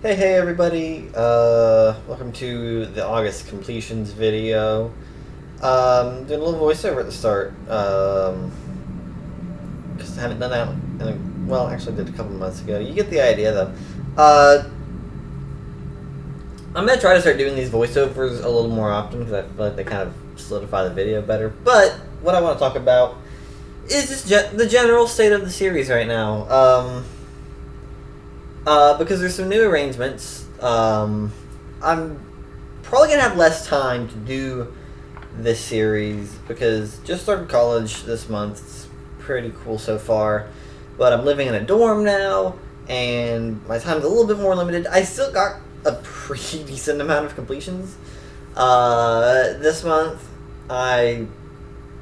Hey everybody, welcome to the August completions video. Doing a little voiceover at the start, because I haven't done that well, actually did a couple months ago. You get the idea though. I'm going to try to start doing these voiceovers a little more often, because I feel like they kind of solidify the video better. But, what I want to talk about is just the general state of the series right now. Because there's some new arrangements. I'm probably going to have less time to do this series because just started college this month. It's pretty cool so far. But I'm living in a dorm now, and my time's a little bit more limited. I still got a pretty decent amount of completions. This month, I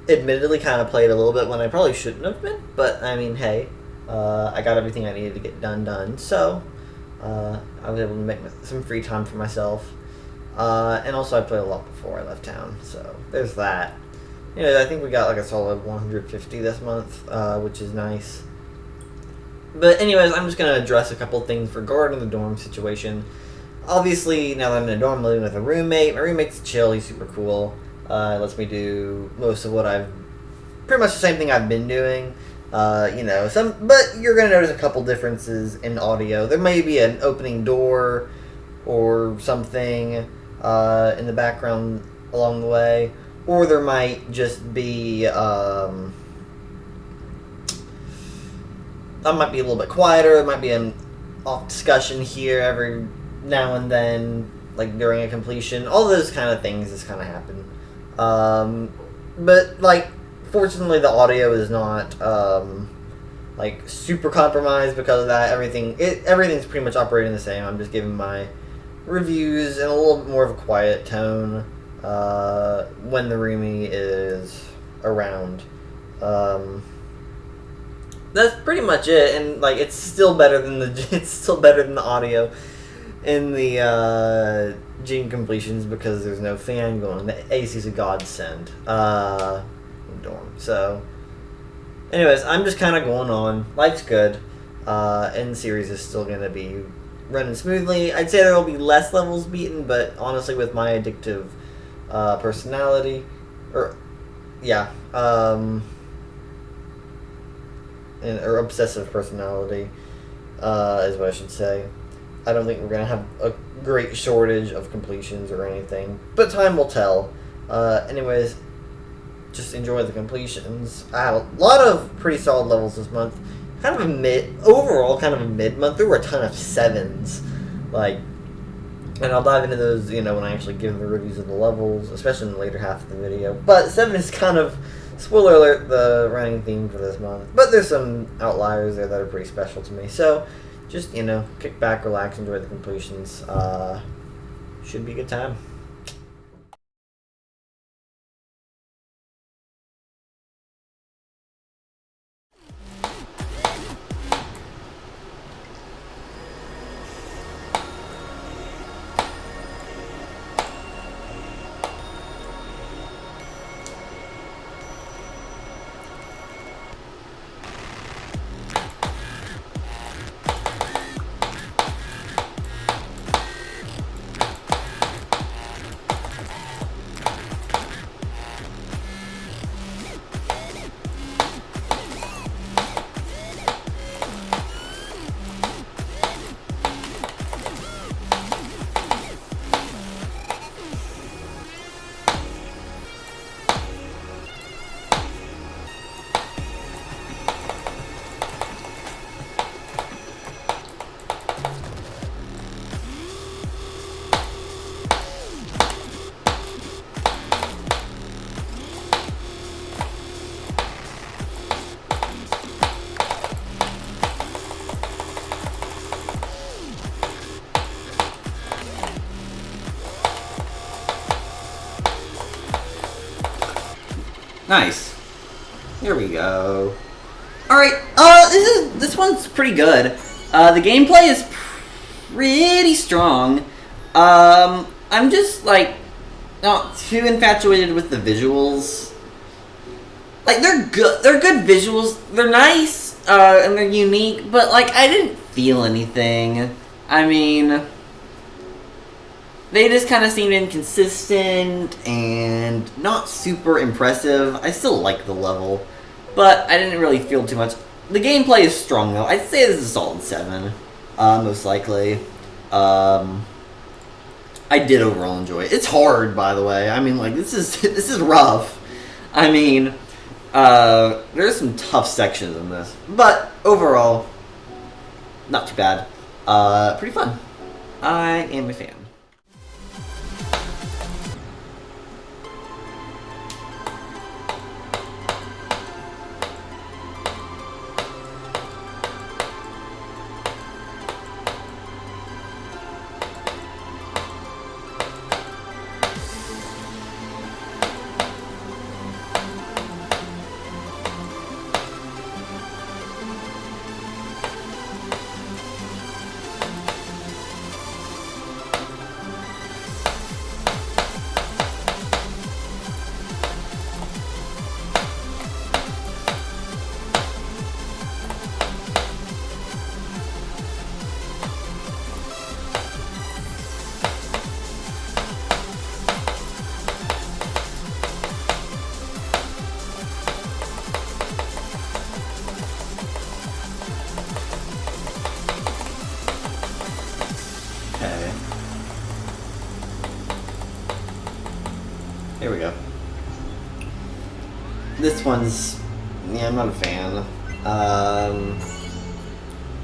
admittedly kind of played a little bit when I probably shouldn't have been. But, I mean, hey. I got everything I needed to get done, so I was able to make some free time for myself. And also I played a lot before I left town, so there's that. I think we got like a solid 150 this month, which is nice. But anyways, I'm just going to address a couple things regarding the dorm situation. Obviously, now that I'm in a dorm, I'm living with a roommate. My roommate's chill, he's super cool. Lets me do most of what pretty much the same thing I've been doing. But you're going to notice a couple differences in audio. There may be an opening door or something in the background along the way, or there might just be, I might be a little bit quieter. There might be an off discussion here every now and then, like during a completion. All those kind of things just kind of happen. Fortunately, the audio is not super compromised because of that. Everything's pretty much operating the same. I'm just giving my reviews in a little bit more of a quiet tone when the roomie is around. That's pretty much it, and it's still better than the audio in the gene completions because there's no fan going. The AC's a godsend. Dorm. So, anyways, I'm just kind of going on. Life's good, and the series is still going to be running smoothly. I'd say there will be less levels beaten, but honestly, with my addictive personality, or obsessive personality, is what I should say. I don't think we're going to have a great shortage of completions or anything, but time will tell. Anyways, just enjoy the completions. I had a lot of pretty solid levels this month. Kind of a mid month. There were a ton of 7s. And I'll dive into those, when I actually give the reviews of the levels, especially in the later half of the video. But 7 is kind of, spoiler alert, the running theme for this month. But there's some outliers there that are pretty special to me. So, just, kick back, relax, enjoy the completions. Should be a good time. Nice. Here we go. Alright, this one's pretty good. The gameplay is pretty strong. I'm just, not too infatuated with the visuals. They're good. They're good visuals. They're nice, and they're unique, but, I didn't feel anything. I mean, they just kind of seemed inconsistent and not super impressive. I still like the level, but I didn't really feel too much. The gameplay is strong though. I'd say this is a solid 7, most likely. I did overall enjoy it. It's hard, by the way. I mean, like, this is rough. I mean, there's some tough sections in this, but overall, not too bad. Pretty fun. I am a fan. Here we go. This one's, yeah, I'm not a fan.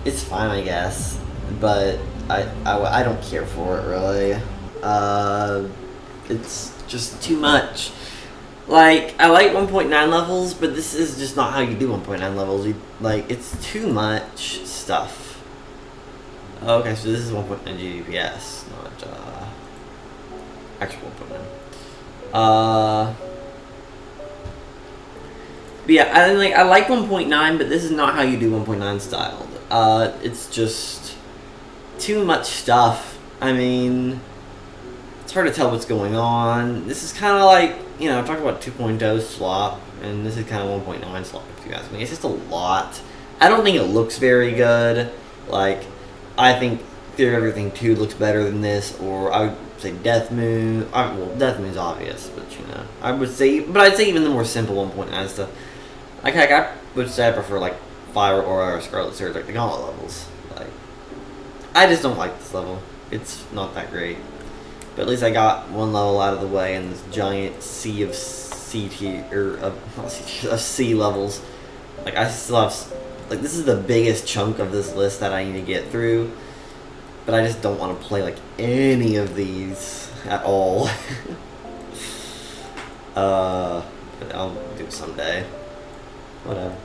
It's fine, I guess, but I don't care for it really. It's just too much. Like, I like 1.9 levels, but this is just not how you do 1.9 levels. Like, it's too much stuff. Okay, so this is 1.9 GDPS, not actual 1.9. But yeah, I like 1.9, but this is not how you do 1.9 styled. It's just too much stuff. I mean, it's hard to tell what's going on. This is kind of like, you know, talk about 2.0 slop, and this is kind of 1.9 slop, if you guys mean. It's just a lot. I don't think it looks very good. Like, I think Theory of Everything 2 looks better than this, or I would say Death Moon. Well, Death Moon's obvious, but you know, I'd say even the more simple 1.9 stuff. Like, I would say I prefer like Fire or Scarlet Surge, like the Gauntlet levels. Like, I just don't like this level. It's not that great. But at least I got one level out of the way in this giant sea of C levels. Like, I still have, like, this is the biggest chunk of this list that I need to get through. But I just don't want to play, like, any of these at all. But I'll do it someday. Whatever.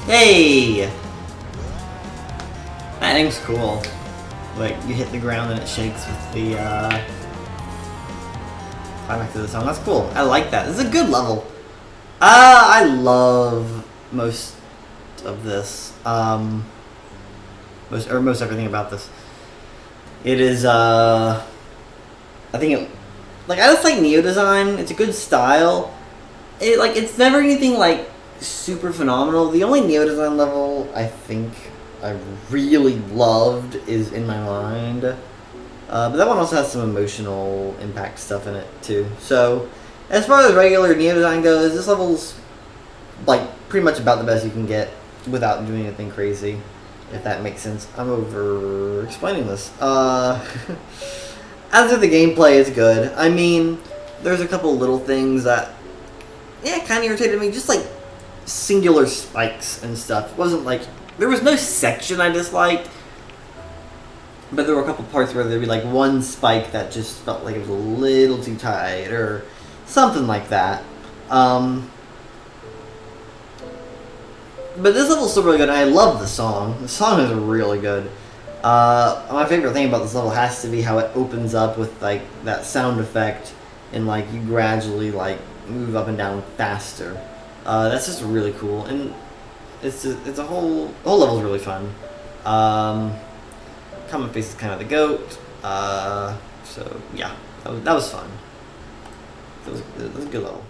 Hey! That thing's cool. Like, you hit the ground and it shakes with the, climax of the song. That's cool. I like that. This is a good level. I love most of this. Most everything about this. It is, I think it, like, I just like Neo design. It's a good style. It's never anything, like, super phenomenal. The only Neo design level I think I really loved is In My Mind. But that one also has some emotional impact stuff in it, too. So, as far as regular Neo design goes, this level's, like, pretty much about the best you can get without doing anything crazy, if that makes sense. I'm over-explaining this. As for the gameplay, it's good. I mean, there's a couple little things that, yeah, kind of irritated me. Just, like, singular spikes and stuff. It wasn't, like, there was no section I disliked, but there were a couple parts where there'd be, like, one spike that just felt like it was a little too tight, or something like that. But this level's still really good, and I love the song. The song is really good. My favorite thing about this level has to be how it opens up with, like, that sound effect, and, like, you gradually, like, move up and down faster. That's just really cool, and it's a whole level's really fun. Cometface is kind of the goat. So yeah, that was fun. That was a good level.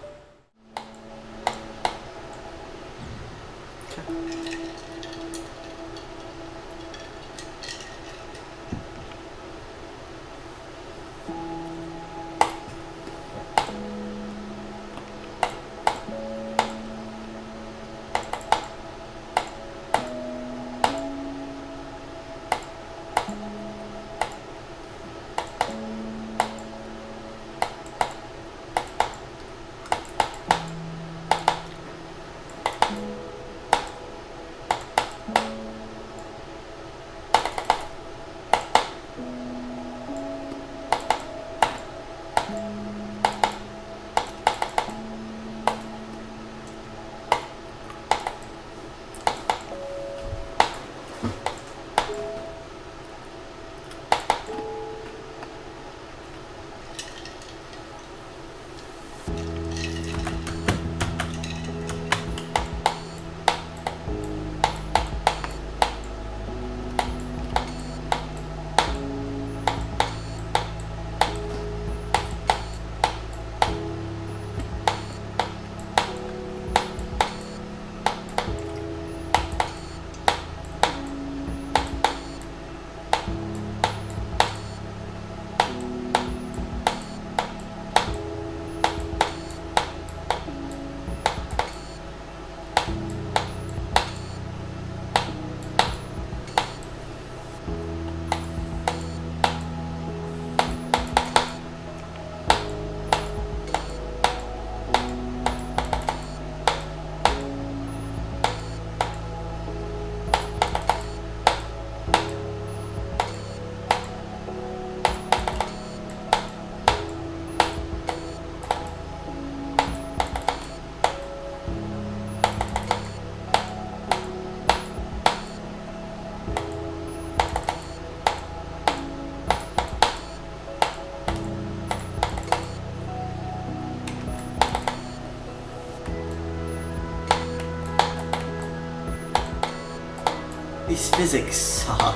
These physics suck.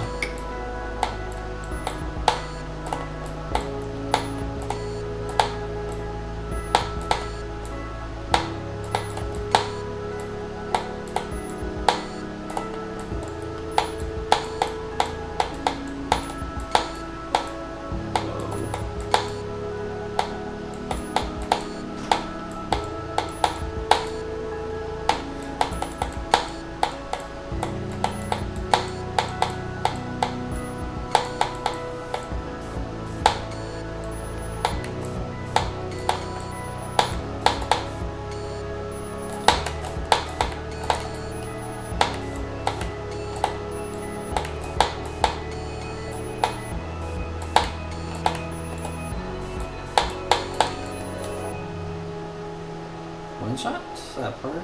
One shot? That part?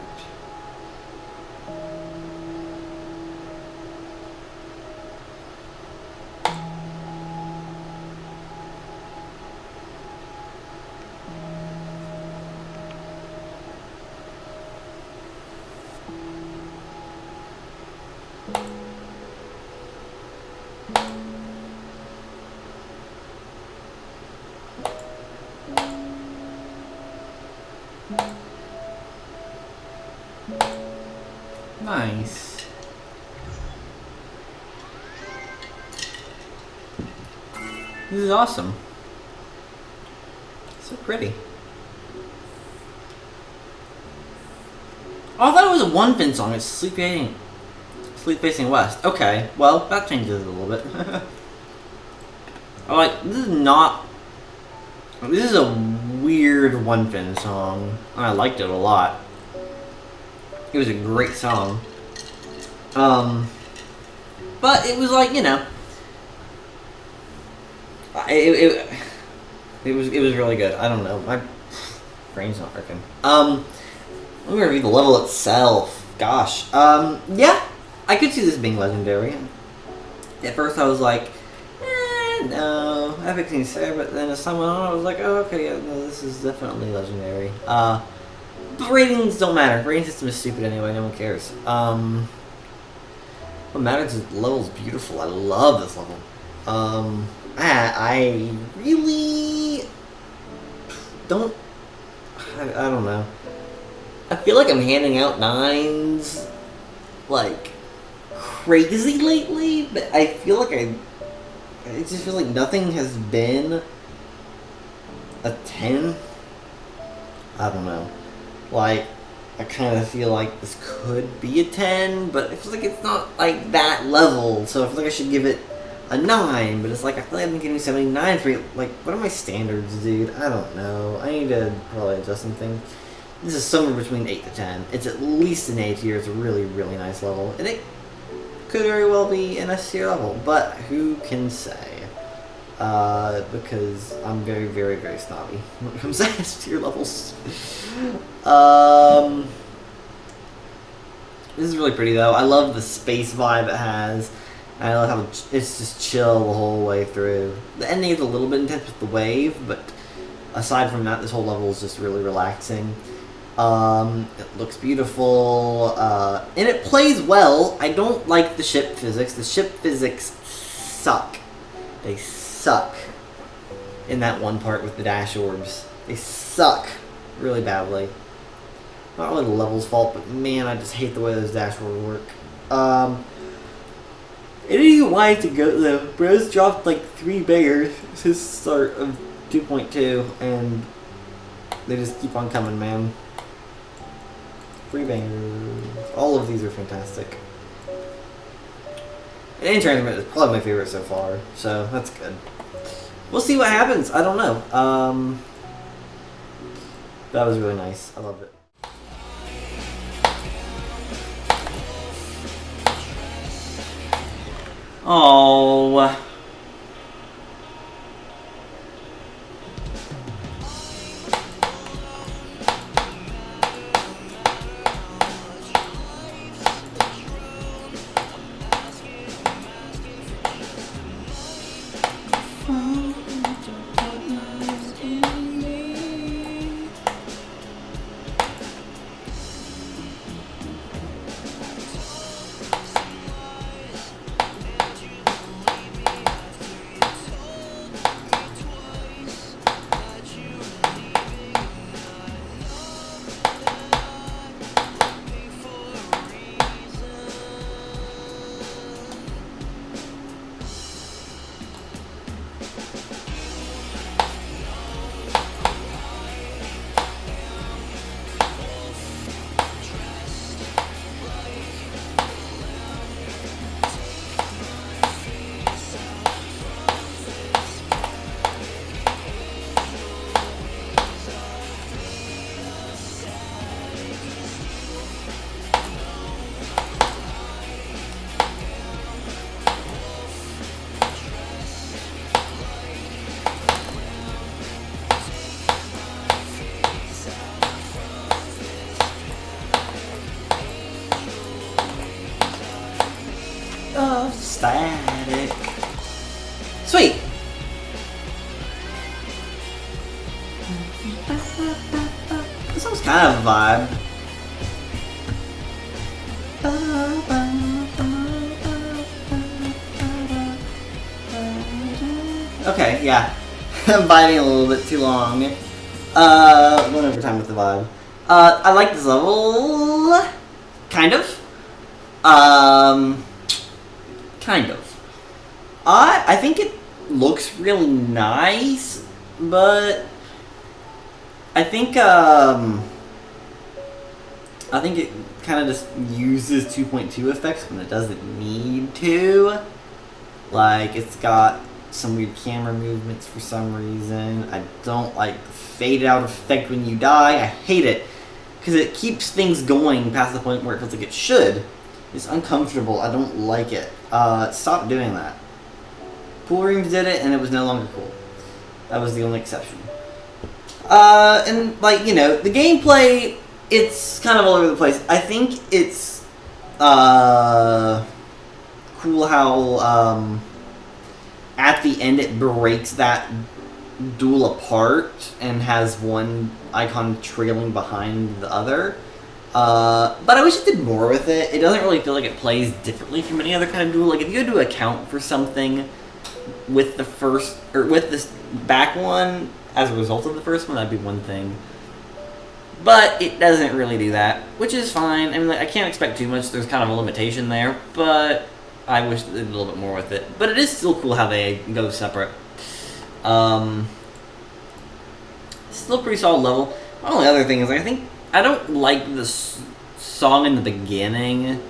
Nice. This is awesome. So pretty. Oh, I thought it was a one fin song. It's Sleep Facing West. Okay, well, that changes it a little bit. I'm like, this is not... This is a weird one fin song. I liked it a lot. It was a great song. But it was like, you know... It was really good. I don't know. My brain's not working. I'm gonna read the level itself. Gosh. Yeah. I could see this being legendary. At first I was like, no. Epic seems fair, but then as time went on I was like, oh, okay, yeah, no, this is definitely legendary. But ratings don't matter. The rating system is stupid anyway, no one cares. What matters is the level's beautiful. I love this level. I really don't... I don't know. I feel like I'm handing out 9s like crazy lately, but I feel like it just feels like nothing has been a 10. I don't know. Like, I kind of feel like this could be a 10, but it feels like it's not like that level, so I feel like I should give it a 9, but it's like, I feel like I've been getting 79 for, like, what are my standards, dude? I don't know. I need to probably adjust some things. This is somewhere between 8 to 10. It's at least an A tier. It's a really, really nice level. And it could very well be an S tier level, but who can say? Because I'm very, very, very snobby when it comes to S tier levels. This is really pretty, though. I love the space vibe it has. I love how it's just chill the whole way through. The ending is a little bit intense with the wave, but aside from that, this whole level is just really relaxing. It looks beautiful, and it plays well. I don't like the ship physics. The ship physics suck. They suck in that one part with the dash orbs. They suck really badly. Not really the level's fault, but man, I just hate the way those dash orbs work. It ain't wide to go though. Bros dropped like 3 bangers since the start of 2.2, and they just keep on coming, man. 3 bangers. All of these are fantastic. And Interlude is probably my favorite so far, so that's good. We'll see what happens. I don't know. That was really nice. I loved it. Oh. Static. Sweet. This song's kind of a vibe. Okay, yeah. I'm biting a little bit too long. Going over time with the vibe. I like this level. Kind of. Kind of. I think it looks really nice, but I think it kind of just uses 2.2 effects when it doesn't need to. Like, it's got some weird camera movements for some reason. I don't like the fade out effect when you die. I hate it because it keeps things going past the point where it feels like it should. It's uncomfortable. I don't like it. Stop doing that. Pool Rooms did it and it was no longer cool. That was the only exception. And like, you know, the gameplay, it's kind of all over the place. I think it's cool how at the end it breaks that duel apart and has one icon trailing behind the other. But I wish it did more with it. It doesn't really feel like it plays differently from any other kind of duel. Like, if you had to account for something with the first, or with this back one as a result of the first one, that'd be one thing. But it doesn't really do that, which is fine. I mean, like, I can't expect too much. There's kind of a limitation there, but I wish they did a little bit more with it. But it is still cool how they go separate. Still pretty solid level. The only other thing is, I think I don't like this song in the beginning.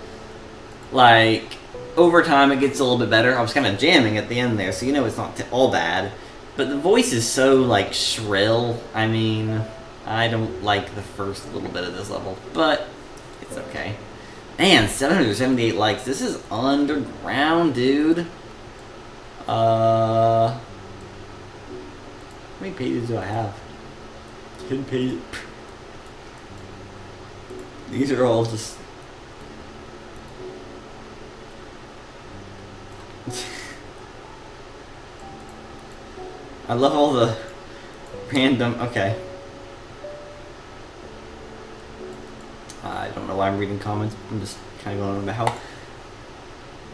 Like, over time it gets a little bit better. I was kind of jamming at the end there, so you know it's not all bad. But the voice is so, like, shrill. I mean, I don't like the first little bit of this level, but it's okay. Man, 778 likes. This is underground, dude. How many pages do I have? 10 pages. These are all just... I love all the random... Okay. I don't know why I'm reading comments. I'm just kind of going on about how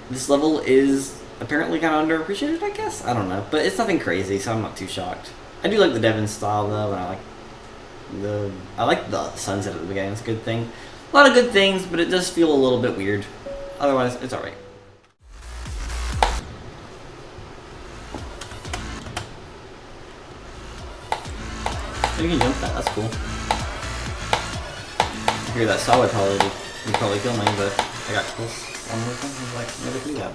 this level is apparently kind of underappreciated, I guess? I don't know. But it's nothing crazy, so I'm not too shocked. I do like the Devon style, though, and I like the sunset at the beginning. It's a good thing. A lot of good things, but it does feel a little bit weird. Otherwise, it's alright. You can jump that, that's cool. I hear that saw would probably kill me, but I got close one more time. I was like, never do that.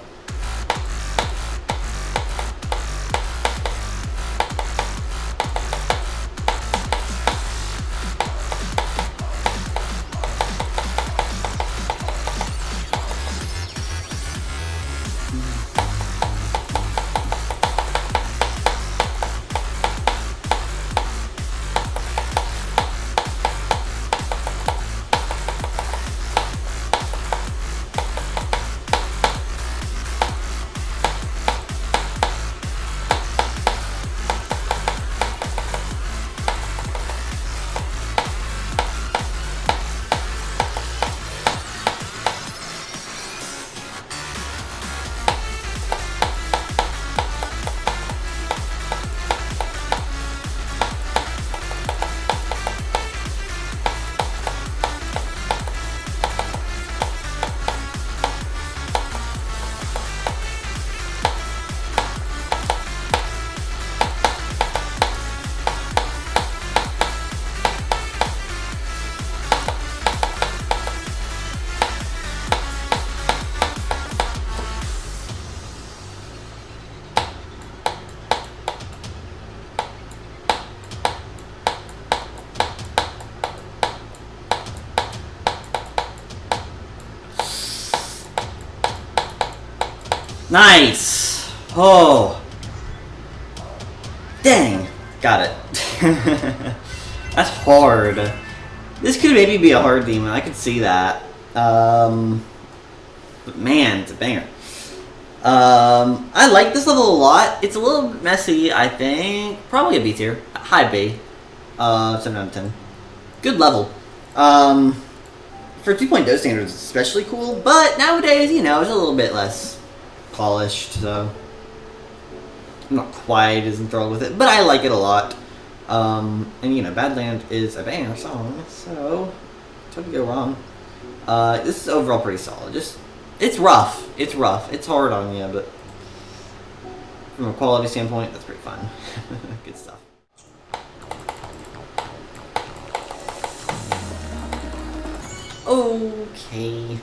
Nice! Oh! Dang! Got it. That's hard. This could maybe be a hard demon, I could see that. But man, it's a banger. I like this level a lot. It's a little messy, I think. Probably a B tier. High B. 7 out of 10. Good level. For 2.0 standards, it's especially cool, but nowadays, you know, it's a little bit less polished, so I'm not quite as enthralled with it, but I like it a lot. And you know, BadLands is a banger song, so it's hard to go wrong. This is overall pretty solid. It's rough. It's rough. It's hard on you, but from a quality standpoint, that's pretty fun. Good stuff. Okay.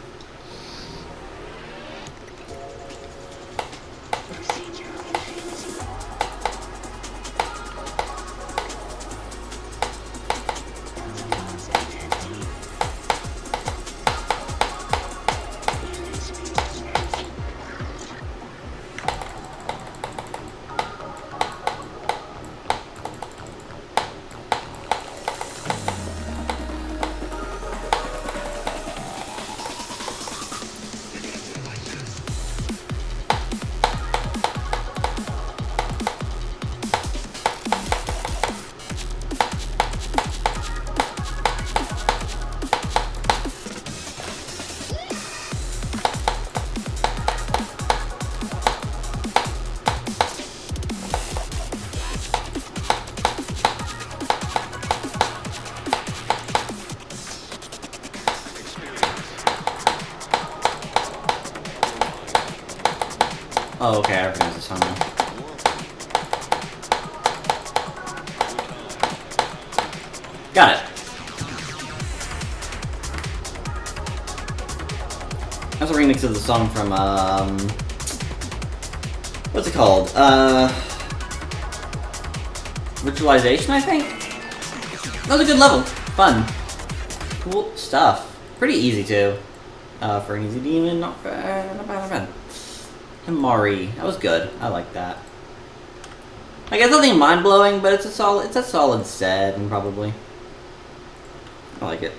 Oh, okay, I recognize this song now. Got it. That's a remix of the song from, what's it called? Virtualization, I think? That was a good level. Fun. Cool stuff. Pretty easy, too. For an easy demon, not bad, not bad, not bad. Himari, that was good. I like that. Like, it's nothing mind-blowing, but it's a solid setting, probably. I like it.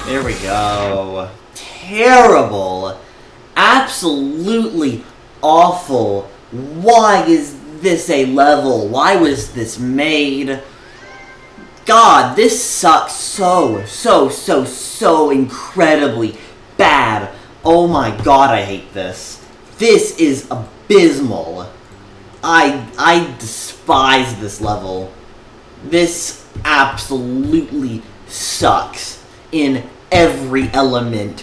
There we go. Terrible. Absolutely awful. Why is this a level? Why was this made? God, this sucks so incredibly bad. Oh my god, I hate this. This is abysmal. I despise this level. This absolutely sucks in every element.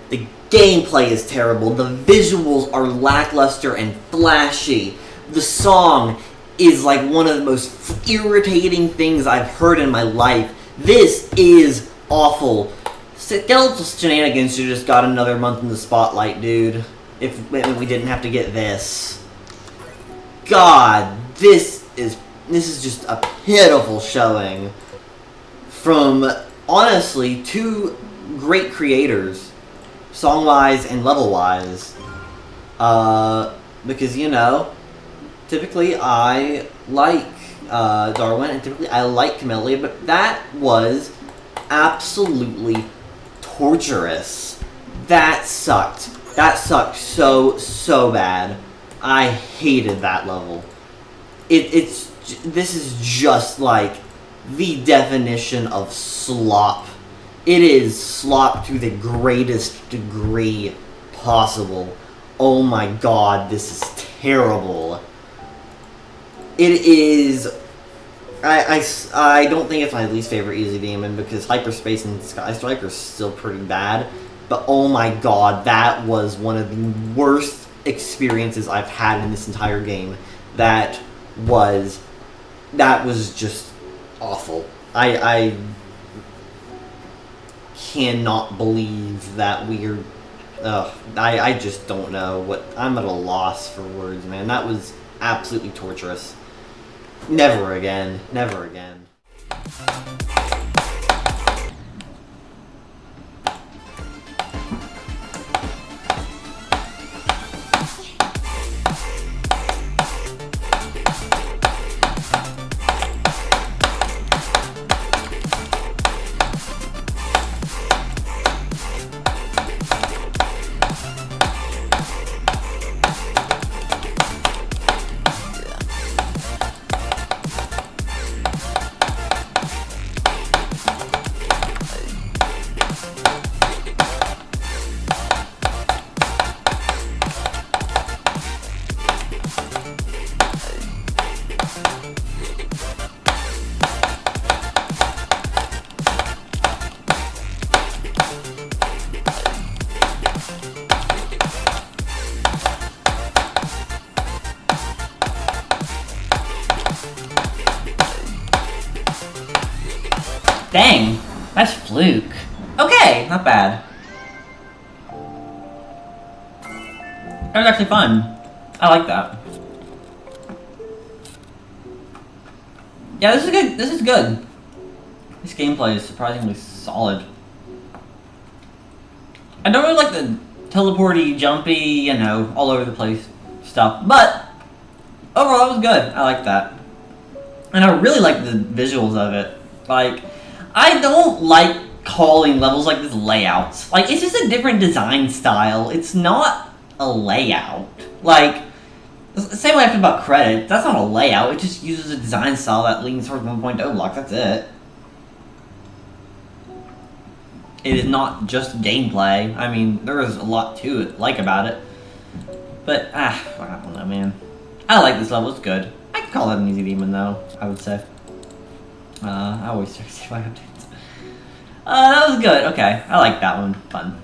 The gameplay is terrible. The visuals are lackluster and flashy. The song is like one of the most irritating things I've heard in my life. This is awful. Skeletal Shenanigans should just got another month in the spotlight, dude. If we didn't have to get this. God, this is... this is just a pitiful showing from, honestly, two great creators, song-wise and level-wise. Because, you know, typically I like Darwin, and typically I like Camellia, but that was absolutely torturous. That sucked. That sucked so bad. I hated that level. This is just like the definition of slop. It is slop to the greatest degree possible. Oh my god, this is terrible. It is... I don't think it's my least favorite Easy Demon, because Hyperspace and Sky Strike are still pretty bad. But oh my god, that was one of the worst experiences I've had in this entire game. That was just awful. I cannot believe that we're... I just don't know what... I'm at a loss for words, man. That was absolutely torturous. Never again. Never again. Dang, that's fluke. Okay, not bad. That was actually fun. I like that. Yeah, this is good. This is good. This gameplay is surprisingly solid. I don't really like the teleporty, jumpy, you know, all over the place stuff, but overall it was good. I like that. And I really like the visuals of it. Like, I don't like calling levels like this layouts. Like, it's just a different design style. It's not a layout. Like, the same way I feel about credit. That's not a layout. It just uses a design style that leans towards 1.0 blocks. That's it. It is not just gameplay. I mean, there is a lot to it, like about it. But, I don't know, man. I like this level. It's good. I could call that an easy demon, though, I would say. I always check to see if I updates. That was good. Okay, I like that one. Fun.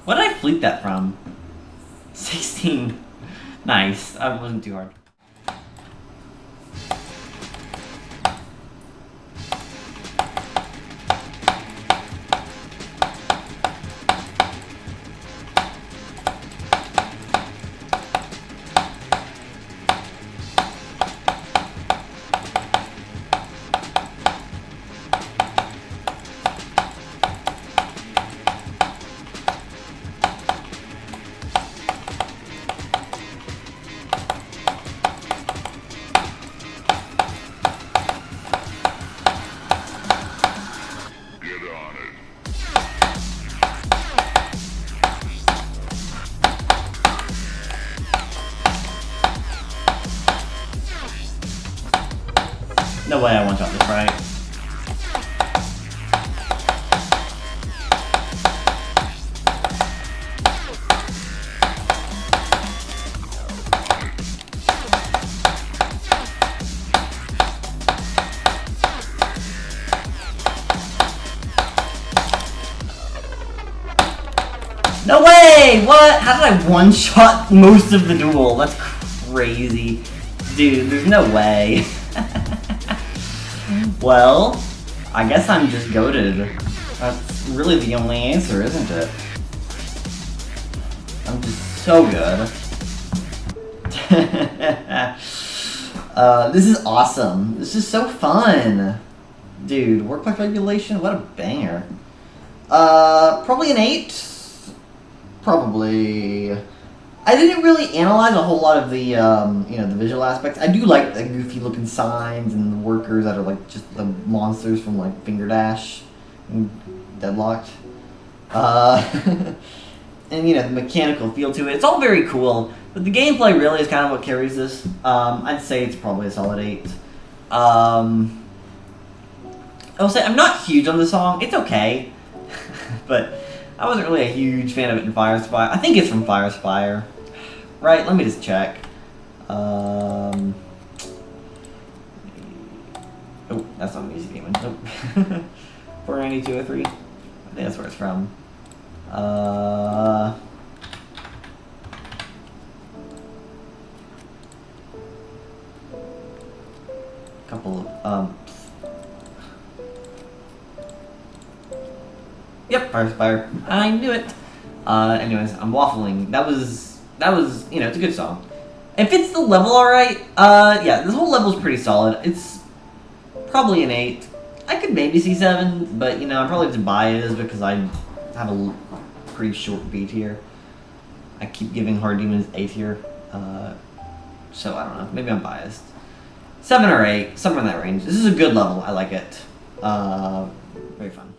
What did I fleet that from? 16. Nice. That wasn't too hard. No way I one-shot this, right? No way! What? How did I one-shot most of the duel? That's crazy. Dude, there's no way. Well, I guess I'm just goated. That's really the only answer, isn't it? I'm just so good. This is awesome. This is so fun. Dude, workplace regulation, what a banger. Probably an 8. Probably. I didn't really analyze a whole lot of the, the visual aspects. I do like the goofy looking signs and the workers that are like just the monsters from like Finger Dash and Deadlocked. And the mechanical feel to it. It's all very cool, but the gameplay really is kind of what carries this. I'd say it's probably a solid 8. I will say I'm not huge on the song. It's okay, but I wasn't really a huge fan of it in Fire Spire. I think it's from Fire Spire. Right, let me just check. Oh, that's not Music Demon. Nope. 49203. I think that's where it's from. Couple of Yep, Fire Spire. I knew it. Anyways, I'm waffling. That was it's a good song. It fits the level alright. Yeah, this whole level's pretty solid. It's probably an 8. I could maybe see 7, but I'm probably have to bias because I have a pretty short B tier. I keep giving Hard Demons A tier. So I don't know. Maybe I'm biased. 7 or 8, somewhere in that range. This is a good level. I like it. Very fun.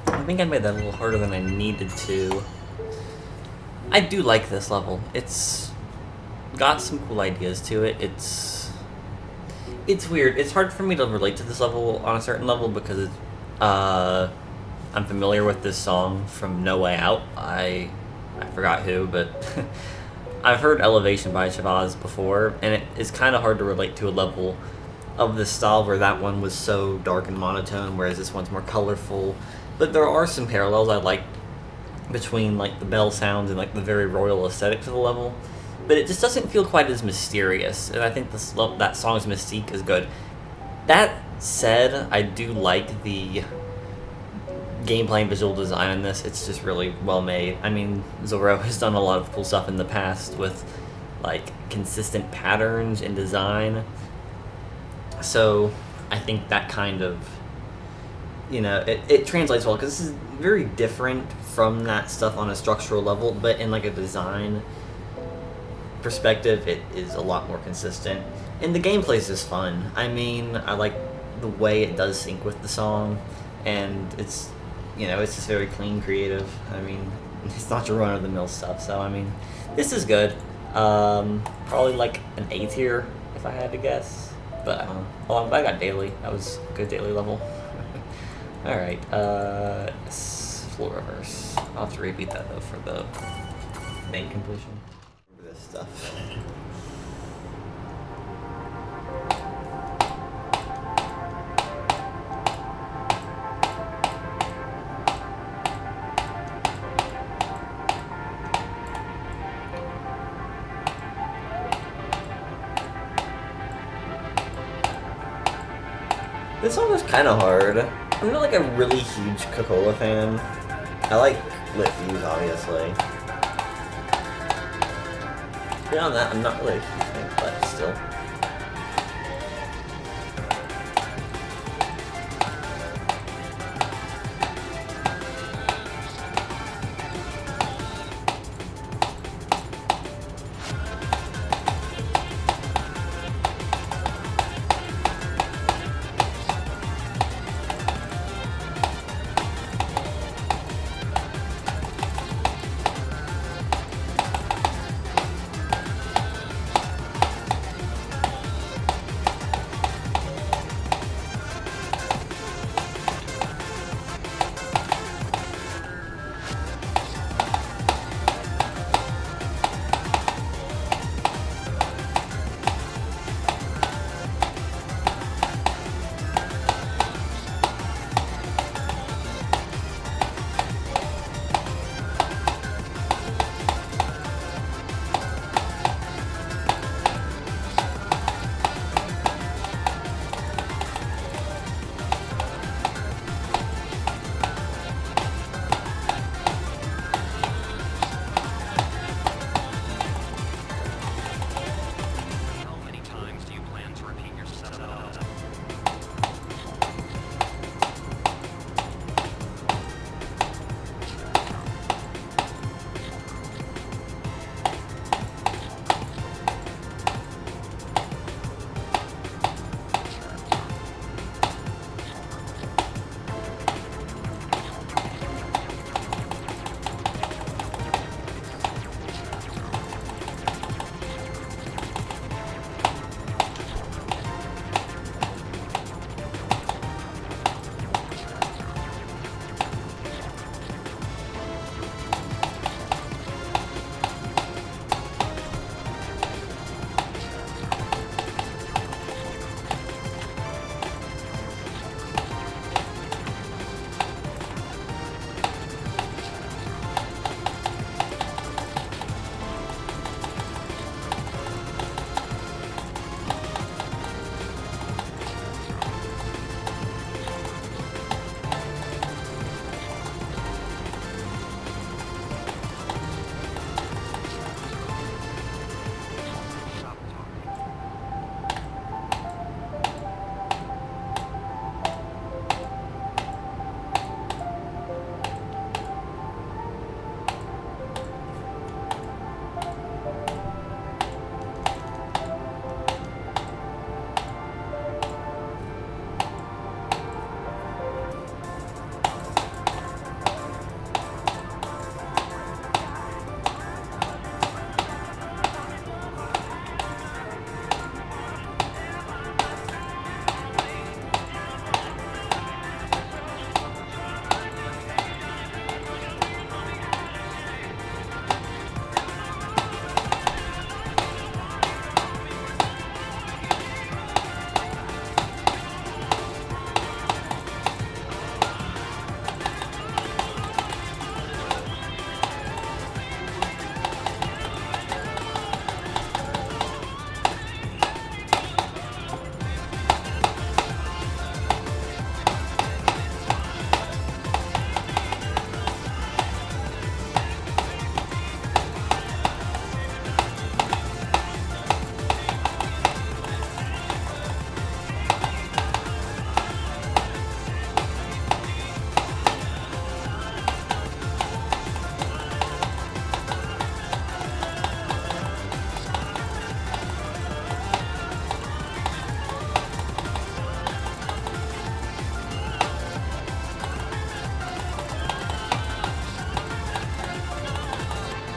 I think I made that a little harder than I needed to. I do like this level. It's got some cool ideas to it. It's weird. It's hard for me to relate to this level on a certain level because I'm familiar with this song from No Way Out. I forgot who, but I've heard Elevation by Shabazz before, and it is kind of hard to relate to a level of this style where that one was so dark and monotone, whereas this one's more colorful. But there are some parallels I like between like the bell sounds and like the very royal aesthetic to the level, but it just doesn't feel quite as mysterious, and I think that song's mystique is good. That said, I do like the gameplay and visual design in this. It's just really well made. I mean, Zoroa has done a lot of cool stuff in the past with like consistent patterns and design, so I think that kind of it translates well, because this is very different from that stuff on a structural level, but in like a design perspective it is a lot more consistent, and the gameplay is just fun. I mean, I like the way it does sync with the song, and it's it's just very clean, creative. I mean, it's not your run-of-the-mill stuff, so I mean, this is good. Probably like an A tier if I had to guess, but I got daily. That was a good daily level. Alright, Floraverse. I'll have to repeat that though for the main completion. This stuff. This one was kind of hard. I'm not like a really huge Coca-Cola fan. I like lit views, obviously. Beyond that, I'm not really a huge fan, but still.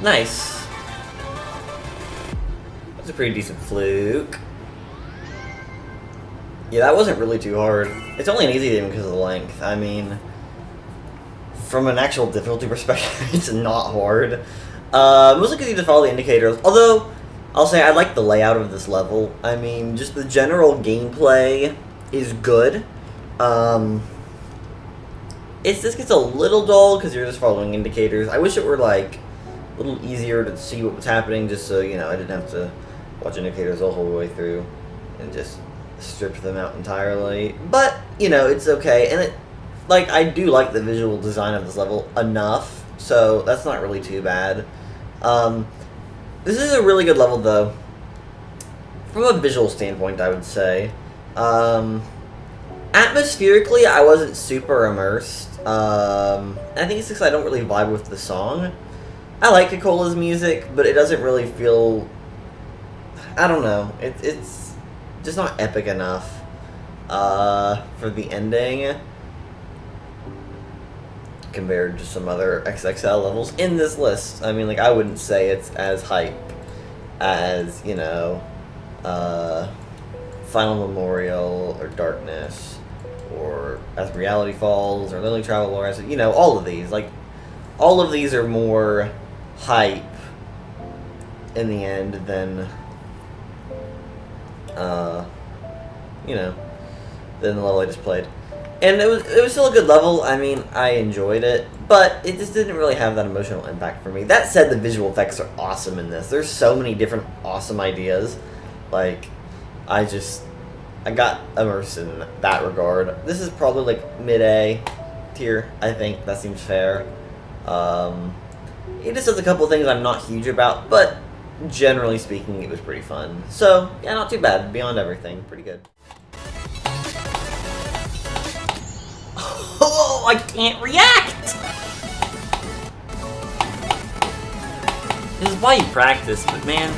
Nice. That's a pretty decent fluke. Yeah, that wasn't really too hard. It's only an easy game because of the length. I mean, from an actual difficulty perspective, it's not hard. Mostly because you just follow the indicators. Although, I'll say I like the layout of this level. I mean, just the general gameplay is good. It just gets a little dull because you're just following indicators. I wish it were like a little easier to see what was happening, just so you know I didn't have to watch indicators the whole way through and just strip them out entirely. But you know, it's okay. And it, like, I do like the visual design of this level enough, so that's not really too bad. This is a really good level, though. From a visual standpoint, I would say. Atmospherically, I wasn't super immersed. I think it's because I don't really vibe with the song. I like Cocola's music, but it doesn't really feel... I don't know. It's just not epic enough for the ending compared to some other XXL levels in this list. I mean, like, I wouldn't say it's as hype as, you know, Final Memorial or Darkness or As Reality Falls or Lily Travel or, you know, all of these. Like, all of these are more hype in the end than, you know, than the level I just played. And it was still a good level. I mean, I enjoyed it, but it just didn't really have that emotional impact for me. That said, the visual effects are awesome in this. There's so many different awesome ideas. Like, I got immersed in that regard. This is probably like mid-A tier, I think. That seems fair. It just does a couple of things I'm not huge about, but generally speaking, it was pretty fun. So, yeah, not too bad. Beyond everything, pretty good. Oh, I can't react! This is why you practice, but man...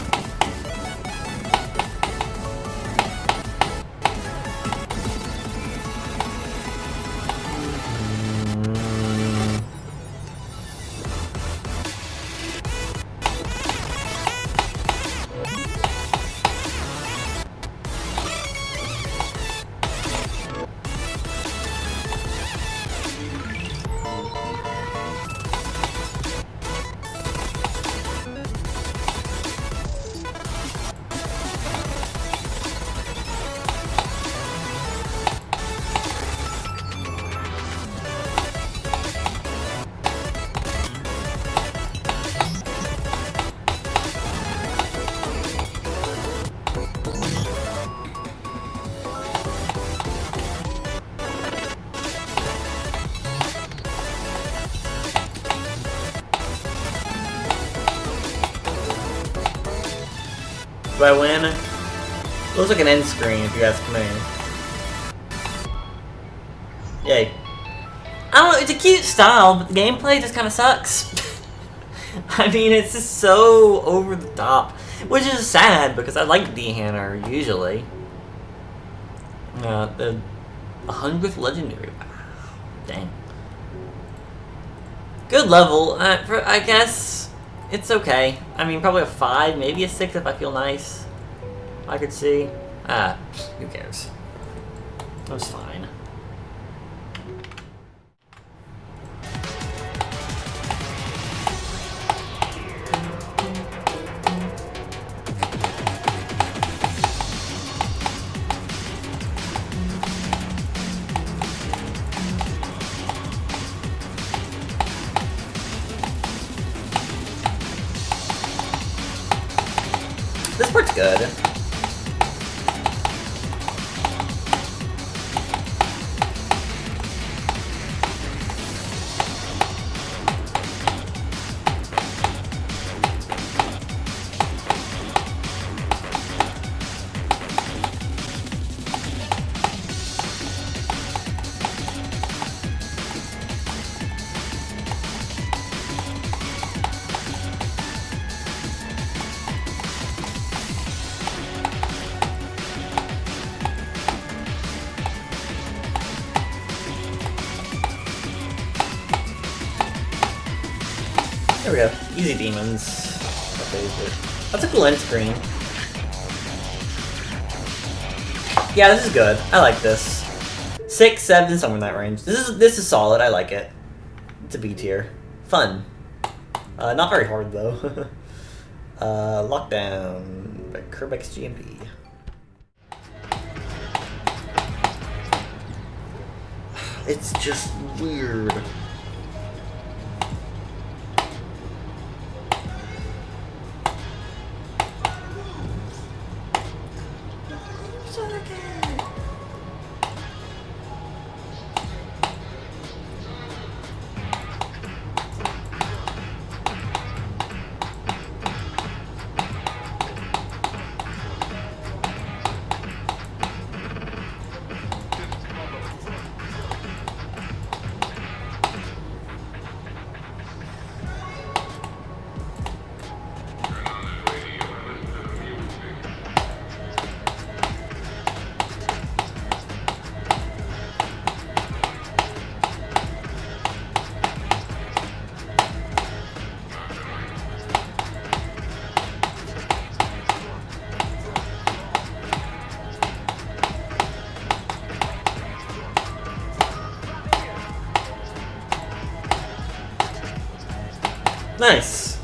Do I win? Looks like an end screen, if you ask me. Yay. I don't know, it's a cute style, but the gameplay just kind of sucks. I mean, it's just so over the top. Which is sad, because I like DHaner, usually. The 100th Legendary. Wow. Dang. Good level. I guess it's okay. I mean, probably a 5, maybe a 6 if I feel nice. I could see. Who cares? That was fine. This part's good. There we go. Easy demons. That's a cool end screen. Yeah, this is good. I like this. 6, 7, somewhere in that range. This is solid. I like it. It's a B tier. Fun. Not very hard though. Lockdown by KerbexGMD. It's just weird. Nice.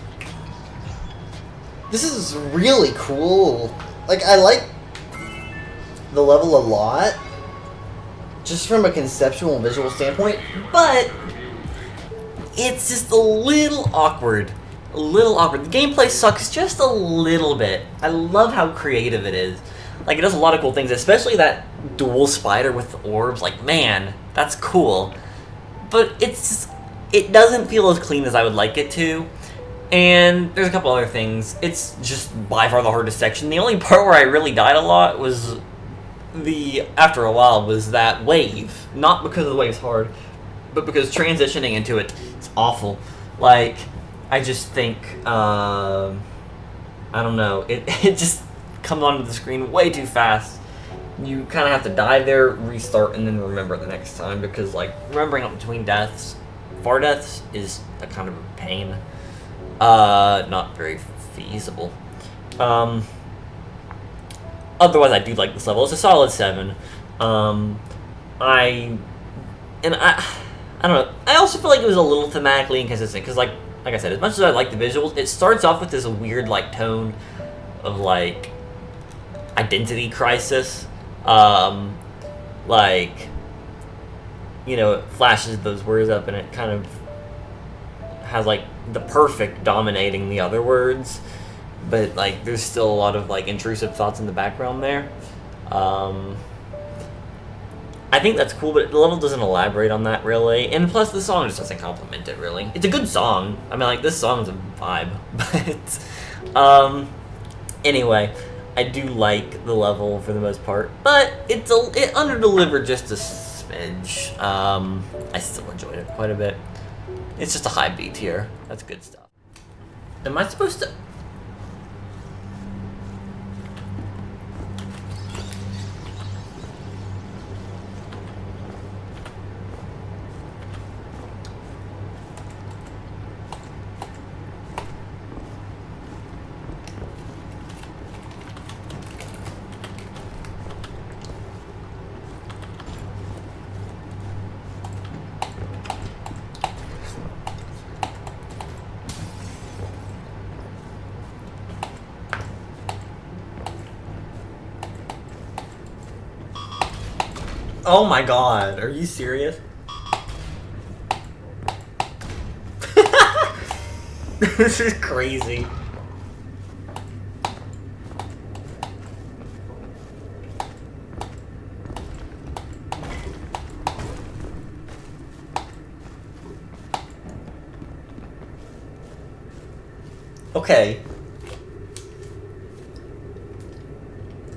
This is really cool. Like, I like the level a lot, just from a conceptual and visual standpoint, but it's just a little awkward. A little awkward. The gameplay sucks just a little bit. I love how creative it is. Like, it does a lot of cool things, especially that dual spider with the orbs. Like, man, that's cool. But it doesn't feel as clean as I would like it to. And there's a couple other things. It's just by far the hardest section. The only part where I really died a lot was after a while, was that wave. Not because the wave's hard, but because transitioning into it is awful. Like, I just think, I don't know, it just comes onto the screen way too fast. You kind of have to die there, restart, and then remember the next time, because, like, remembering up between deaths, far deaths, is a kind of a pain. Not very feasible. Otherwise, I do like this level. It's a solid 7. I don't know. I also feel like it was a little thematically inconsistent, because, like I said, as much as I like the visuals, it starts off with this weird, like, tone of, like, identity crisis. Like, you know, it flashes those words up, and it kind of has, like, the perfect dominating the other words, but, like, there's still a lot of, like, intrusive thoughts in the background there. I think that's cool, but the level doesn't elaborate on that, really, and plus the song just doesn't complement it, really. It's a good song. I mean, like, this song's a vibe, but, anyway, I do like the level for the most part, but it under-delivered just a smidge. I still enjoyed it quite a bit. It's just a high B tier. That's good stuff. Am I supposed to... Oh my god, are you serious? This is crazy. Okay.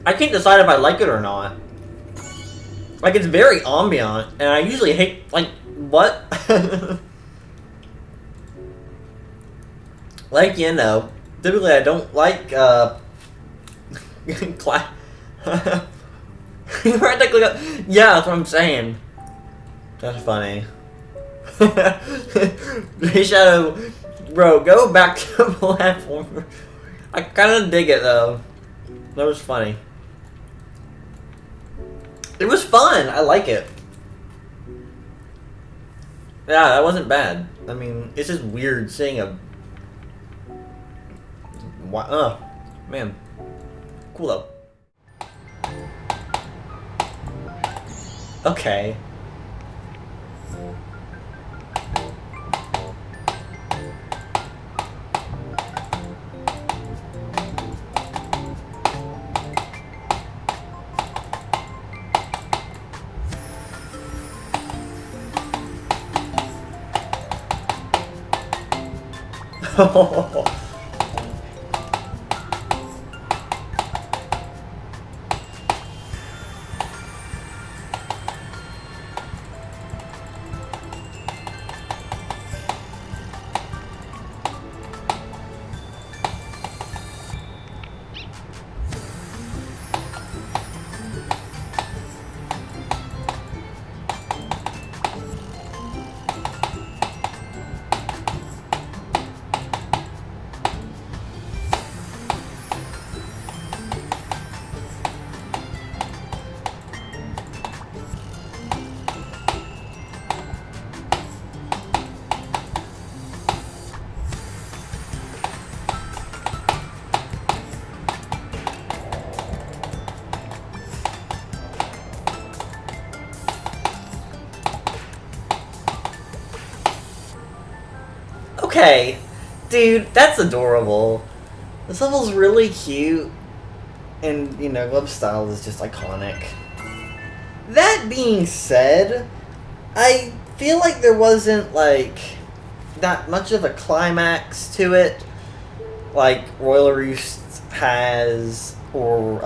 I can't decide if I like it or not. Like, it's very ambient, and I usually hate, like, what? Like, you know, typically I don't like, yeah, that's what I'm saying. That's funny. DHaner, bro, go back to the platform. I kind of dig it, though. That was funny. It was fun. I like it. Yeah, that wasn't bad. I mean, it's just weird seeing a... man. Cool, though. Okay. Okay, dude, that's adorable. This level's really cute, and you know, Glub's style is just iconic. That being said, I feel like there wasn't like that much of a climax to it, like Royal Roost has, or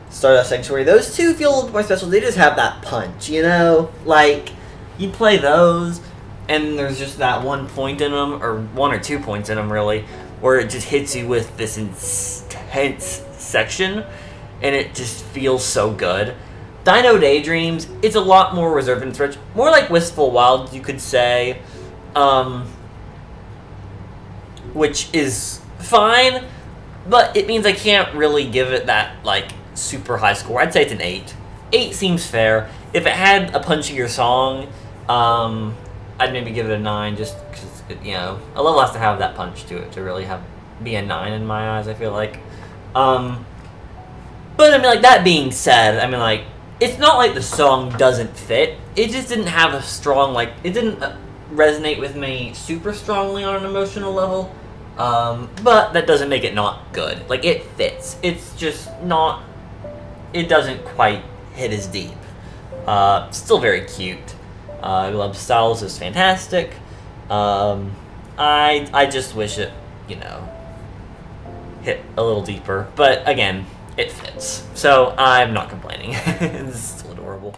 Stardust Sanctuary. Those two feel a little bit more special. They just have that punch, you know? Like, you play those, and there's just that one point in them, or 1 or 2 points in them, really, where it just hits you with this intense section, and it just feels so good. Dino Daydreams, it's a lot more reserved and rich, more like Wistful Wild, you could say, which is fine, but it means I can't really give it that, like, super high score. I'd say it's an 8. 8 seems fair. If it had a punchier song, I'd maybe give it a 9, just because, you know, a level has to have that punch to it to really be a 9 in my eyes, I feel like. But, I mean, like, that being said, I mean, like, it's not like the song doesn't fit. It just didn't have a strong, like, it didn't resonate with me super strongly on an emotional level. But that doesn't make it not good. Like, it fits. It's just not, it doesn't quite hit as deep. Still very cute. Glub's styles is fantastic. I just wish it, you know, hit a little deeper. But again, it fits. So I'm not complaining. It's still adorable.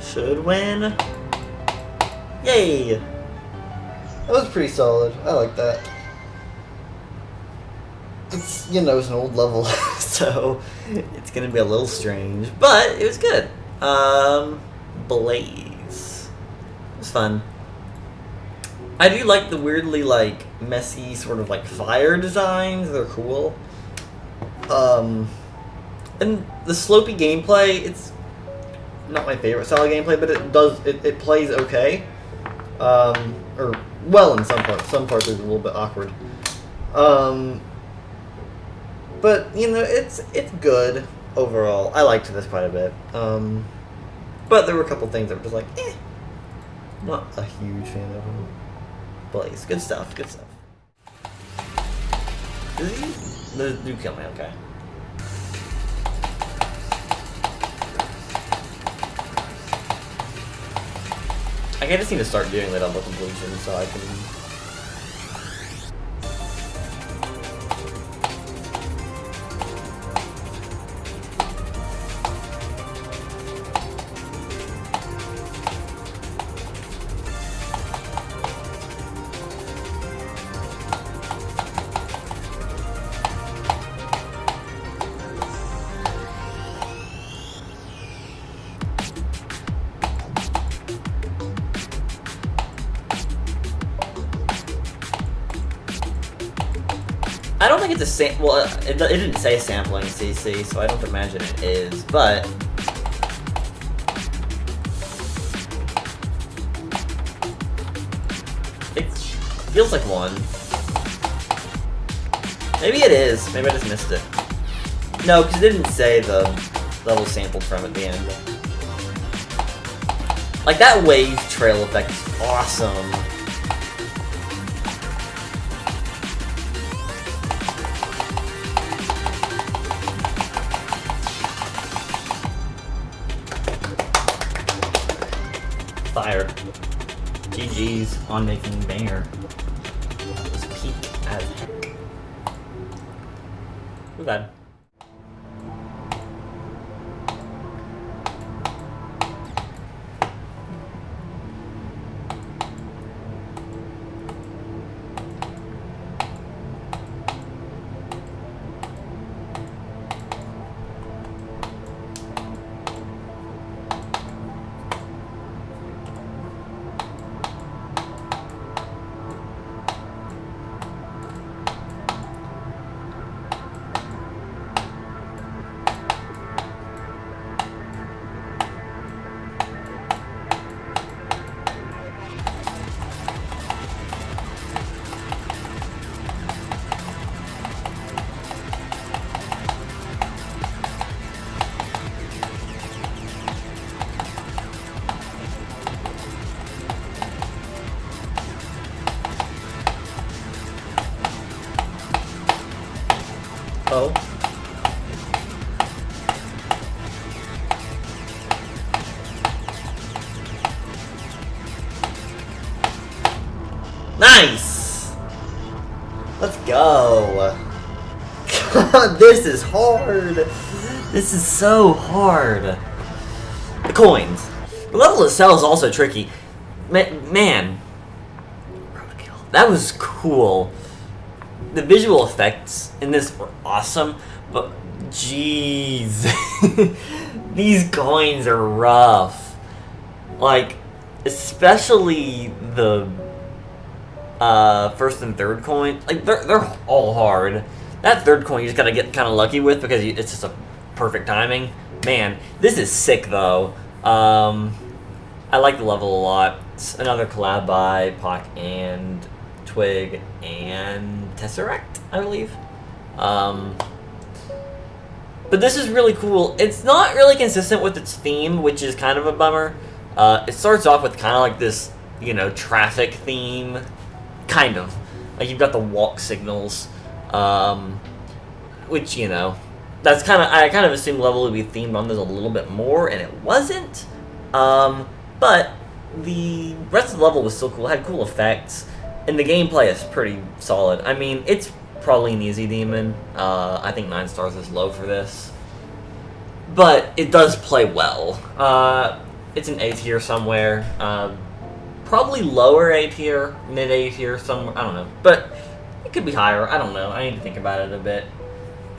Should win. Yay! That was pretty solid. I like that. It's, you know, it's an old level, so it's gonna be a little strange, but it was good. Blaze. It was fun. I do like the weirdly, like, messy sort of, like, fire designs. They're cool. And the slopey gameplay, it's not my favorite style of gameplay, but it plays okay. Or well in some parts. Some parts are a little bit awkward. But you know, it's good overall. I liked this quite a bit. But there were a couple things that were just like, not a huge fan of them. Blaze, good stuff, good stuff. Do kill me, okay. I just need to start doing the double completion so I can... I don't think it's a well, it didn't say sampling CC, so I don't imagine it is, but it feels like one. Maybe it is. Maybe I just missed it. No, because it didn't say the level sampled from at the end. Like, that wave trail effect is awesome. Fire. GG's on making banger. That was peak as heck. Too bad. Oh. Nice! Let's go. God, this is hard. This is so hard. The coins. The level itself is also tricky. Man. Roadkill. That was cool. The visual effects in this were awesome, but jeez. These coins are rough. Like, especially the first and third coin. Like, they're all hard. That third coin you just gotta get kind of lucky with because it's just a perfect timing. Man, this is sick though. I like the level a lot. It's another collab by Pocke and Twig and Tesseract, I believe. But this is really cool. It's not really consistent with its theme, which is kind of a bummer. It starts off with kind of like this, you know, traffic theme. Kind of. Like, you've got the walk signals, which, you know, that's kind of, I kind of assumed level would be themed on this a little bit more, and it wasn't. But the rest of the level was still cool. It had cool effects. And the gameplay is pretty solid. I mean, it's probably an easy demon. I think 9 stars is low for this. But it does play well. It's an A tier somewhere. Probably lower A tier, mid A tier somewhere. I don't know. But it could be higher. I don't know. I need to think about it a bit.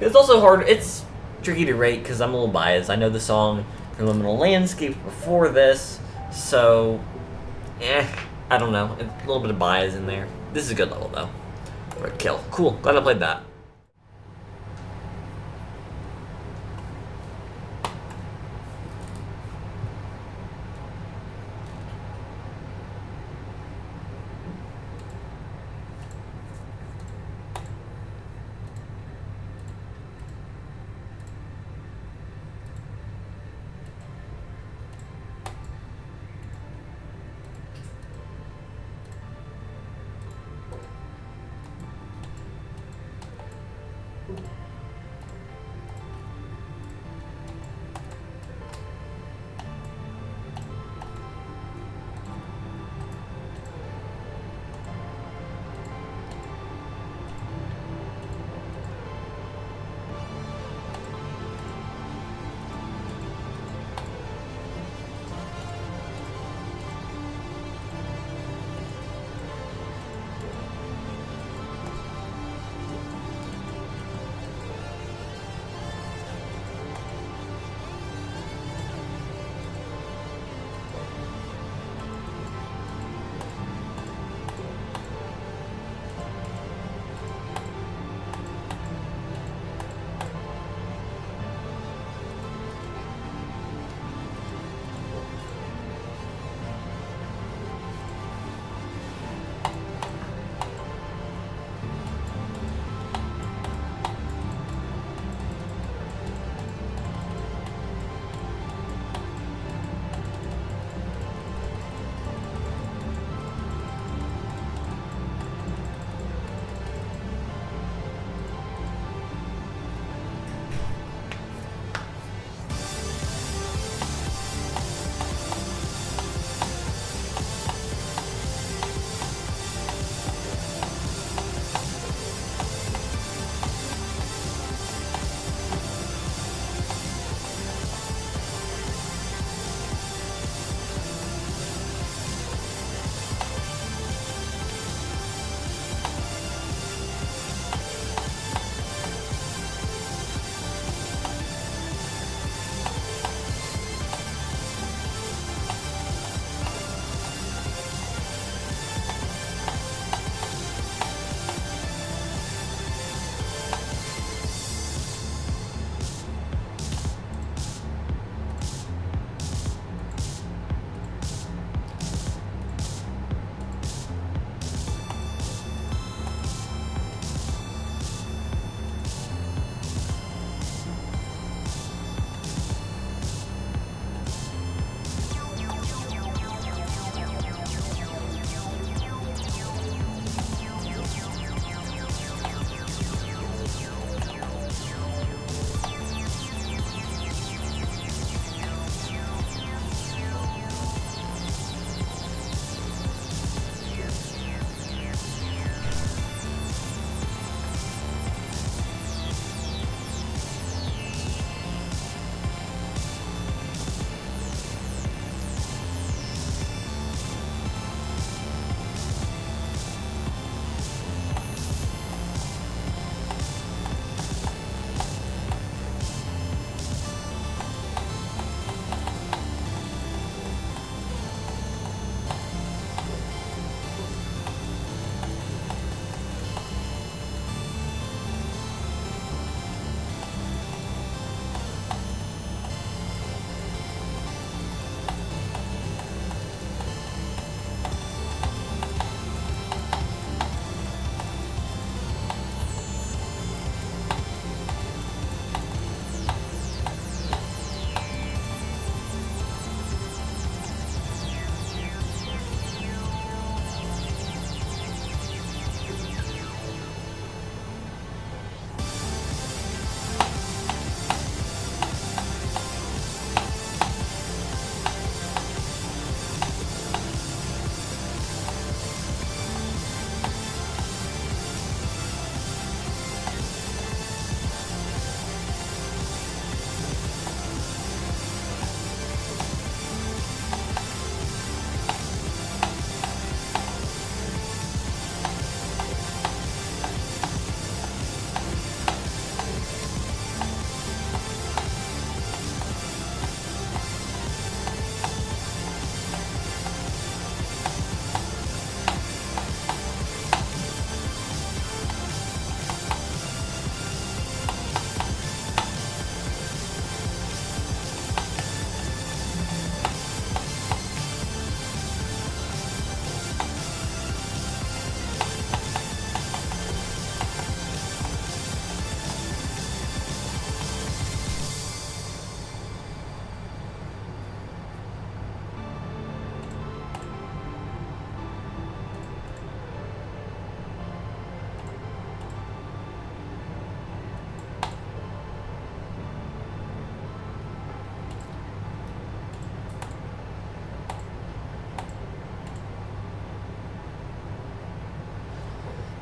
It's also hard. It's tricky to rate because I'm a little biased. I know the song from Liminal Landscape before this. So, I don't know. A little bit of bias in there. This is a good level, though. Kill. Cool. Glad I played that.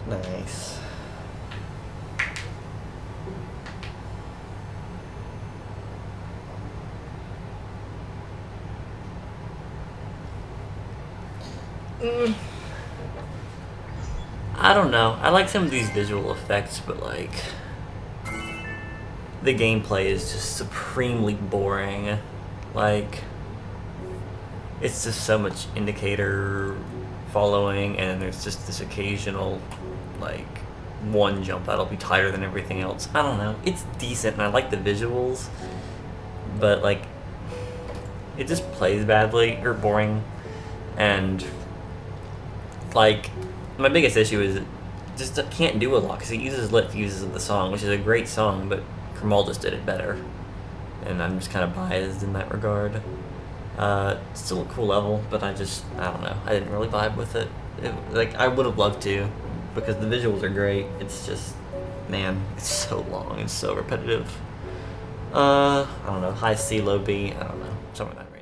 Nice. I don't know. I like some of these visual effects, but like the gameplay is just supremely boring. Like it's just so much indicator following, and there's just this occasional like one jump that'll be tighter than everything else. I don't know. It's decent, and I like the visuals, but like it just plays badly or boring, and like my biggest issue is it just can't do a lot because it uses lit fuses of the song, which is a great song, but Kermal just did it better, and I'm just kind of biased in that regard. Still a cool level, but I don't know. I didn't really vibe with it. Like I would have loved to, because the visuals are great. It's just, man, it's so long and so repetitive. I don't know. High C, low B. I don't know. Somewhere in that range.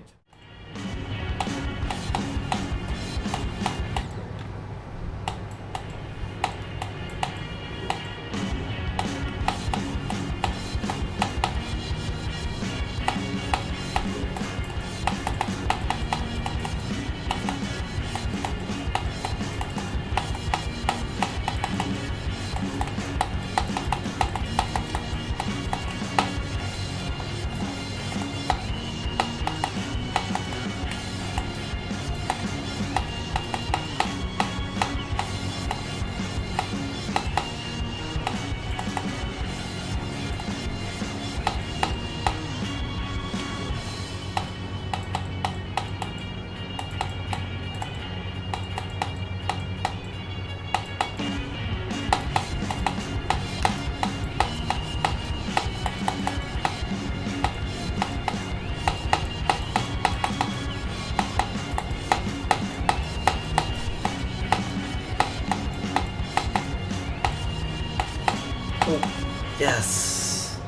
Yes.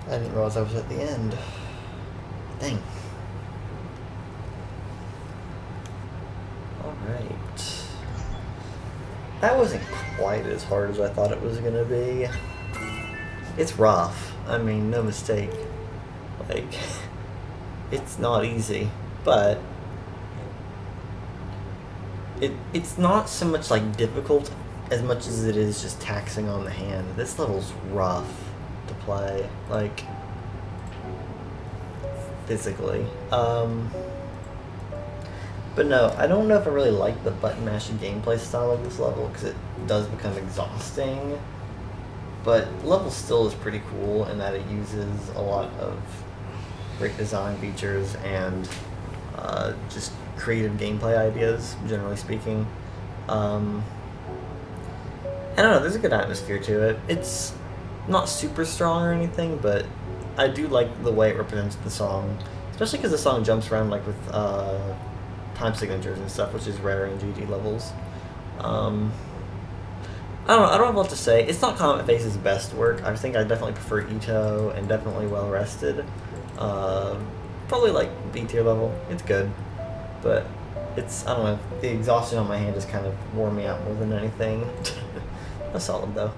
I didn't realize I was at the end. Dang. Alright. That wasn't quite as hard as I thought it was gonna be. It's rough. I mean, no mistake. Like, it's not easy, but it's not so much like difficult as much as it is just taxing on the hand. This level's rough to play, like, physically. But no, I don't know if I really like the button mashing gameplay style of this level, because it does become exhausting. But the level still is pretty cool in that it uses a lot of great design features and just creative gameplay ideas, generally speaking. I don't know, there's a good atmosphere to it. It's not super strong or anything, but I do like the way it represents the song, especially because the song jumps around like with time signatures and stuff, which is rare in GD levels. I don't have a lot to say. It's not cometface's best work. I think I definitely prefer ETOH and definitely Well Rested. Probably like B tier level. It's good, but it's, I don't know, the exhaustion on my hand just kind of wore me out more than anything. That's solid though.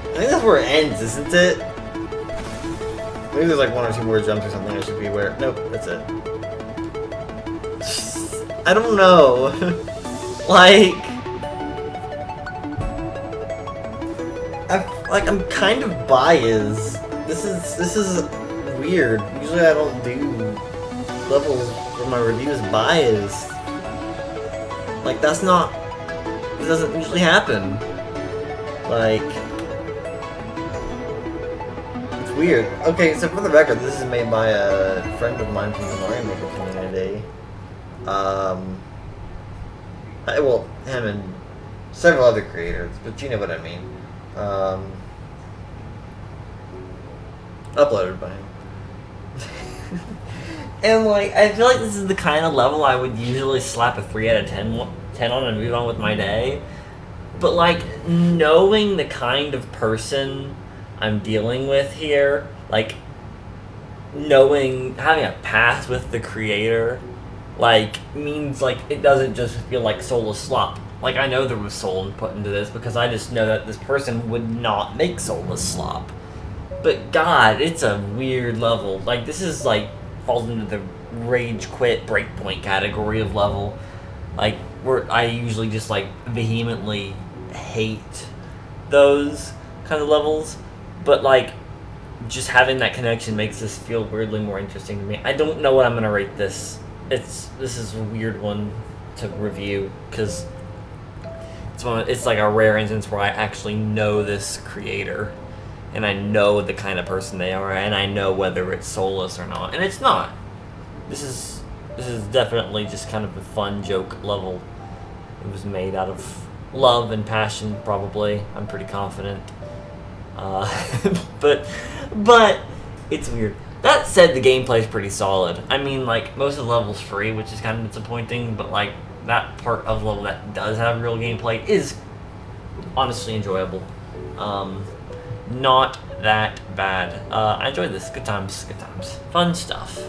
I think that's where it ends, isn't it? Maybe there's like one or two more jumps or something I should be aware. Nope, that's it. I don't know. Like, I'm kind of biased. This is weird. Usually I don't do levels where my review is biased. Like, this doesn't usually happen. Like, it's weird. Okay, so for the record, this is made by a friend of mine from the Mario Maker community. Well, him and several other creators, but you know what I mean. Uploaded by him. And like, I feel like this is the kind of level I would usually slap a 3 out of 10 on and move on with my day. But like, knowing the kind of person I'm dealing with here, like, having a path with the creator, like, means like it doesn't just feel like soulless slop. Like, I know there was soul put into this because I just know that this person would not make soulless slop. But God, it's a weird level. Like, this is like falls into the rage quit breakpoint category of level. Like, where I usually just like vehemently hate those kind of levels. But like, just having that connection makes this feel weirdly more interesting to me. I don't know what I'm gonna rate this. This is a weird one to review because it's like a rare instance where I actually know this creator and I know the kind of person they are and I know whether it's soulless or not, and it's not. This is definitely just kind of a fun joke level. It was made out of love and passion, probably. I'm pretty confident. But it's weird. That said, the gameplay's pretty solid. I mean, like, most of the level's free, which is kind of disappointing, but like, that part of the level that does have real gameplay is honestly enjoyable. Not that bad. I enjoyed this. Good times. Fun stuff.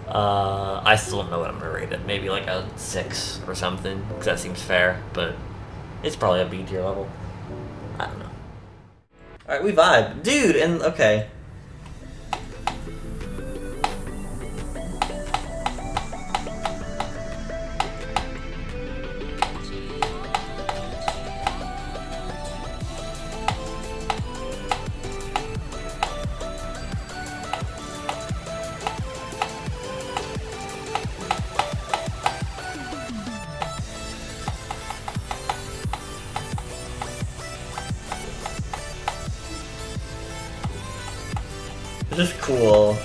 I still don't know what I'm gonna rate it. Maybe like a 6 or something, because that seems fair, but it's probably a B tier level. I don't know. Alright, we vibe. Dude, and okay. This is cool.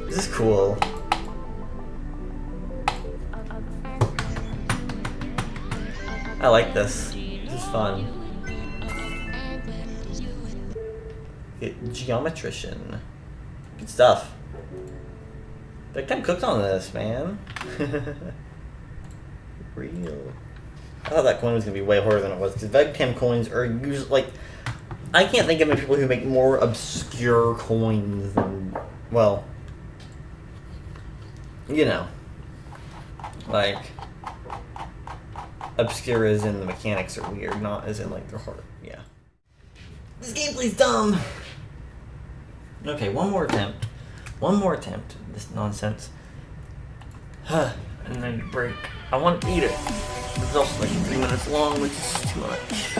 This is cool. I like this. This is fun. Geometrician. Good stuff. Big time cooked on this, man. Real. I thought that coin was gonna be way harder than it was because webcam coins are usually like, I can't think of many people who make more obscure coins than, well, you know, like, obscure as in the mechanics are weird, not as in like they're hard. Yeah. This gameplay's dumb. Okay, one more attempt. This nonsense. And then break. I want to eat it. It's also like 3 minutes long, which is too much.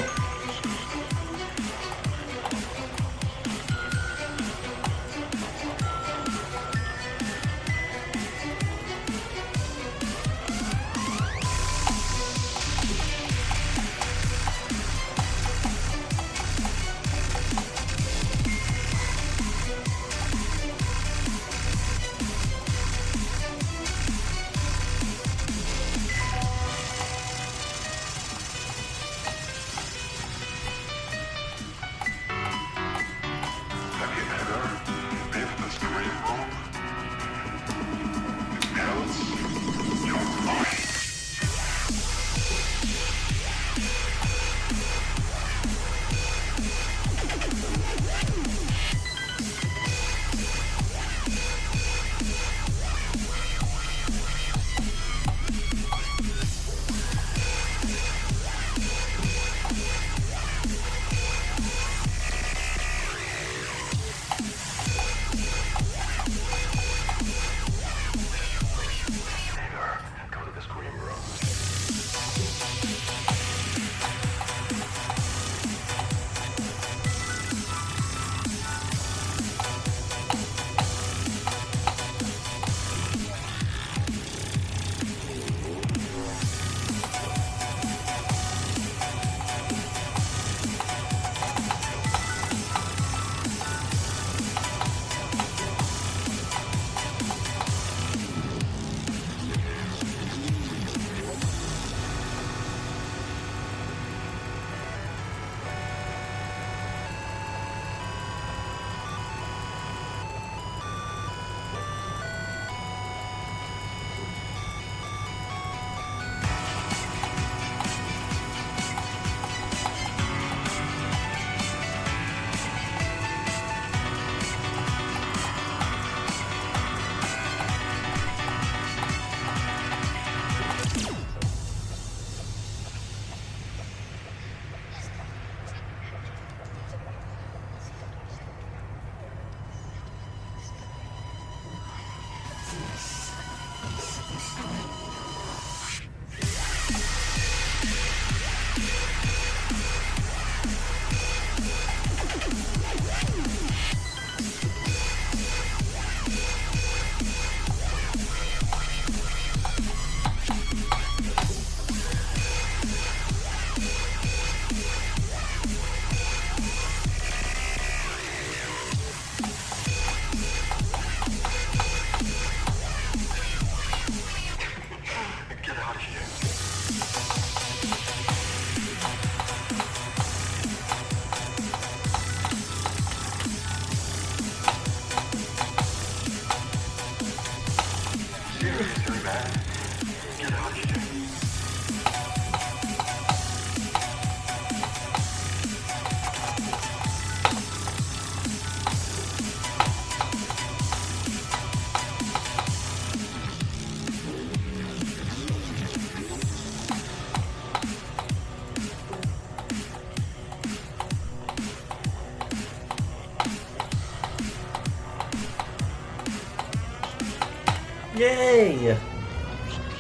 Yay!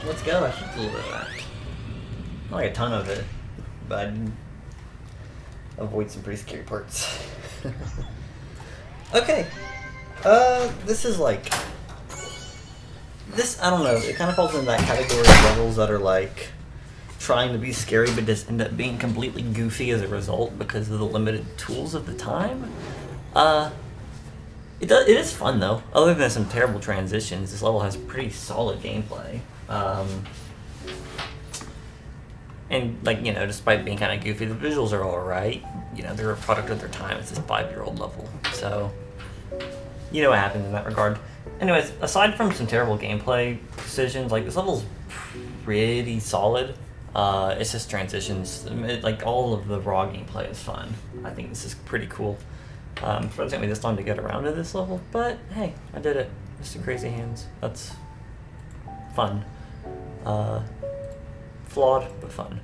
Let's go. I should do a little bit of that. Not like a ton of it, but I'd avoid some pretty scary parts. Okay. This is like... This, I don't know, it kind of falls into that category of levels that are like trying to be scary but just end up being completely goofy as a result because of the limited tools of the time. It is fun though. Other than some terrible transitions, this level has pretty solid gameplay. And like, you know, despite being kind of goofy, the visuals are alright. You know, they're a product of their time. It's this 5-year-old level. So, you know what happens in that regard. Anyways, aside from some terrible gameplay decisions, like, this level's pretty solid. It's just transitions. Like, all of the raw gameplay is fun. I think this is pretty cool. It took me this long to get around to this level, but hey, I did it. Mr. Crazy Hands. That's fun. Flawed, but fun.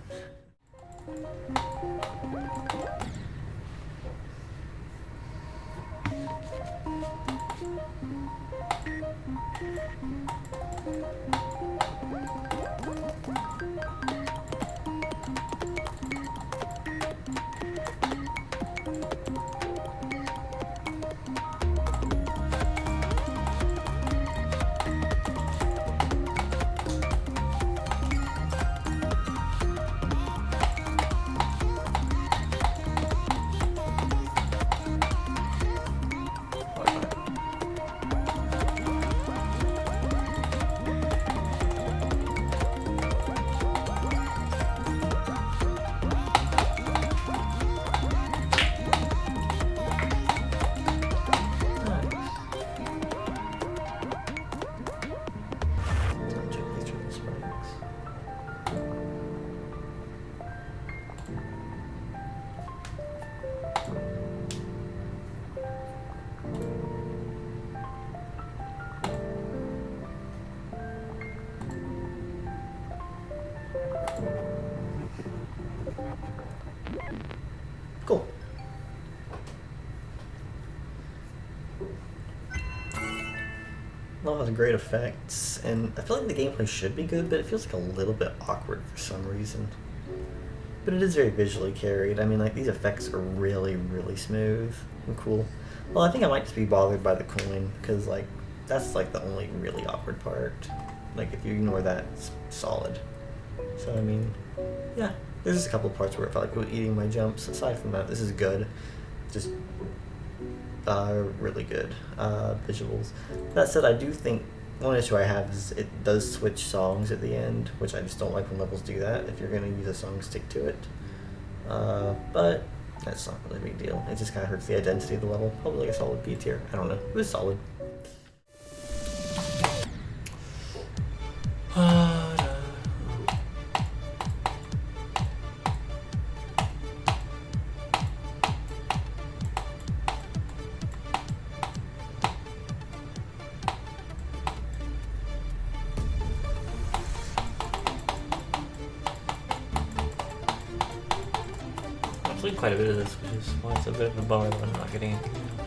Cool. Well, it has great effects, and I feel like the gameplay should be good, but it feels like a little bit awkward for some reason. But it is very visually carried. I mean, like, these effects are really, really smooth and cool. Well, I think I might just be bothered by the coin, because, like, that's, like, the only really awkward part. Like, if you ignore that, it's solid. So, I mean, yeah. There's just a couple of parts where it felt like it was eating my jumps. Aside from that, this is good. Just really good visuals. That said, I do think one issue I have is it does switch songs at the end, which I just don't like when levels do that. If you're going to use a song, stick to it. But that's not really a big deal. It just kind of hurts the identity of the level. Probably like a solid B tier. I don't know. It was solid. Played quite a bit of this, which is why it's a bit of a bummer that I'm not getting anything now.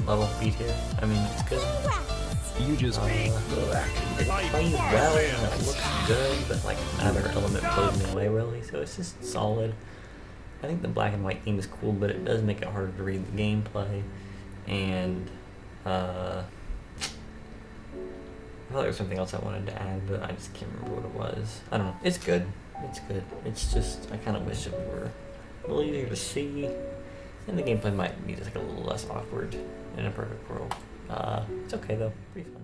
level beat here. I mean, it's good. You just It plays well and it looks good, but like another element blows me away really, so it's just solid. I think the black and white theme is cool, but it does make it harder to read the gameplay. And I thought there was something else I wanted to add, but I just can't remember what it was. I don't know. It's good. It's good. It's just, I kind of wish it were a little easier to see. And the gameplay might be just like a little less awkward in a perfect world. It's okay though. Pretty fun.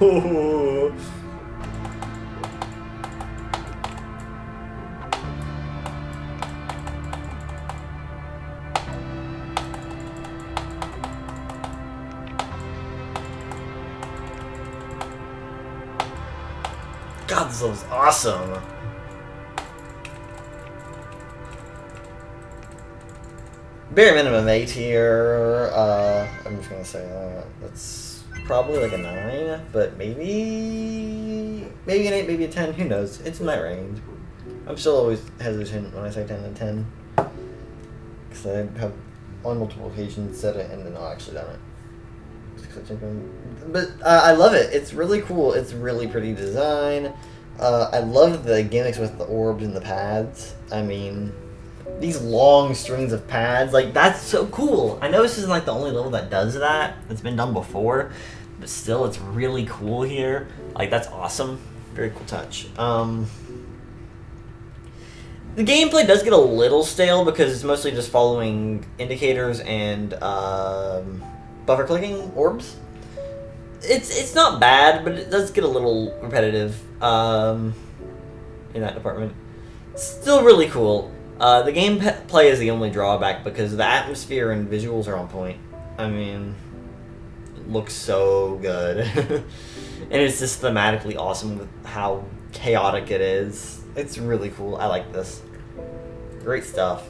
Ooh. God, this looks awesome. Bare minimum A tier. I'm just gonna say that's probably like a 9, but maybe an 8, maybe a 10. Who knows? It's in that range. I'm still always hesitant when I say 10 to 10 because I have on multiple occasions said it and then I'll actually done it. But I love it. It's really cool. It's really pretty design. I love the gimmicks with the orbs and the pads. I mean, these long strings of pads, like, that's so cool. I know this isn't like the only level that does that. It's been done before, but still, it's really cool here. Like, that's awesome. Very cool touch. The gameplay does get a little stale because it's mostly just following indicators and buffer clicking orbs. It's not bad, but it does get a little repetitive in that department. Still really cool. The gameplay is the only drawback because the atmosphere and visuals are on point. I mean, it looks so good. And it's just thematically awesome with how chaotic it is. It's really cool. I like this. Great stuff.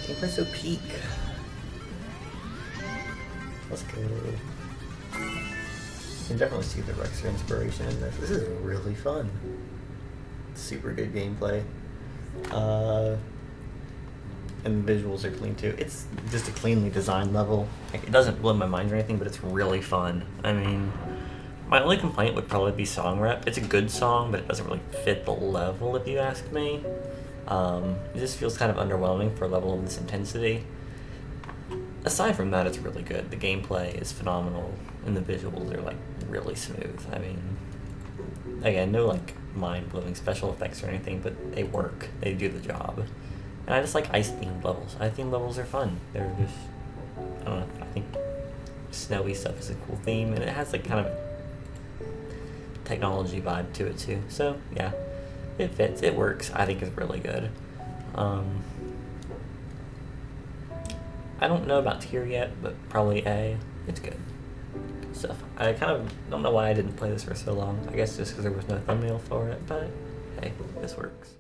Gameplay's so peak. Let's go. You can definitely see the Rexer inspiration in this. This is really fun. Super good gameplay. And the visuals are clean too. It's just a cleanly designed level. Like, it doesn't blow my mind or anything, but it's really fun. I mean, my only complaint would probably be song rep. It's a good song, but it doesn't really fit the level if you ask me. It just feels kind of underwhelming for a level of this intensity. Aside from that, it's really good. The gameplay is phenomenal, and the visuals are like really smooth. I mean, again, no like mind-blowing special effects or anything, but they work. They do the job. And I just like ice-themed levels. Ice-themed levels are fun. They're just, I don't know, I think snowy stuff is a cool theme, and it has like kind of technology vibe to it too. So yeah, it fits, it works. I think it's really good. I don't know about tier yet, but probably A. It's good stuff. I kind of don't know why I didn't play this for so long. I guess just because there was no thumbnail for it, but hey, this works.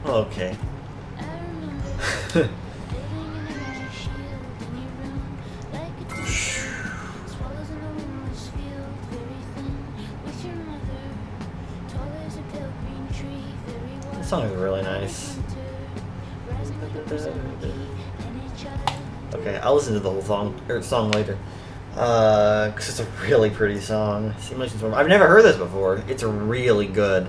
Okay. This song is really nice. Okay, I'll listen to the whole song later. Cause it's a really pretty song. Simulations Warm. I've never heard this before. It's really good.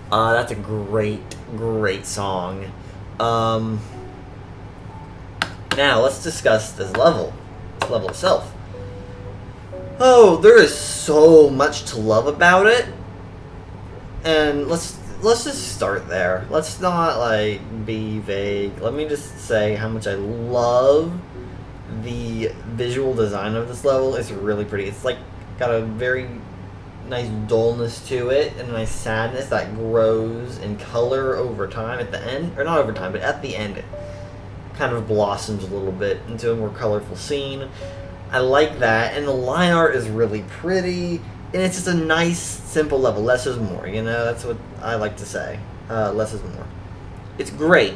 That's a great song. Now let's discuss this level itself. Oh, there is so much to love about it, and let's just start there. Let's not like be vague. Let me just say how much I love the visual design of this level. It's really pretty. It's like got a very nice dullness to it and a nice sadness that grows in color over time at the end, or not over time, but at the end it kind of blossoms a little bit into a more colorful scene. I like that, and the line art is really pretty, and it's just a nice, simple level. Less is more, you know? That's what I like to say. Less is more. It's great.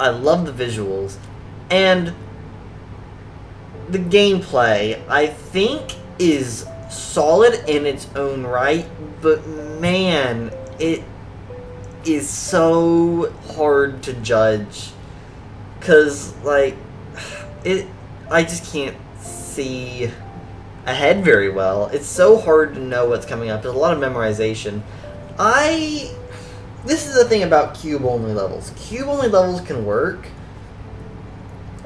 I love the visuals, and the gameplay, I think, is solid in its own right, but man, it is so hard to judge, because, like, I just can't see ahead very well. It's so hard to know what's coming up. There's a lot of memorization. This is the thing about cube-only levels. Cube-only levels can work.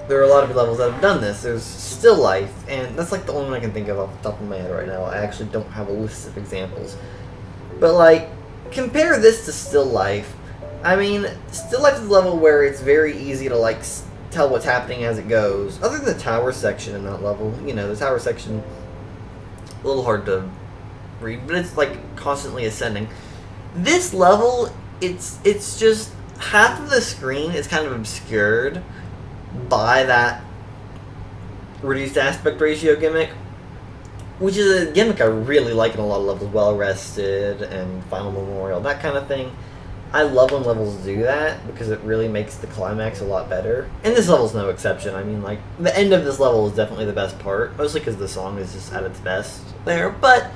There are a lot of levels that have done this. There's Still Life, and that's like the only one I can think of off the top of my head right now. I actually don't have a list of examples. But, like, compare this to Still Life. I mean, Still Life is a level where it's very easy to, like, tell what's happening as it goes. Other than the tower section in that level, you know, the tower section, a little hard to read, but it's like constantly ascending. This level, it's just half of the screen is kind of obscured by that reduced aspect ratio gimmick, which is a gimmick I really like in a lot of levels. Well Rested and Final Memorial, that kind of thing. I love when levels do that because it really makes the climax a lot better. And this level's no exception. I mean, like, the end of this level is definitely the best part, mostly because the song is just at its best there, but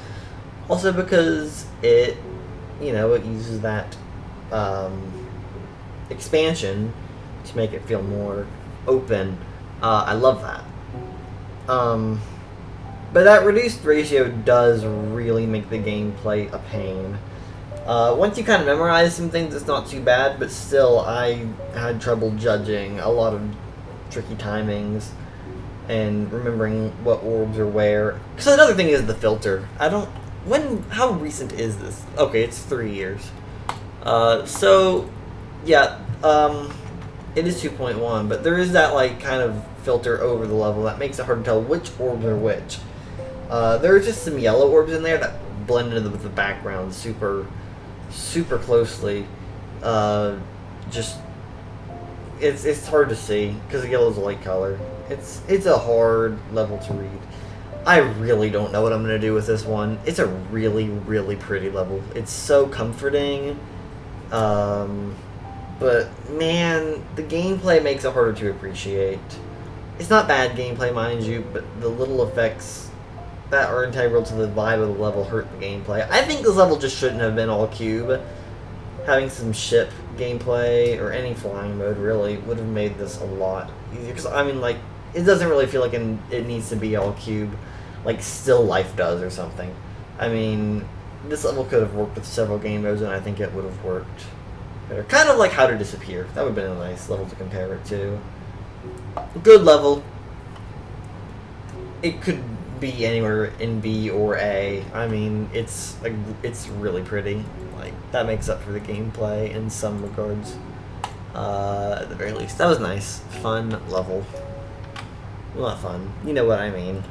also because it, you know, it uses that expansion to make it feel more open. I love that. But that reduced ratio does really make the gameplay a pain. Once you kind of memorize some things, it's not too bad, but still, I had trouble judging a lot of tricky timings and remembering what orbs are where. Because another thing is the filter. How recent is this? Okay, it's 3 years. So, yeah, it is 2.1, but there is that, like, kind of filter over the level that makes it hard to tell which orbs are which. There are just some yellow orbs in there that blend into the background super closely. It's hard to see because the yellow is a light color. It's a hard level to read. I really don't know what I'm gonna do with this one. It's a really, really pretty level. It's so comforting. But man, the gameplay makes it harder to appreciate. It's not bad gameplay, mind you, but the little effects that are integral to the vibe of the level hurt the gameplay. I think this level just shouldn't have been all cube. Having some ship gameplay, or any flying mode really, would have made this a lot easier. Because, I mean, like, it doesn't really feel like it needs to be all cube, like Still Life does or something. I mean, this level could have worked with several game modes, and I think it would have worked better. Kind of like How to Disappear. That would have been a nice level to compare it to. Good level. It could be anywhere in B or A. I mean, it's really pretty. Like, that makes up for the gameplay in some regards. At the very least. That was nice. Fun level. Well, not fun. You know what I mean.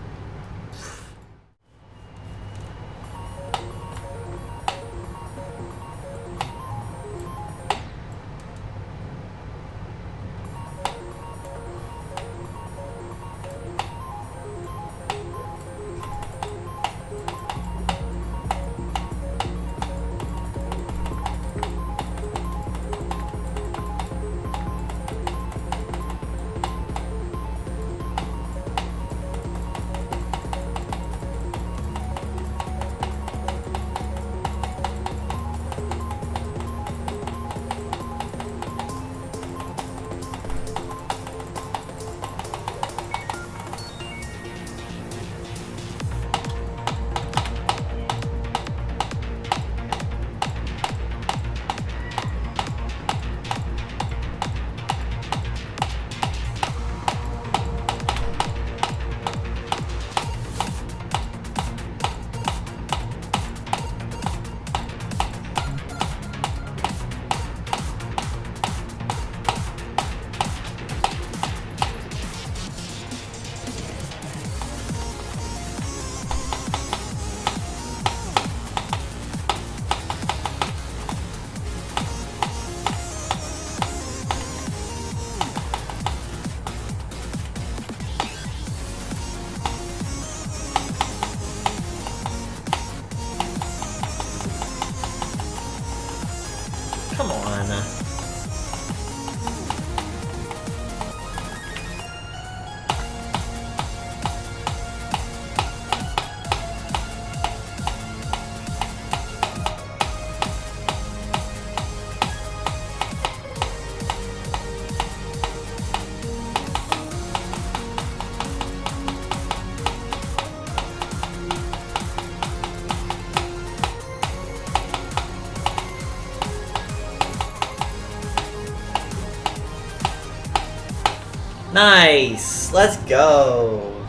Come on. Nice! Let's go!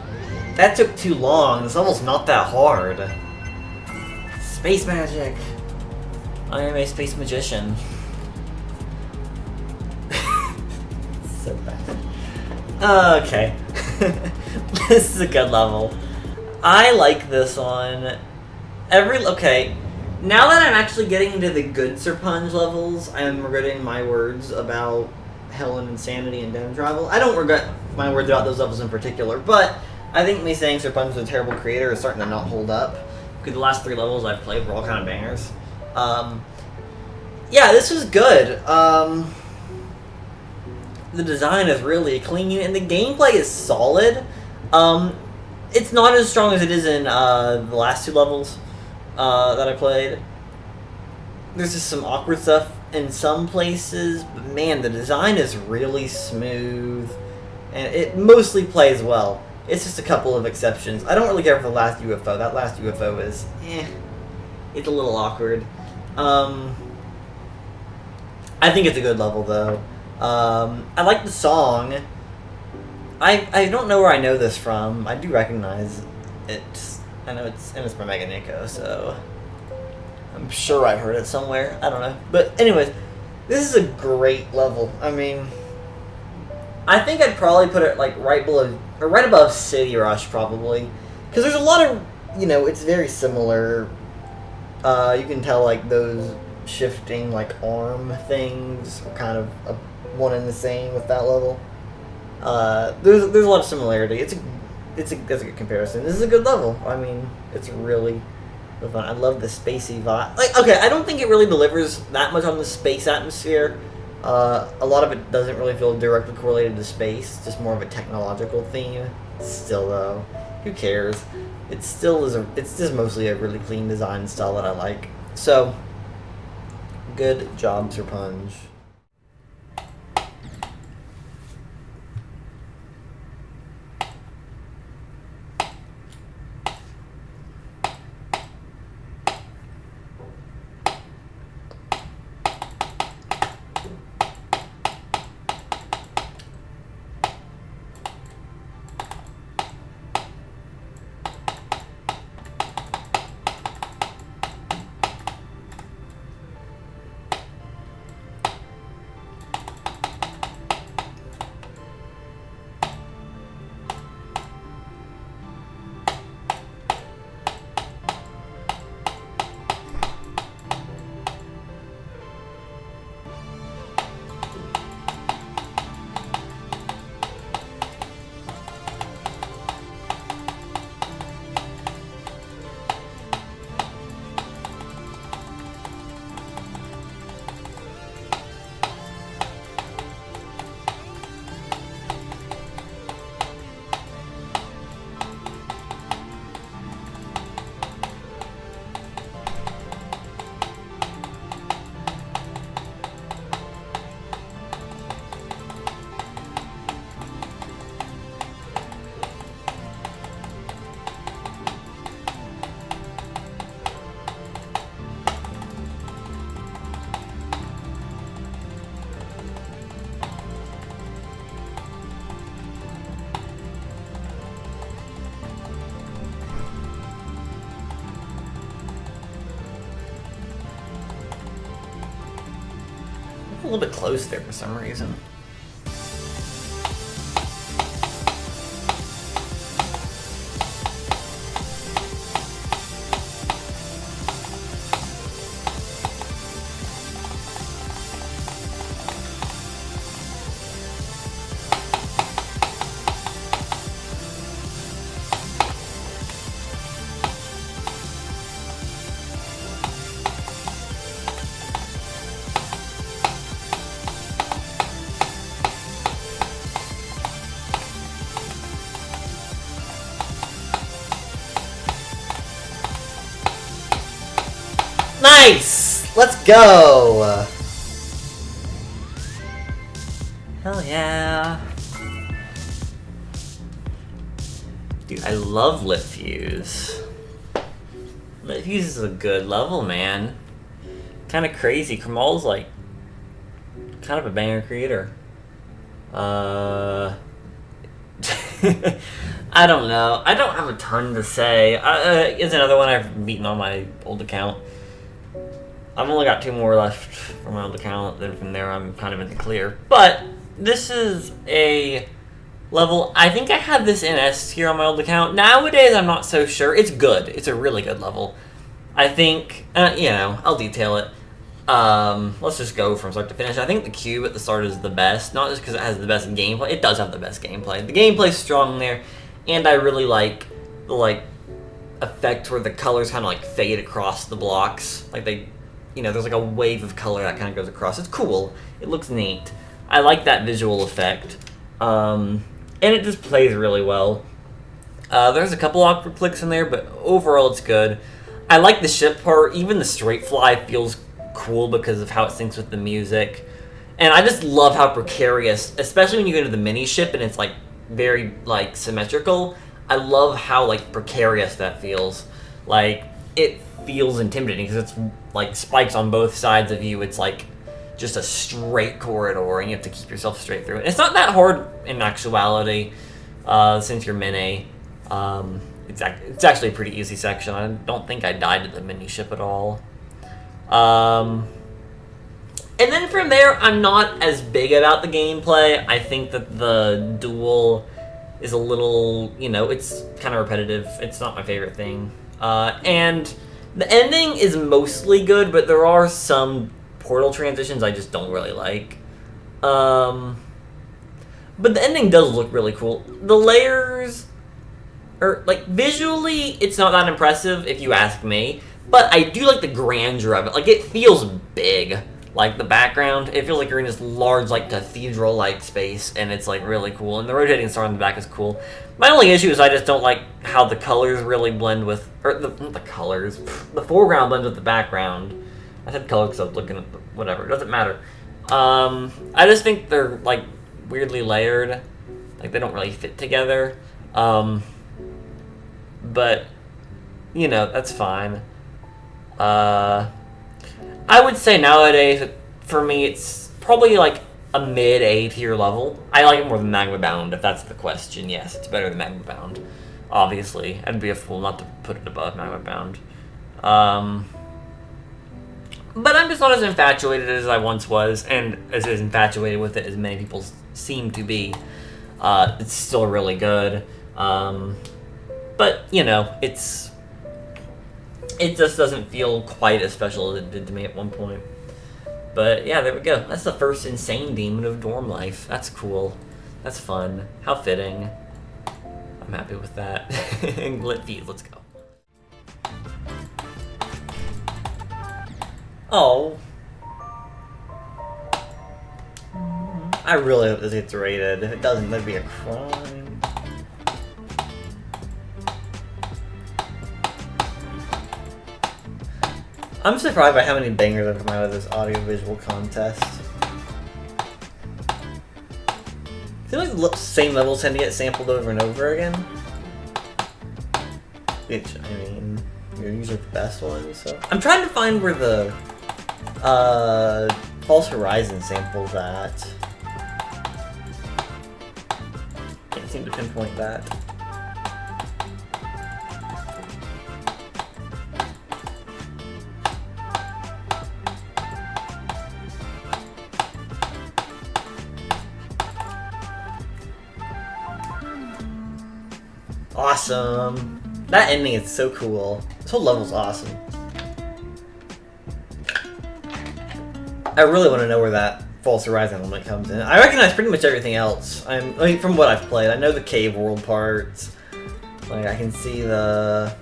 That took too long. This level's not that hard. Space magic! I am a space magician. So bad. Okay. This is a good level. I like this one. Okay. Now that I'm actually getting into the good Serpunge levels, I am regretting my words about Hell and Insanity and Down Travel. I don't regret my words about those levels in particular, but I think me saying Serpunge is a terrible creator is starting to not hold up, because the last 3 levels I've played were all kind of bangers. Yeah, this was good. The design is really clean, and the gameplay is solid. It's not as strong as it is in the last 2 levels that I played. There's just some awkward stuff in some places, but man, the design is really smooth, and it mostly plays well. It's just a couple of exceptions. I don't really care for the last UFO. That last UFO is, it's a little awkward. I think it's a good level, though. I like the song. I don't know where I know this from. I do recognize it. I know it's by Mega Nico, so I'm sure I've heard it somewhere. I don't know. But anyways, this is a great level. I mean, I think I'd probably put it like right below or right above City Rush probably, because there's a lot of, you know, it's very similar. You can tell like those shifting like arm things are kind of one and the same with that level. There's a lot of similarity. That's a good comparison. This is a good level. I mean, it's really fun. I love the spacey vibe. Like, okay, I don't think it really delivers that much on the space atmosphere. A lot of it doesn't really feel directly correlated to space. Just more of a technological theme. Still, though, who cares? It still is it's just mostly a really clean design style that I like. So, good job, Serpunge. A little bit close there for some reason. Nice! Let's go! Hell yeah. Dude, I love Litfuse. Litfuse is a good level, man. Kind of crazy. Kramal's like kind of a banger creator. I don't know. I don't have a ton to say. It's another one I've beaten on my old account. I've only got 2 more left from my old account. Then from there, I'm kind of in the clear. But this is a level. I think I had this in S tier on my old account. Nowadays, I'm not so sure. It's good. It's a really good level. I think, you know, I'll detail it. Let's just go from start to finish. I think the cube at the start is the best. Not just because it has the best gameplay. It does have the best gameplay. The gameplay's strong there. And I really like the, effect where the colors kind of, fade across the blocks. Like, they you know, there's like a wave of color that kind of goes across. It's cool. It looks neat. I like that visual effect. And it just plays really well. There's a couple awkward clicks in there, but overall it's good. I like the ship part. Even the straight fly feels cool because of how it syncs with the music. And I just love how precarious, especially when you go to the mini ship and it's like very like symmetrical. I love how like precarious that feels. Like it feels intimidating because it's like spikes on both sides of you. It's like just a straight corridor and you have to keep yourself straight through it. It's not that hard in actuality, since you're mini. It's actually a pretty easy section. I don't think I died at the mini ship at all. And then from there, I'm not as big about the gameplay. I think that the duel is a little, you know, it's kind of repetitive. It's not my favorite thing. And the ending is mostly good, but there are some portal transitions I just don't really like. But the ending does look really cool. The layers are, like, visually, it's not that impressive if you ask me. But I do like the grandeur of it. Like, it feels big. Like, the background, it feels like you're in this large, like, cathedral-like space, and it's, like, really cool. And the rotating star in the back is cool. My only issue is I just don't like how the colors really blend with... Or, not the colors. The foreground blends with the background. I said color because I was looking at the... Whatever. It doesn't matter. I just think they're, like, weirdly layered. Like, they don't really fit together. But, you know, that's fine. I would say nowadays, for me, it's probably like a mid-A tier level. I like it more than Magma Bound, if that's the question. Yes, it's better than Magma Bound. Obviously. I'd be a fool not to put it above Magma Bound. But I'm just not as infatuated as I once was, and as infatuated with it as many people seem to be. It's still really good. But, you know, it just doesn't feel quite as special as it did to me at one point. But yeah, there we go. That's the first insane demon of dorm life. That's cool. That's fun. How fitting. I'm happy with that. And Glit feed, let's go. Oh. I really hope this gets rated. If it doesn't, that'd be a crime. I'm surprised by how many bangers have come out of this audio-visual contest. Seems like the same levels tend to get sampled over and over again. Which, I mean, these are the best ones, so... I'm trying to find where the, False Horizon sample's at. Can't seem to pinpoint that. Awesome. That ending is so cool. This whole level's awesome. I really want to know where that False Horizon element comes in. I recognize pretty much everything else. I mean, from what I've played, I know the cave world parts. Like, I can see the...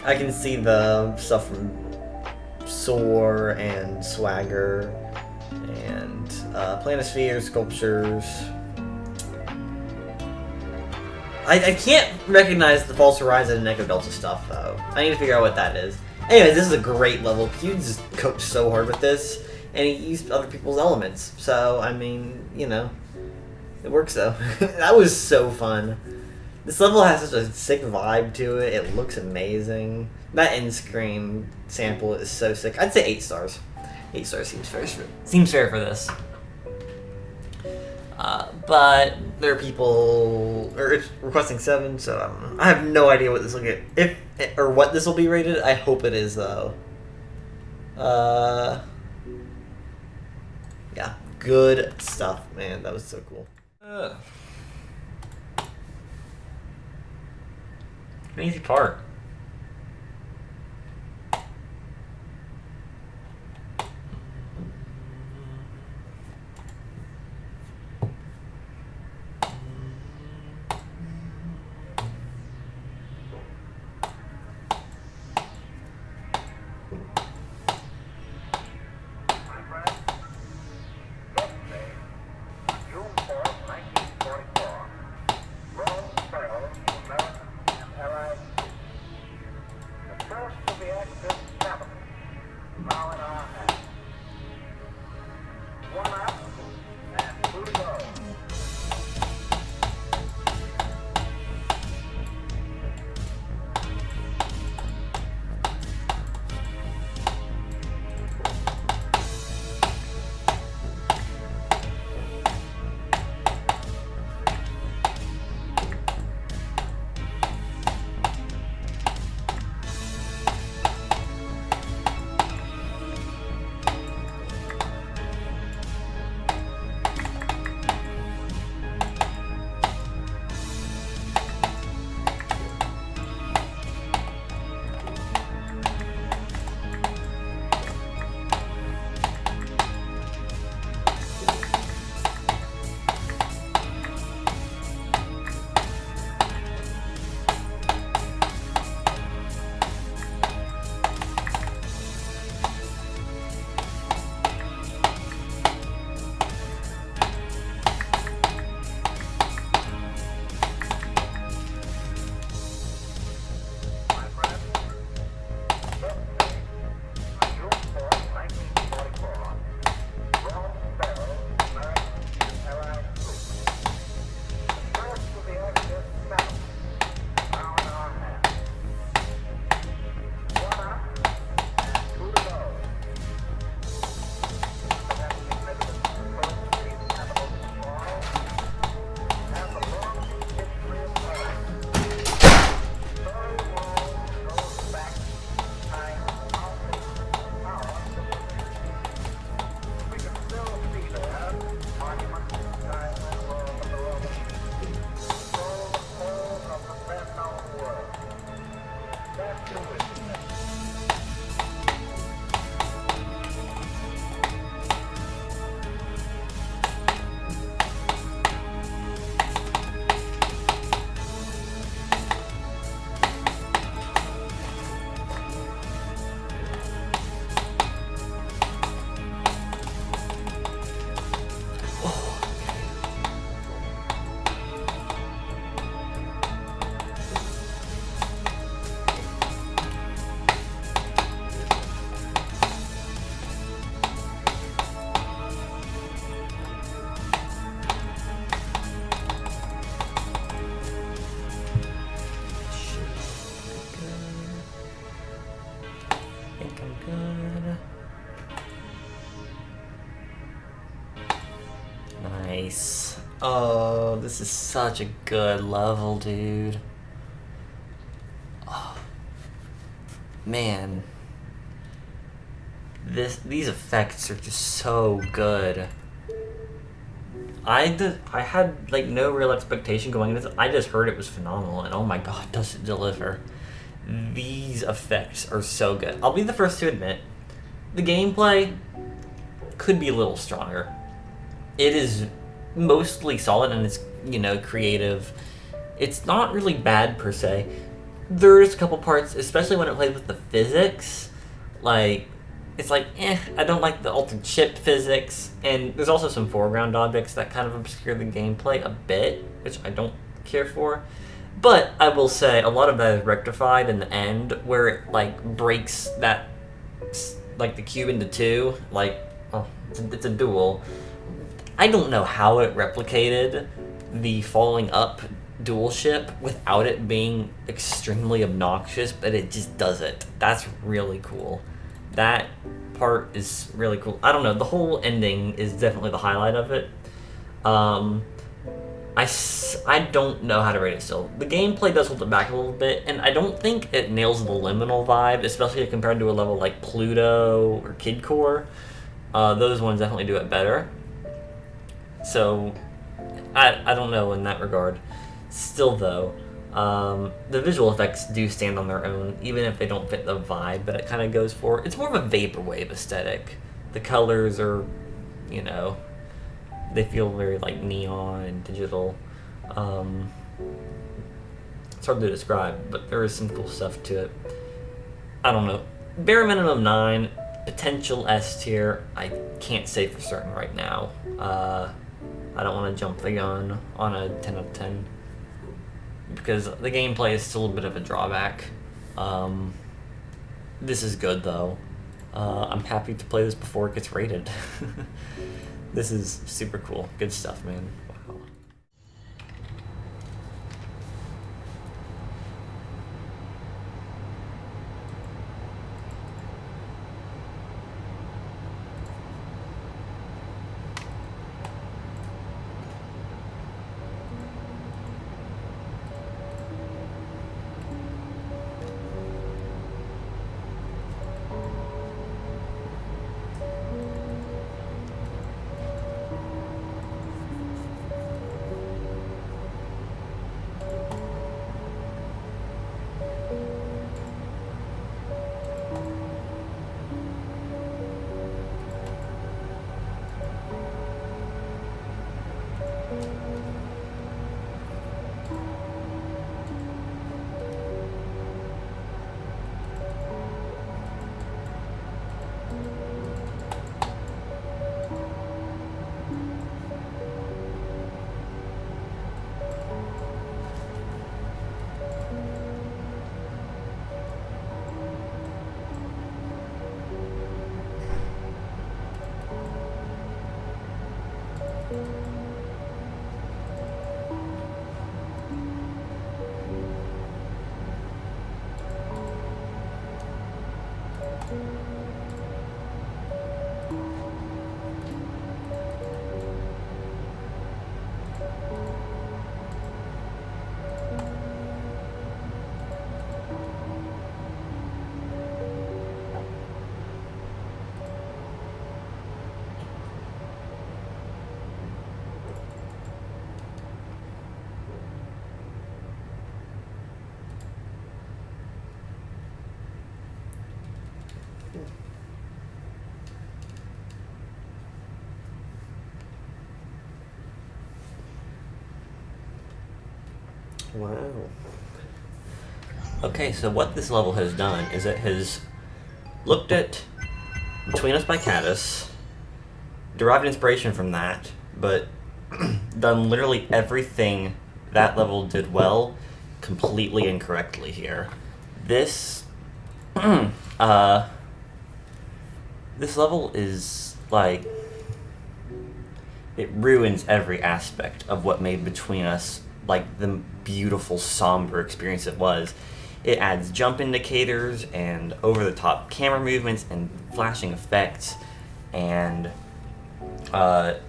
I can see the stuff from Soar and Swagger and Planisphere, Sculptures. I can't recognize the False Horizon and Echo Delta stuff, though. I need to figure out what that is. Anyways, this is a great level. You just cooked so hard with this, and he used other people's elements. So, I mean, you know, it works, though. That was so fun. This level has such a sick vibe to it. It looks amazing. That end screen sample is so sick. I'd say 8 stars. 8 stars seems fair for this. But there are people requesting 7, so I have no idea what this will get. Or what this will be rated. I hope it is, though. Yeah, good stuff, man. That was so cool. An easy part. Nice. Oh, this is such a good level, dude. Oh, man. These effects are just so good. I had like no real expectation going into this. I just heard it was phenomenal, and oh my god, does it deliver. These effects are so good. I'll be the first to admit, the gameplay could be a little stronger. It is mostly solid and it's, you know, creative. It's not really bad per se. There's a couple parts, especially when it plays with the physics, like, it's like, I don't like the altered chip physics, and there's also some foreground objects that kind of obscure the gameplay a bit, which I don't care for. But I will say a lot of that is rectified in the end, where it like breaks that, like the cube into two, like, oh, it's a duel. I don't know how it replicated the falling up dual ship without it being extremely obnoxious, but it just does it. That's really cool. That part is really cool. I don't know, the whole ending is definitely the highlight of it. I don't know how to rate it still. The gameplay does hold it back a little bit, and I don't think it nails the liminal vibe, especially compared to a level like Pluto or Kid Core. Those ones definitely do it better. So, I don't know in that regard. Still though, the visual effects do stand on their own, even if they don't fit the vibe that it kind of goes for. It's more of a vaporwave aesthetic. The colors are, you know, they feel very like neon and digital. It's hard to describe, but there is some cool stuff to it. I don't know. bare minimum 9, potential S tier. I can't say for certain right now. I don't want to jump the gun on a 10 out of 10 because the gameplay is still a bit of a drawback. This is good though. I'm happy to play this before it gets rated. This is super cool. Good stuff, man. Wow. Wow. Okay, so what this level has done is it has looked at Between Us by Caddis, derived inspiration from that, but done literally everything that level did well completely incorrectly here. This this level is like, it ruins every aspect of what made Between Us like the beautiful somber experience it was. It adds jump indicators and over-the-top camera movements and flashing effects, and the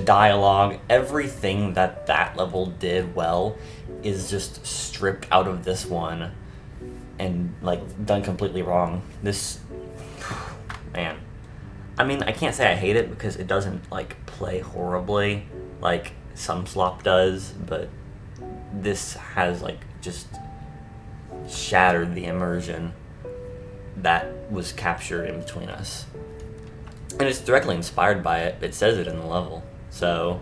dialogue, everything that level did well is just stripped out of this one and like done completely wrong. This, man, I mean, I can't say I hate it because it doesn't like play horribly like some slop does, but this has like just shattered the immersion that was captured in Between Us, and it's directly inspired by it. It says it in the level, so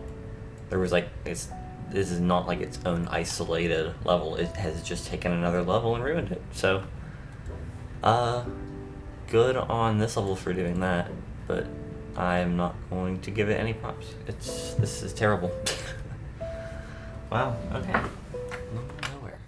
there was like, this is not like its own isolated level. It has just taken another level and ruined it. So good on this level for doing that, but I'm not going to give it any props. This is terrible. Wow, okay. Nowhere.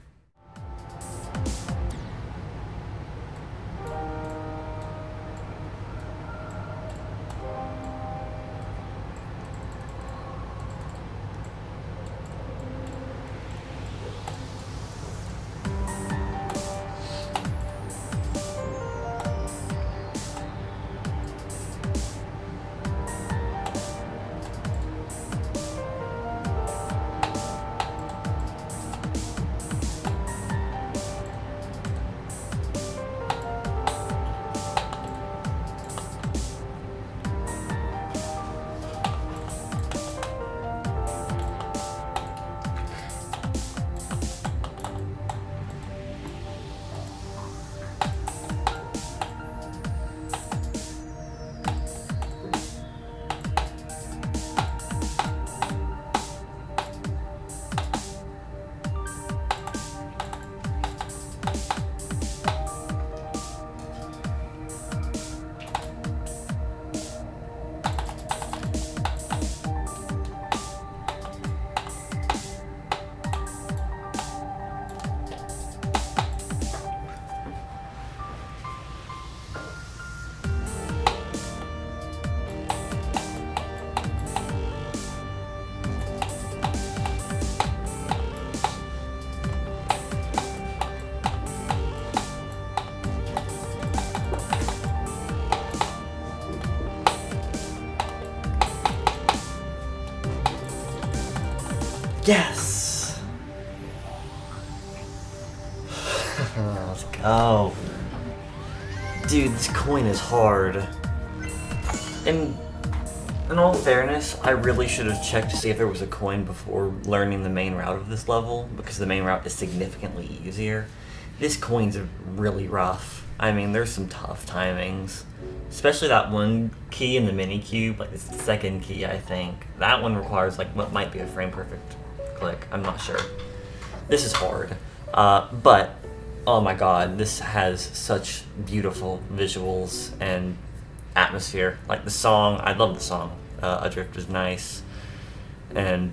Yes! Let's go. Dude, this coin is hard. And in all fairness, I really should have checked to see if there was a coin before learning the main route of this level, because the main route is significantly easier. This coin's really rough. I mean, there's some tough timings. Especially that one key in the mini cube, like it's the second key, I think. That one requires like what might be a frame perfect click. I'm not sure. This is hard. But, oh my god, this has such beautiful visuals and atmosphere. Like the song, I love the song. Adrift is nice. And,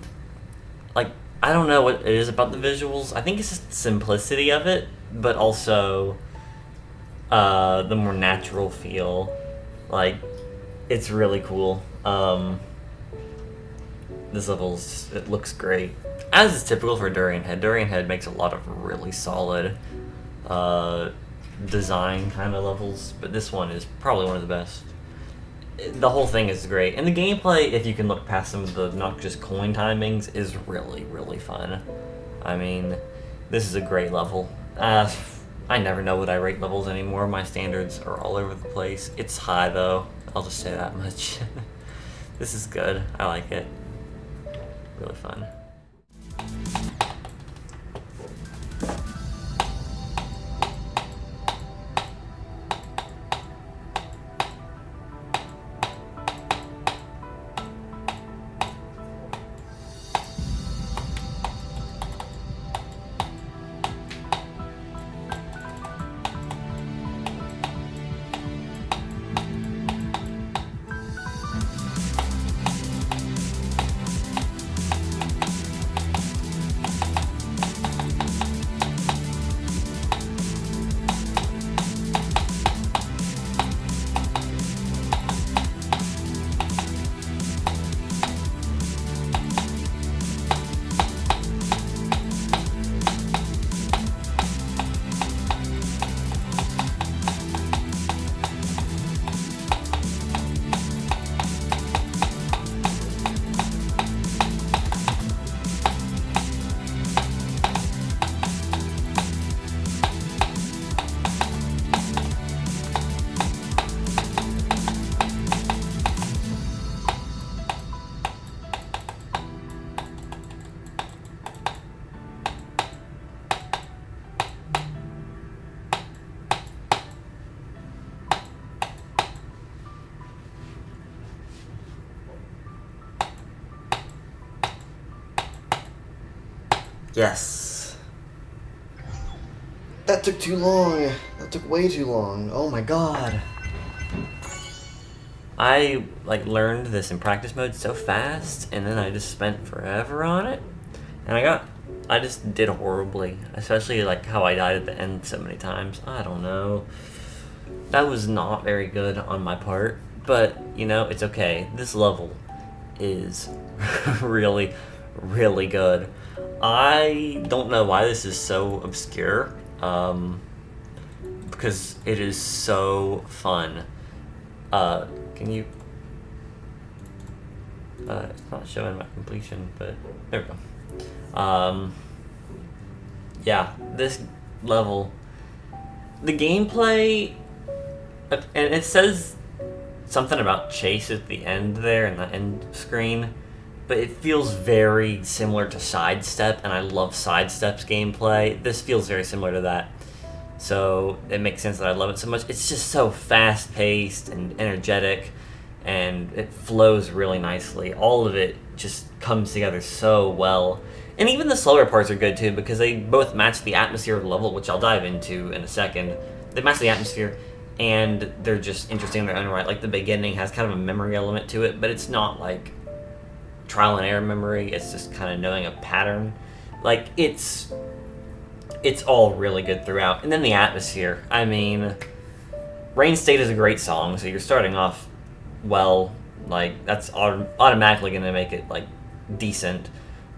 like, I don't know what it is about the visuals. I think it's just the simplicity of it, but also the more natural feel. Like, it's really cool. This level's, it looks great. As is typical for DarwinGD. DarwinGD makes a lot of really solid design kind of levels, but this one is probably one of the best. The whole thing is great, and the gameplay, if you can look past some of the obnoxious coin timings, is really, really fun. I mean, this is a great level. I never know what I rate levels anymore. My standards are all over the place. It's high, though. I'll just say that much. This is good. I like it. Really fun. Yes. That took too long. That took way too long. Oh my god. I learned this in practice mode so fast, and then I just spent forever on it. And I just did horribly. Especially how I died at the end so many times. I don't know. That was not very good on my part. But, it's okay. This level is really, really good. I don't know why this is so obscure, because it is so fun. Can you... it's not showing my completion, but there we go. Yeah, this level, the gameplay, and it says something about chase at the end there in the end screen, but it feels very similar to Sidestep, and I love Sidestep's gameplay. This feels very similar to that, so it makes sense that I love it so much. It's just so fast-paced and energetic, and it flows really nicely. All of it just comes together so well. And even the slower parts are good too, because they both match the atmosphere of the level, which I'll dive into in a second. They match the atmosphere, and they're just interesting in their own right. The beginning has kind of a memory element to it, but it's not trial and error memory. It's just kind of knowing a pattern. It's all really good throughout. And then the atmosphere. I mean, Rain State is a great song, so you're starting off well. That's automatically going to make it decent.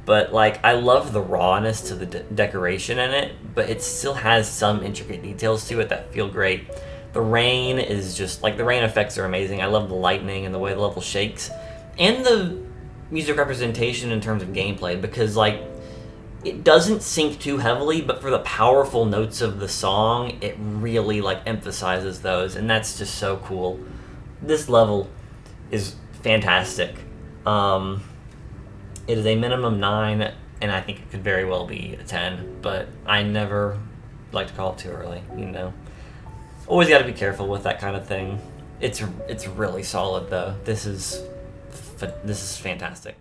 But I love the rawness to the decoration in it, but it still has some intricate details to it that feel great. The rain is just the rain effects are amazing. I love the lightning and the way the level shakes, and the music representation in terms of gameplay, because like it doesn't sync too heavily, but for the powerful notes of the song, it really like emphasizes those, and that's just so cool. This level is fantastic. It is a minimum 9, and I think it could very well be a 10, but I never like to call it too early, you know. Always got to be careful with that kind of thing. It's really solid though. This is fantastic.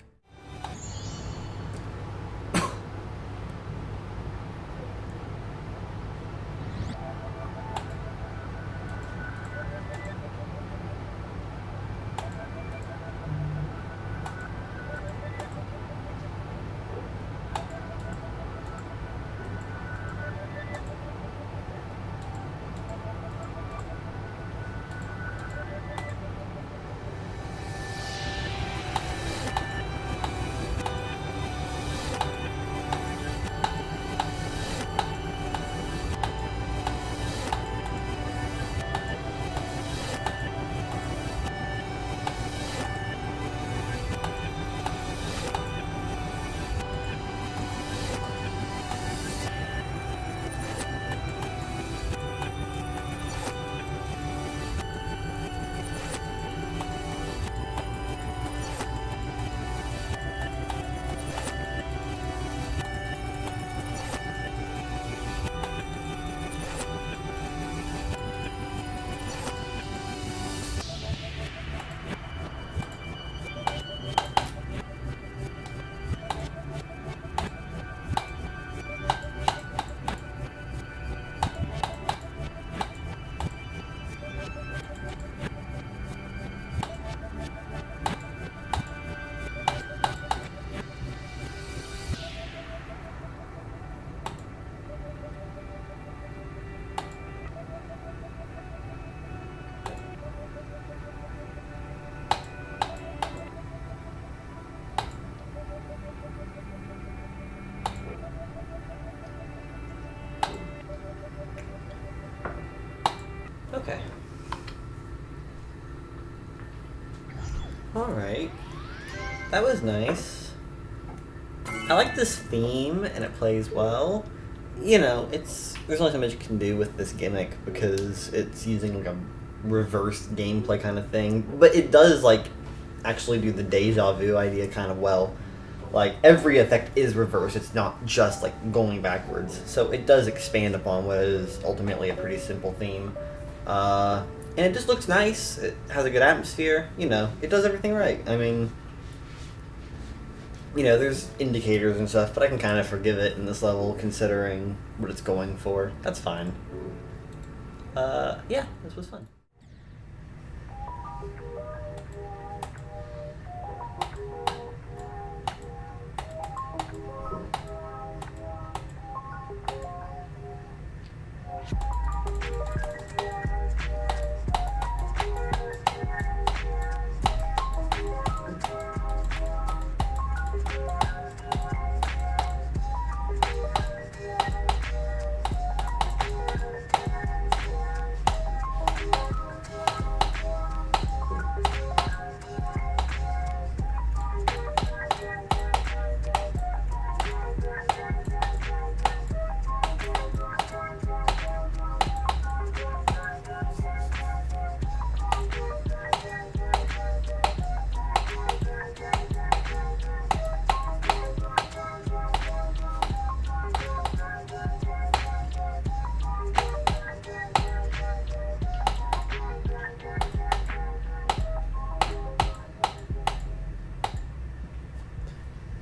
Okay. Alright. That was nice. I like this theme, and it plays well. You know, there's only so much you can do with this gimmick, because it's using like a reverse gameplay kind of thing. But it does, like, actually do the deja vu idea kind of well. Like, every effect is reverse, it's not just, like, going backwards. So it does expand upon what is ultimately a pretty simple theme. And it just looks nice, it has a good atmosphere, you know, it does everything right. I mean, you know, there's indicators and stuff, but I can kind of forgive it in this level considering what it's going for. That's fine. Yeah, this was fun.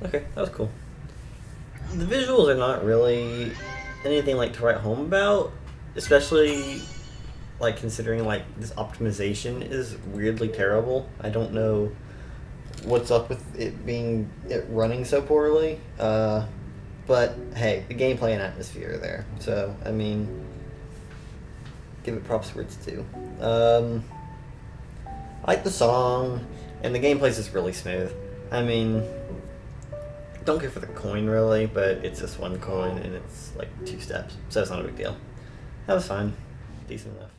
Okay, that was cool. The visuals are not really anything like to write home about, especially like considering like this optimization is weirdly terrible. I don't know what's up with it running so poorly. But hey, the gameplay and atmosphere are there. So I mean, give it props where it's due. I like the song, and the gameplay's just really smooth. I mean, don't care for the coin really, but it's just one coin and it's like 2 steps, so it's not a big deal. That was fine. Decent enough.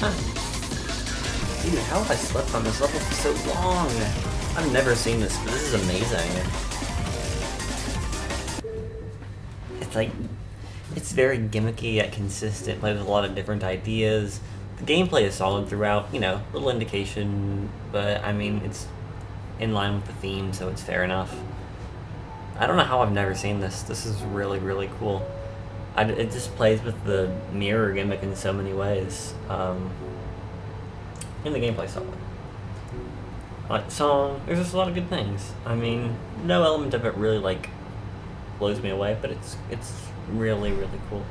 Dude, how have I slept on this level for so long? I've never seen this, but this is amazing. It's like, it's very gimmicky yet consistent, plays with a lot of different ideas. The gameplay is solid throughout, you know, little indication, but I mean, it's in line with the theme, so it's fair enough. I don't know how I've never seen this. This is really, really cool. It just plays with the mirror gimmick in so many ways. And the gameplay solid. I like the song. There's just a lot of good things. I mean, no element of it really like blows me away, but it's really, really cool.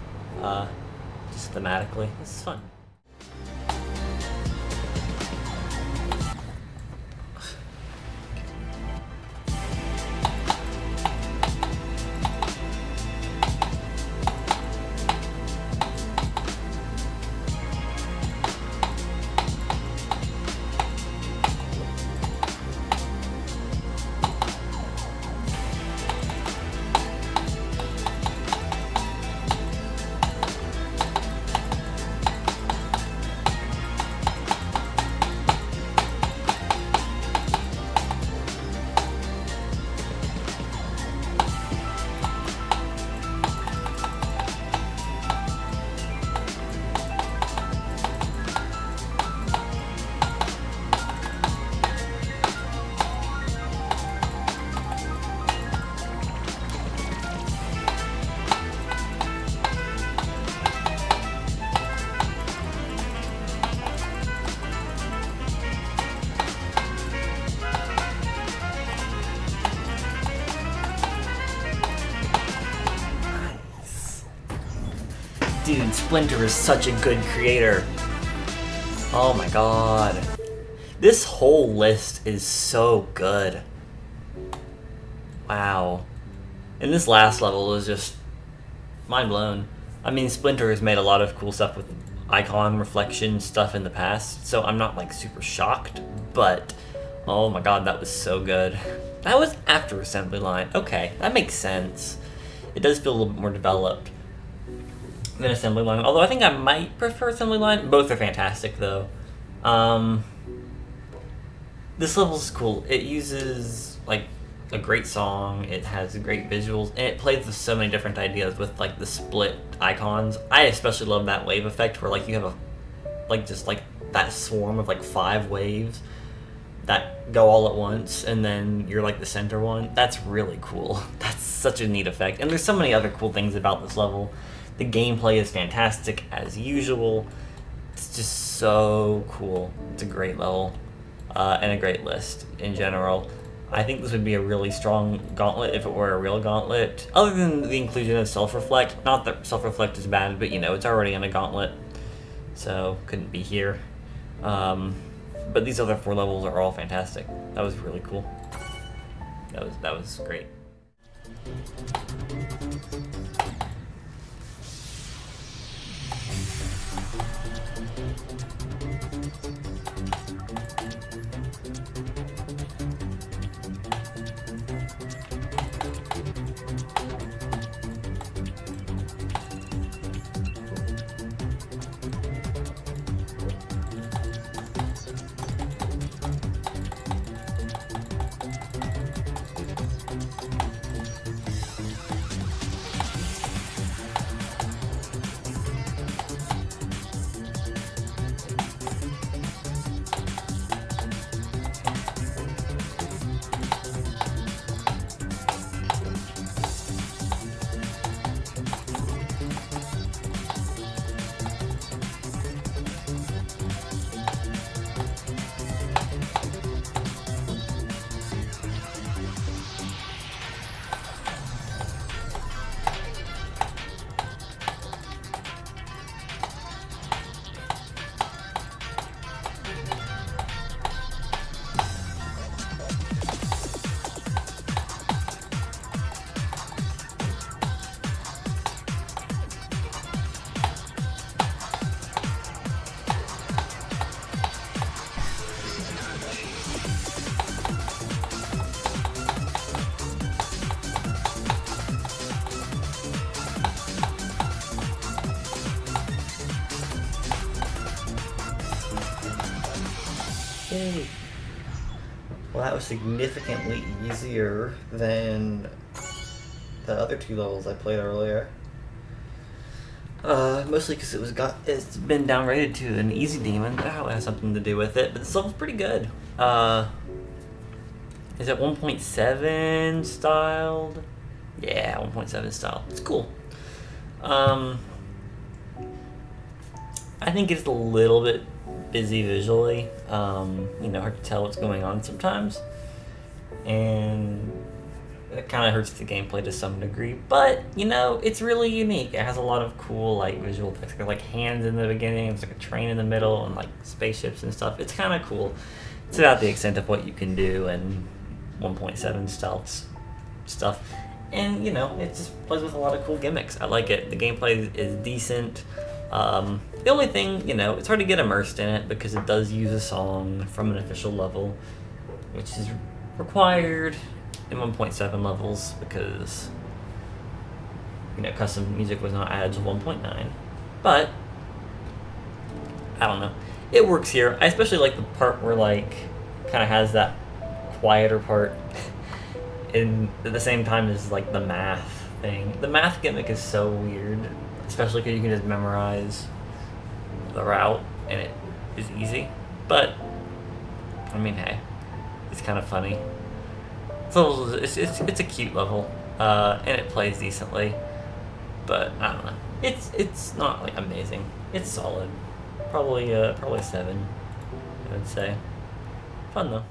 Just thematically, this is fun. Dude, Splinter is such a good creator. Oh my god. This whole list is so good. Wow. And this last level is just mind blown. I mean, Splinter has made a lot of cool stuff with icon reflection stuff in the past, so I'm not like super shocked, but oh my god, that was so good. That was after Assembly Line. Okay, that makes sense. It does feel a little bit more developed than Assembly Line, although I think I might prefer Assembly Line. Both are fantastic though. This level's cool. It uses like a great song, it has great visuals, and it plays with so many different ideas with like the split icons. I especially love that wave effect where like you have a like just like that swarm of like 5 waves that go all at once, and then you're like the center one. That's really cool. That's such a neat effect. And there's so many other cool things about this level. The gameplay is fantastic as usual. It's just so cool. It's a great level, and a great list in general. I think this would be a really strong gauntlet if it were a real gauntlet. Other than the inclusion of Self-Reflect. Not that Self-Reflect is bad, but you know, it's already in a gauntlet, so couldn't be here. But these other 4 levels are all fantastic. That was really cool. That was great. Yay! Well, that was significantly easier than the other 2 levels I played earlier. Mostly because it's been downgraded to an easy demon. That probably has something to do with it, but this level's pretty good. Is it 1.7 styled? Yeah, 1.7 styled. It's cool. I think it's a little bit busy visually. Hard to tell what's going on sometimes. And it kind of hurts the gameplay to some degree. But, it's really unique. It has a lot of cool, visual effects. There's, hands in the beginning. There's, a train in the middle and, spaceships and stuff. It's kind of cool. It's about the extent of what you can do in 1.7 stealth stuff. And, it just plays with a lot of cool gimmicks. I like it. The gameplay is decent. The only thing, it's hard to get immersed in it because it does use a song from an official level, which is required in 1.7 levels because, custom music was not added to 1.9. But, I don't know. It works here. I especially like the part where, kind of has that quieter part in at the same time as, the math thing. The math gimmick is so weird, especially because you can just memorize the route and it is easy. But, hey, it's kind of funny. So it's a cute level, and it plays decently, but I don't know. It's not amazing. It's solid. Probably a 7, I would say. Fun though.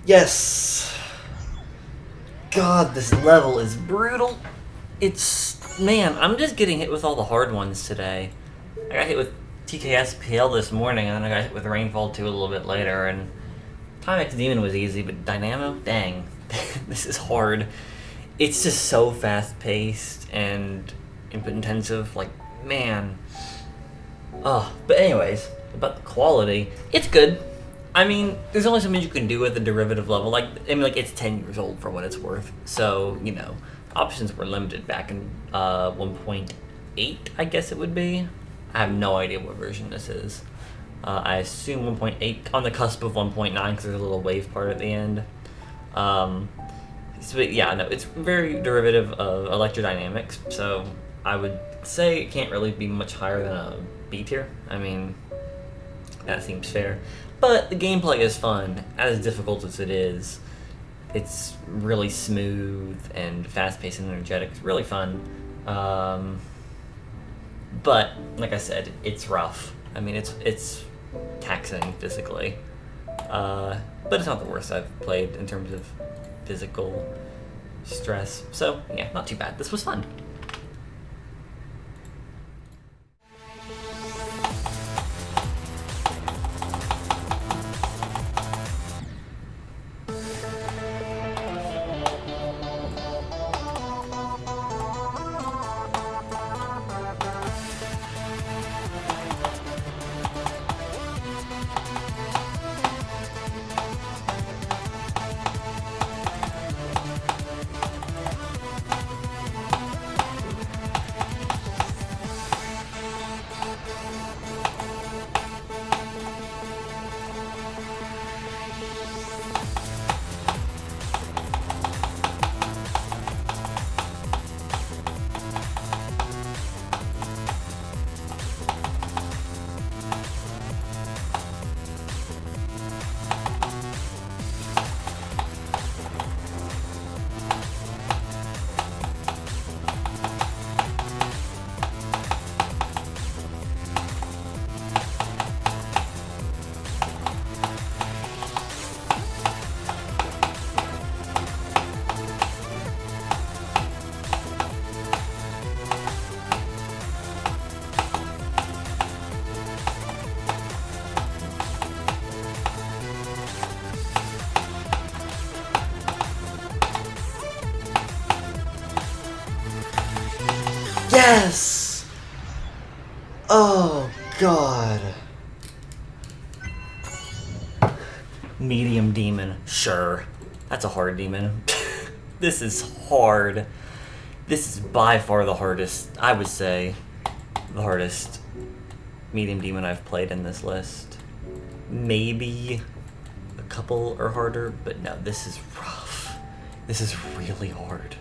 Yes. God, this level is brutal. Man, I'm just getting hit with all the hard ones today. I got hit with TKSPL this morning, and then I got hit with Rainfall 2 a little bit later, and Timex Demon was easy, but Dynamo? Dang. This is hard. It's just so fast-paced and input-intensive. Man. But anyways, about the quality, it's good. There's only so much you can do with the derivative level. It's 10 years old for what it's worth. So, options were limited back in 1.8, I guess it would be. I have no idea what version this is. I assume 1.8, on the cusp of 1.9, because there's a little wave part at the end. It's very derivative of electrodynamics, so I would say it can't really be much higher than a B tier. That seems fair. But the gameplay is fun, as difficult as it is. It's really smooth and fast-paced and energetic. It's really fun. But, like I said, it's rough. It's taxing physically. But it's not the worst I've played in terms of physical stress. So, yeah, not too bad. This was fun. Yes! Oh, God. Medium demon. Sure. That's a hard demon. This is hard. This is by far the hardest, I would say, the hardest medium demon I've played in this list. Maybe a couple are harder, but no, this is rough. This is really hard.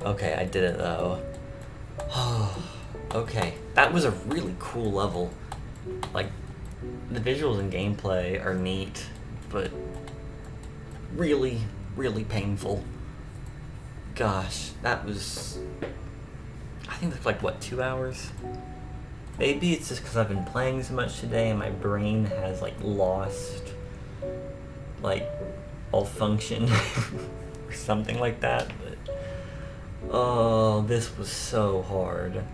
Okay, I did it though. Okay, that was a really cool level. Like, the visuals and gameplay are neat, but really, really painful. Gosh, that was... I think that's like, what, 2 hours? Maybe it's just because I've been playing so much today and my brain has, like, lost, like, all function or something like that, but... Oh, this was so hard.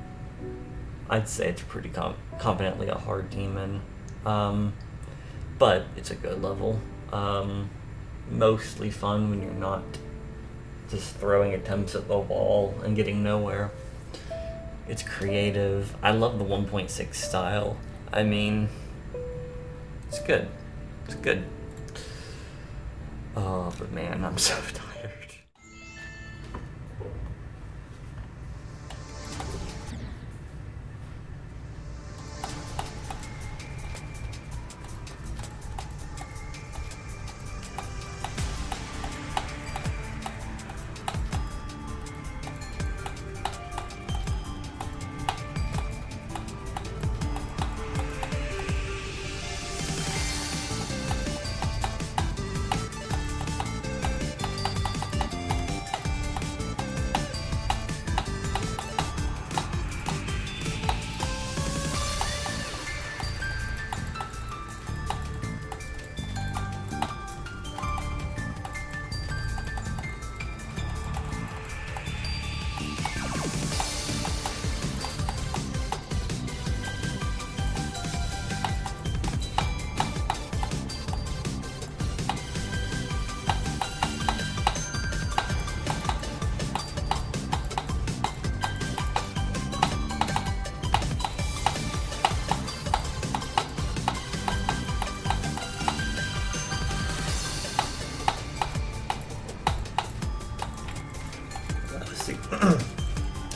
I'd say it's pretty confidently a hard demon. But it's a good level. Mostly fun when you're not just throwing attempts at the wall and getting nowhere. It's creative. I love the 1.6 style. I mean, it's good. It's good. Oh, but man, I'm so tired.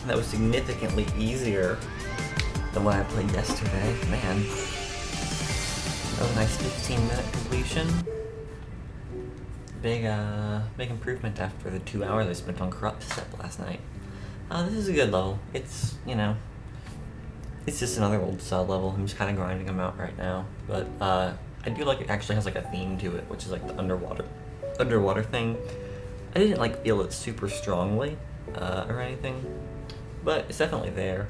That was significantly easier than what I played yesterday. Man. Oh, nice 15-minute completion. Big improvement after the 2 hours I spent on Corrupt Step last night. This is a good level. It's, you know, it's just another old style level. I'm just kind of grinding them out right now. But I do like it actually has like a theme to it, which is like the underwater thing. I didn't like feel it super strongly or anything, but it's definitely there.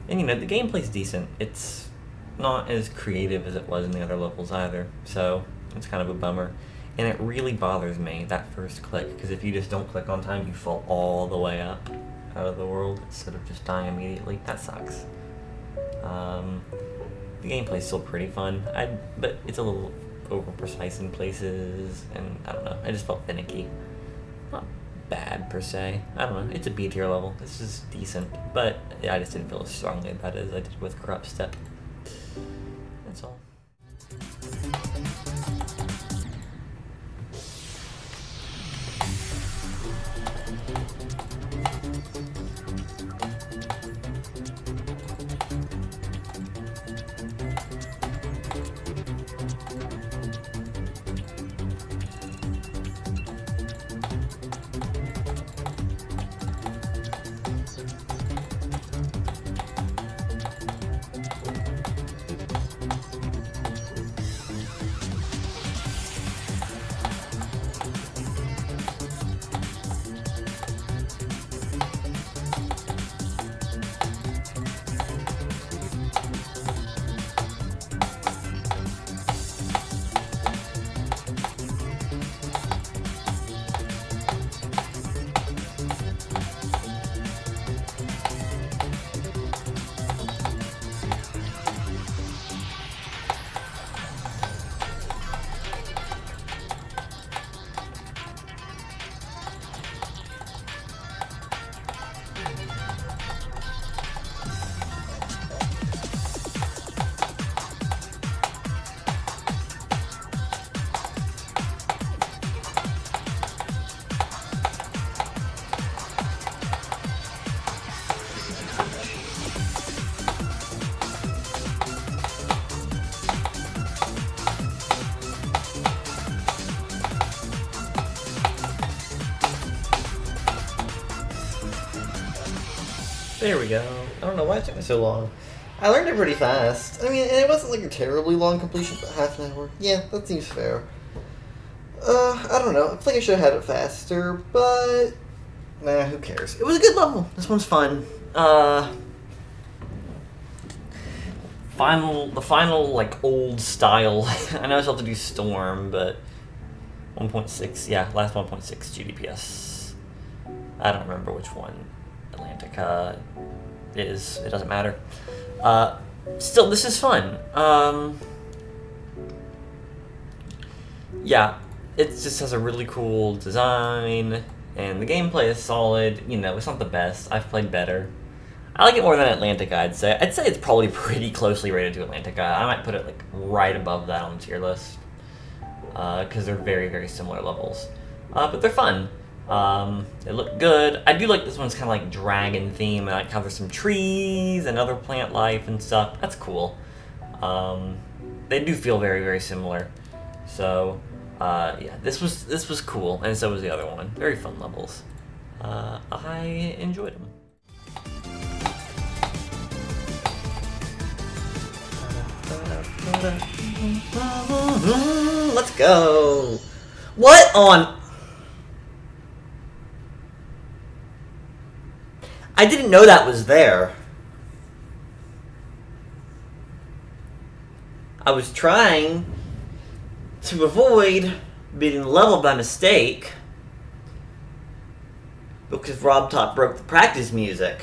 And you know, the gameplay's decent. It's not as creative as it was in the other levels either, so it's kind of a bummer. And it really bothers me, that first click, because if you just don't click on time, you fall all the way up out of the world instead of just dying immediately. That sucks. The gameplay's still pretty fun, but it's a little over precise in places, and I don't know, I just felt finicky. Not bad per se. I don't know, it's a B tier level. This is decent, but yeah, I just didn't feel as strongly about it as I did with Corrupt Step. That's all. There we go. I don't know why it took me so long. I learned it pretty fast. I mean, and it wasn't like a terribly long completion, but half an hour. Yeah, that seems fair. I don't know. I think I should have had it faster, but nah, who cares? It was a good level. This one's fun. The final like old style. I know I still have to do Storm, but 1.6, yeah, last 1.6 GDPS. I don't remember which one Atlantica is. It doesn't matter. Still, this is fun. Yeah, it just has a really cool design, and the gameplay is solid. You know, it's not the best. I've played better. I like it more than Atlantica, I'd say. I'd say it's probably pretty closely rated to Atlantica. I might put it like right above that on the tier list, because they're very, very similar levels. But they're fun. They look good. I do like this one's kind of like dragon theme. I like how there's some trees and other plant life and stuff. That's cool. They do feel very, very similar. So, yeah, this was cool, and so was the other one. Very fun levels. I enjoyed them. Let's go. What on? I didn't know that was there. I was trying to avoid beating the level by mistake because Rob Top broke the practice music.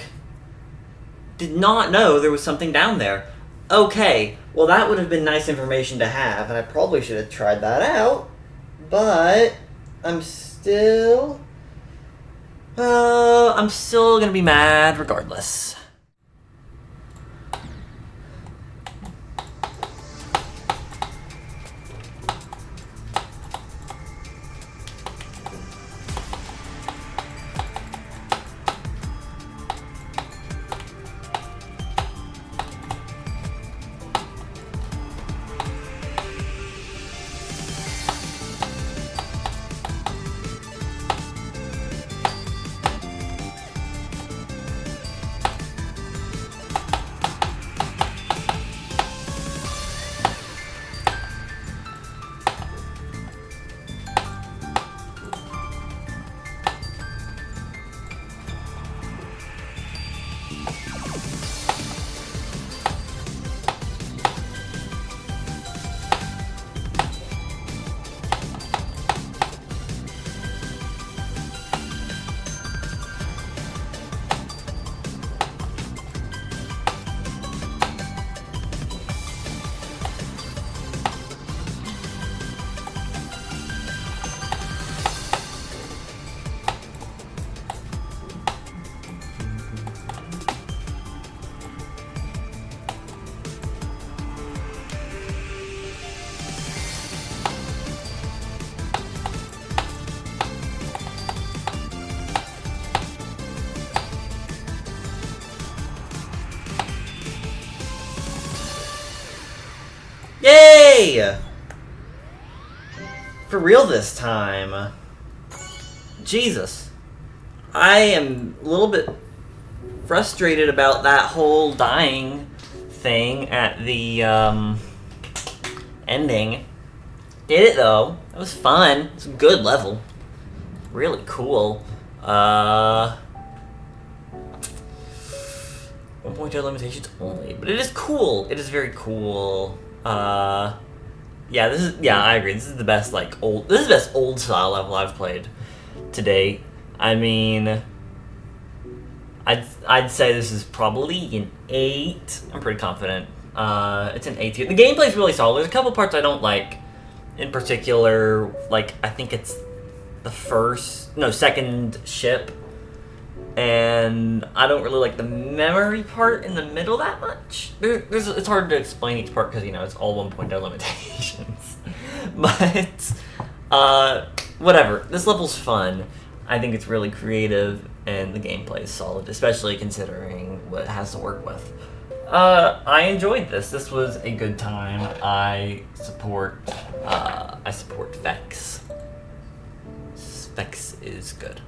Did not know there was something down there. Okay, well that would have been nice information to have, and I probably should have tried that out, but I'm still gonna be mad regardless. Yay! For real this time. Jesus. I am a little bit frustrated about that whole dying thing at the ending. Did it though. It was fun. It's a good level. Really cool. 1.0 limitations only, but it is cool. It is very cool. Yeah, I agree. This is the best this is the best old style level I've played to date. I mean, I'd say this is probably an 8. I'm pretty confident. It's an 8 tier. The gameplay's really solid. There's a couple parts I don't like. In particular, like I think it's the second ship. And I don't really like the memory part in the middle that much. It's hard to explain each part because, it's all 1.0 limitations. But, whatever. This level's fun. I think it's really creative, and the gameplay is solid, especially considering what it has to work with. I enjoyed this. This was a good time. I support Vex. Vex is good.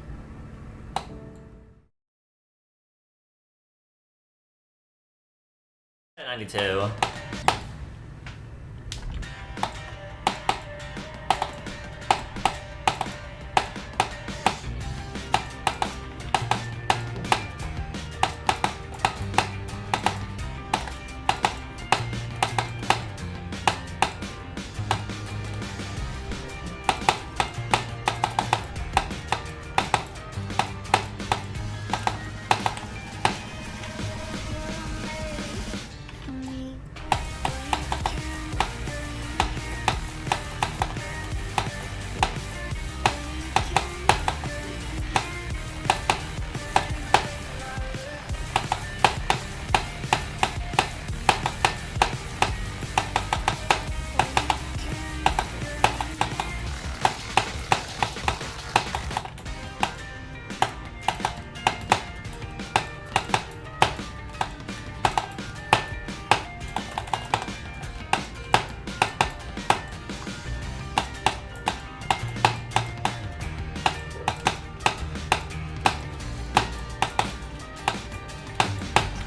92.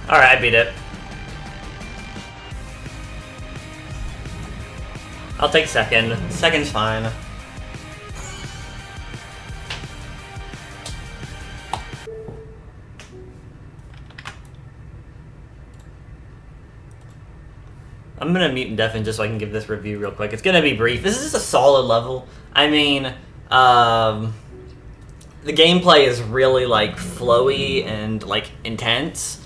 Alright, I beat it. I'll take second. Second's fine. I'm gonna mute and deafen just so I can give this review real quick. It's gonna be brief. This is just a solid level. I mean, the gameplay is really, like, flowy and, like, intense.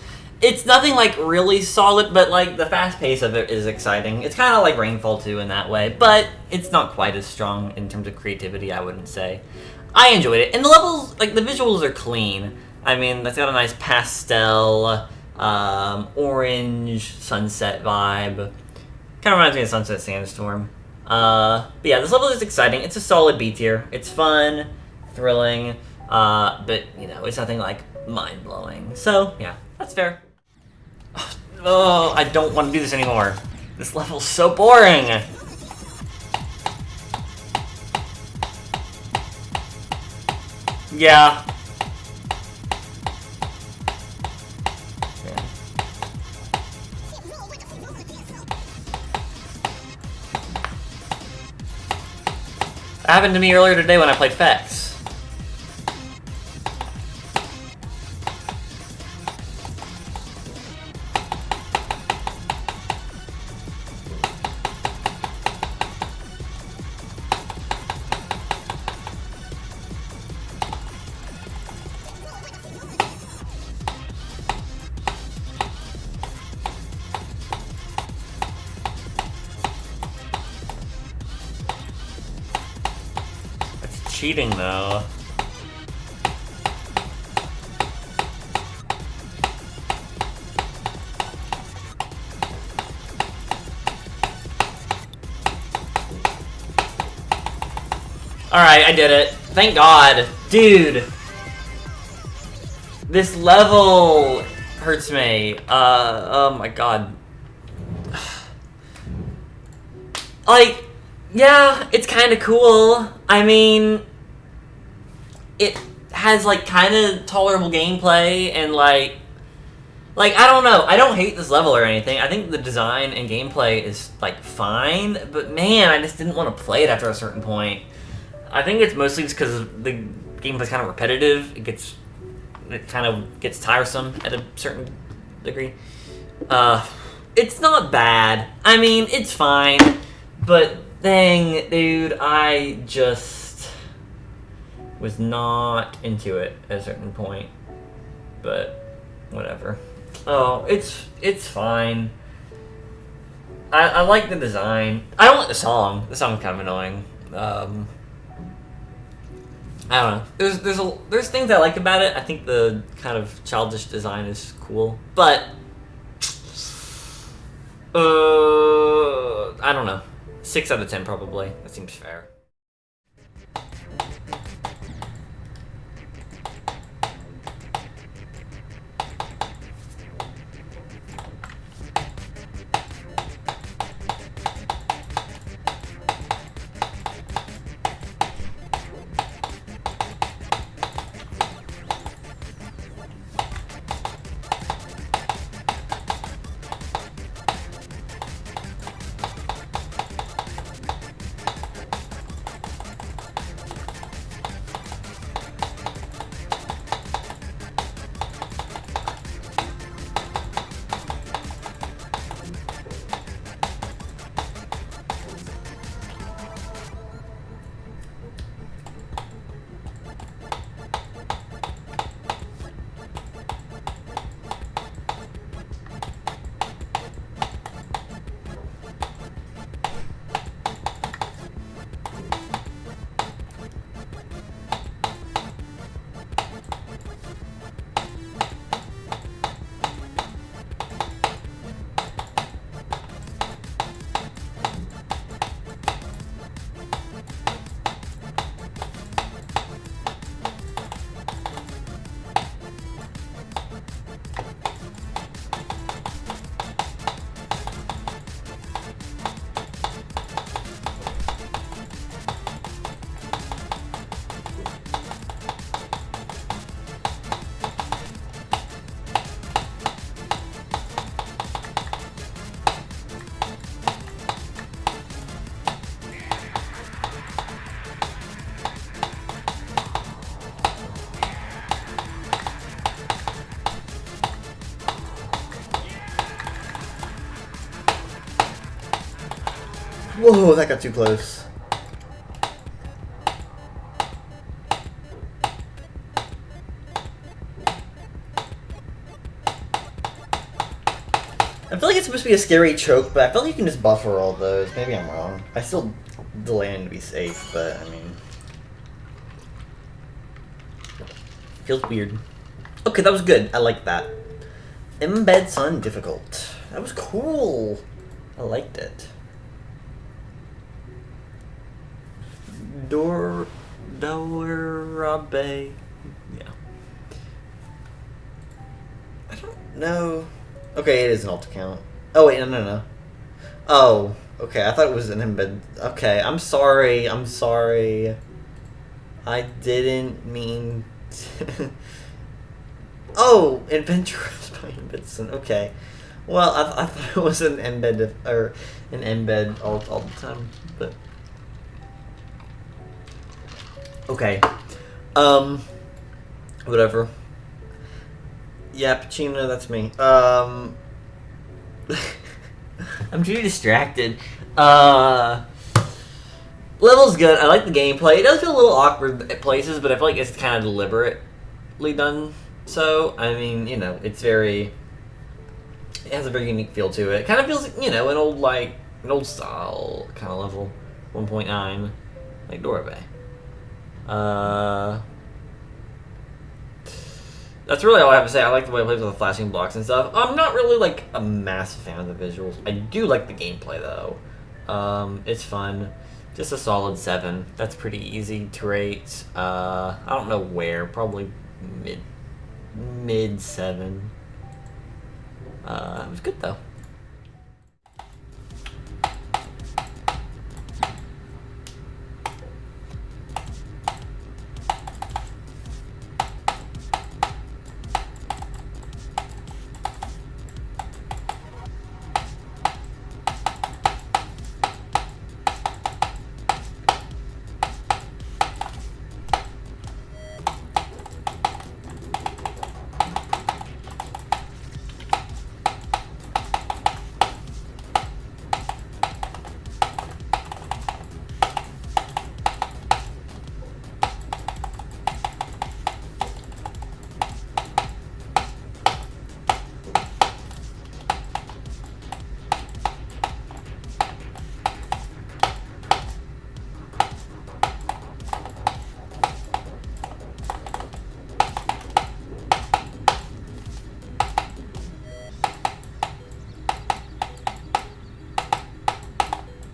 It's nothing, like, really solid, but, like, the fast pace of it is exciting. It's kind of like Rainfall 2 in that way, but it's not quite as strong in terms of creativity, I wouldn't say. I enjoyed it. And the levels, like, the visuals are clean. I mean, that's got a nice pastel, orange sunset vibe. Kind of reminds me of Sunset Sandstorm. But yeah, this level is exciting. It's a solid B tier. It's fun, thrilling, but, you know, it's nothing, like, mind-blowing. So, yeah, that's fair. Oh, I don't want to do this anymore. This level's so boring. Yeah. That happened to me earlier today when I played Fex. Cheating though. Alright, I did it. Thank God. Dude. This level hurts me. Oh my God. Like, yeah, it's kind of cool. I mean, it has, like, kind of tolerable gameplay, and, like, I don't know. I don't hate this level or anything. I think the design and gameplay is, like, fine, but, man, I just didn't want to play it after a certain point. I think it's mostly just because the gameplay's kind of repetitive. It kind of gets tiresome at a certain degree. It's not bad. I mean, it's fine, but dang, dude, I just was not into it at a certain point. But whatever. Oh, it's fine. I like the design. I don't like the song. The song's kind of annoying. I don't know. There's things I like about it. I think the kind of childish design is cool, but I don't know. 6 out of 10 probably. That seems fair. Whoa, that got too close. I feel like it's supposed to be a scary choke, but I feel like you can just buffer all those. Maybe I'm wrong. I still delay to be safe, but I mean... Feels weird. Okay, that was good. I like that. Embed Sun difficult. That was cool. I liked it. Dorabe. Yeah. I don't know. Okay, it is an alt account. Oh wait, no. Oh, okay. I thought it was an embed. Okay, I'm sorry. I didn't mean to... Oh, Adventurous by Embedson. Okay. Well, I thought it was an embed or an embed all the time, but okay. Whatever. Yeah, Pacino, that's me. I'm too distracted. Level's good. I like the gameplay. It does feel a little awkward at places, but I feel like it's kind of deliberately done. So, I mean, you know, it has a very unique feel to it. It kind of feels like, you know, an old style kind of level. 1.9, like Dorabe. That's really all I have to say. I like the way it plays with the flashing blocks and stuff. I'm not really, like, a massive fan of the visuals. I do like the gameplay, though. It's fun. Just a solid 7. That's pretty easy to rate. I don't know where. Probably mid 7. It was good, though.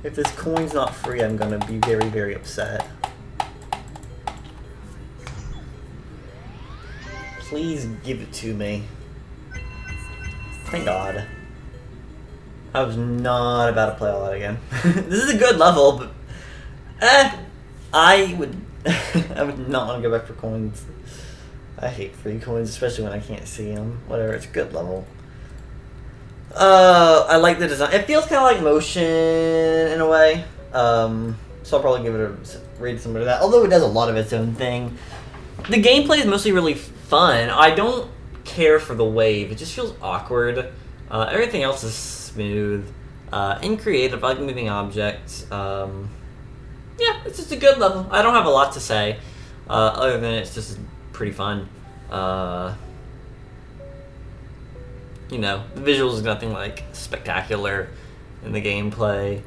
If this coin's not free, I'm gonna be very, very upset. Please give it to me. Thank God. I was not about to play all that again. This is a good level, but I would I would not want to go back for coins. I hate free coins, especially when I can't see them. Whatever, it's a good level. I like the design. It feels kind of like motion in a way. So I'll probably give it a rate similar to that. Although it does a lot of its own thing. The gameplay is mostly really fun. I don't care for the wave. It just feels awkward. Everything else is smooth and creative. I like moving objects. Yeah, it's just a good level. I don't have a lot to say other than it's just pretty fun. You know, the visuals is nothing like spectacular, and the gameplay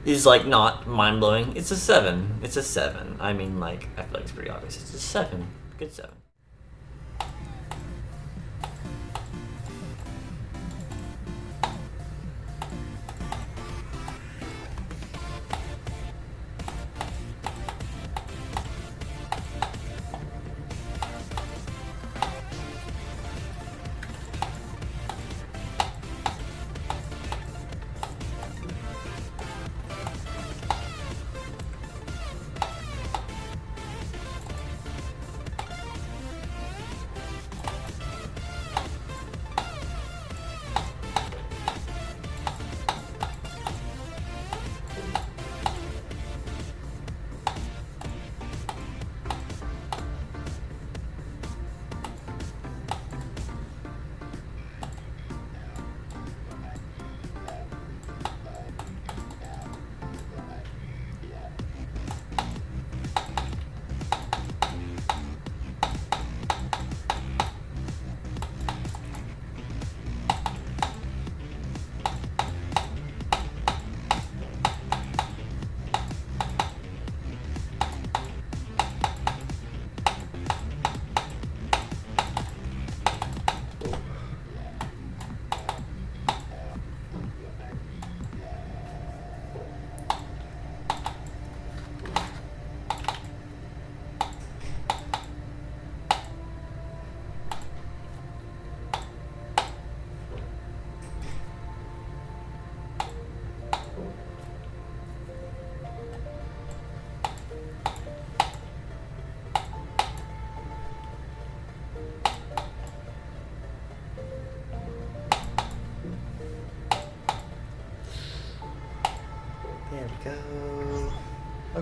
is like not mind blowing. It's a 7. It's a 7. I mean, like, I feel like it's pretty obvious. It's a 7. Good 7.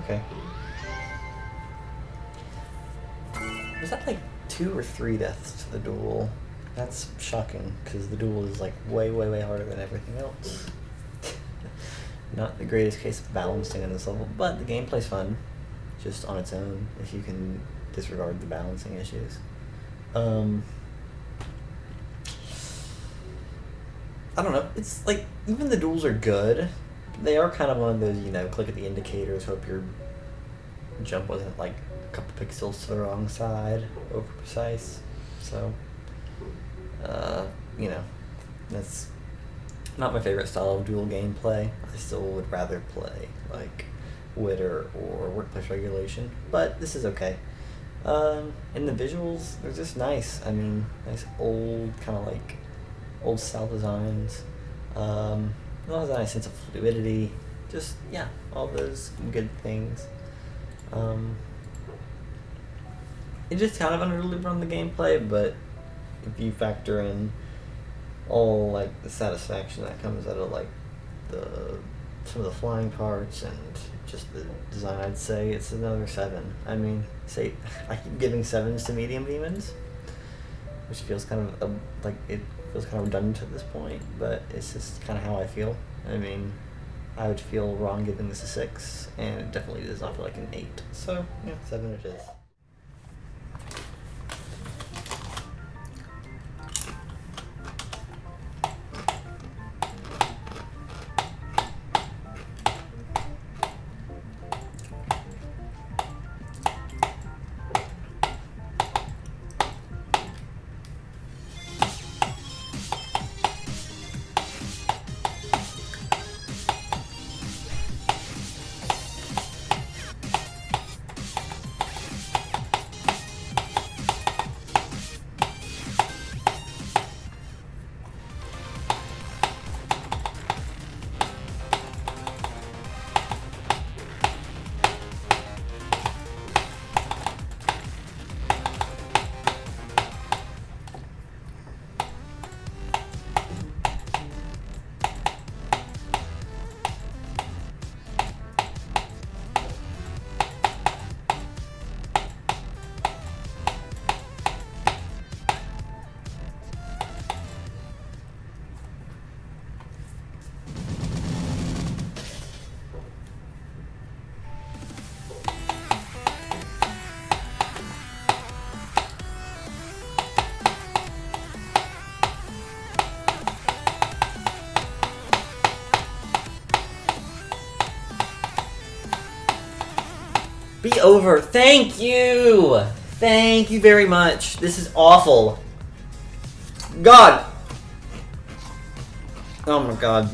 Okay. Was that like 2 or 3 deaths to the duel? That's shocking, because the duel is like way, way, way harder than everything else. Not the greatest case of balancing in this level, but the gameplay's fun, just on its own, if you can disregard the balancing issues. I don't know, it's like, even the duels are good. They are kind of one of those, you know, click at the indicators, hope your jump wasn't like a couple pixels to the wrong side, over precise. So, you know, that's not my favorite style of dual gameplay. I still would rather play like Witter or Workplace Regulation, but this is okay. And the visuals, they're just nice. I mean, nice old, kind of like old style designs. It has a nice sense of fluidity. Just, yeah, all those good things. It just kind of under-delivered on the gameplay, but if you factor in all like the satisfaction that comes out of like some of the flying parts and just the design, I'd say it's another 7. I mean, say I keep giving 7s to medium demons, which feels kind of like it feels kind of redundant at this point, but it's just kind of how I feel. I mean, I would feel wrong giving this a 6, and it definitely does not feel like an 8. So yeah, 7 it is. Be over. Thank you! Thank you very much. This is awful. God! Oh my god.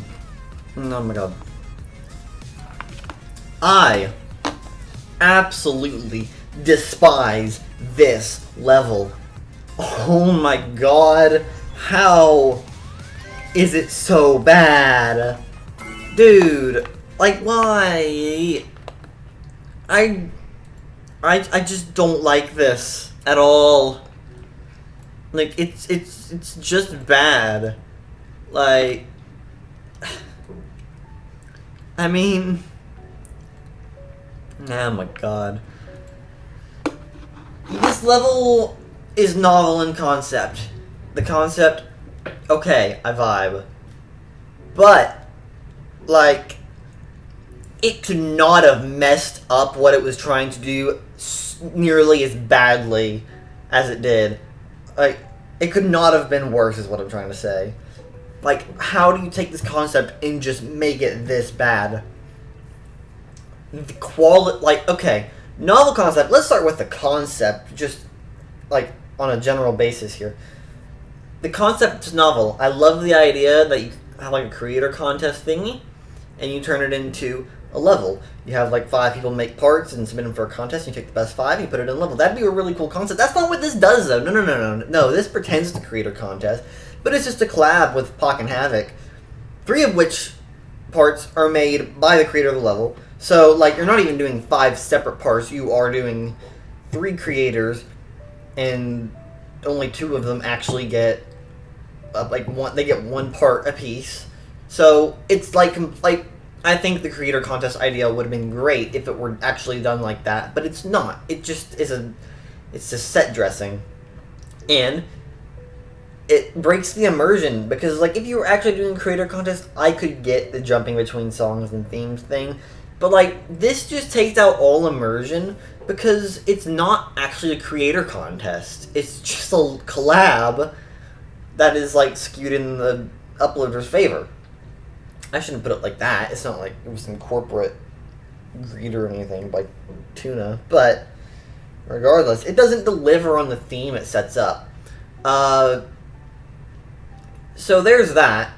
Oh my god. I absolutely despise this level. Oh my god. How is it so bad? Dude, like why? I just don't like this at all. Like it's just bad. Like I mean, oh my god. This level is novel in concept. The concept, okay, I vibe. But like it could not have messed up what it was trying to do nearly as badly as it did. Like, it could not have been worse is what I'm trying to say. Like, how do you take this concept and just make it this bad? The quality, like, okay, novel concept, let's start with the concept, just, like, on a general basis here. The concept is novel. I love the idea that you have, like, a creator contest thingy, and you turn it into a level. You have like 5 people make parts and submit them for a contest, and you take the best 5 and you put it in a level. That'd be a really cool concept. That's not what this does though. No, this pretends to create a contest, but it's just a collab with Pocke and Havoc, 3 of which parts are made by the creator of the level. So like you're not even doing 5 separate parts, you are doing 3 creators, and only 2 of them actually get they get 1 part a piece. So it's like I think the creator contest idea would have been great if it were actually done like that, but it's not. It just is it's just set dressing. And it breaks the immersion, because like if you were actually doing a creator contest, I could get the jumping between songs and themes thing. But like this just takes out all immersion, because it's not actually a creator contest. It's just a collab that is like skewed in the uploader's favor. I shouldn't put it like that. It's not like it was some corporate greed or anything by Tuna. But regardless, it doesn't deliver on the theme it sets up. So there's that.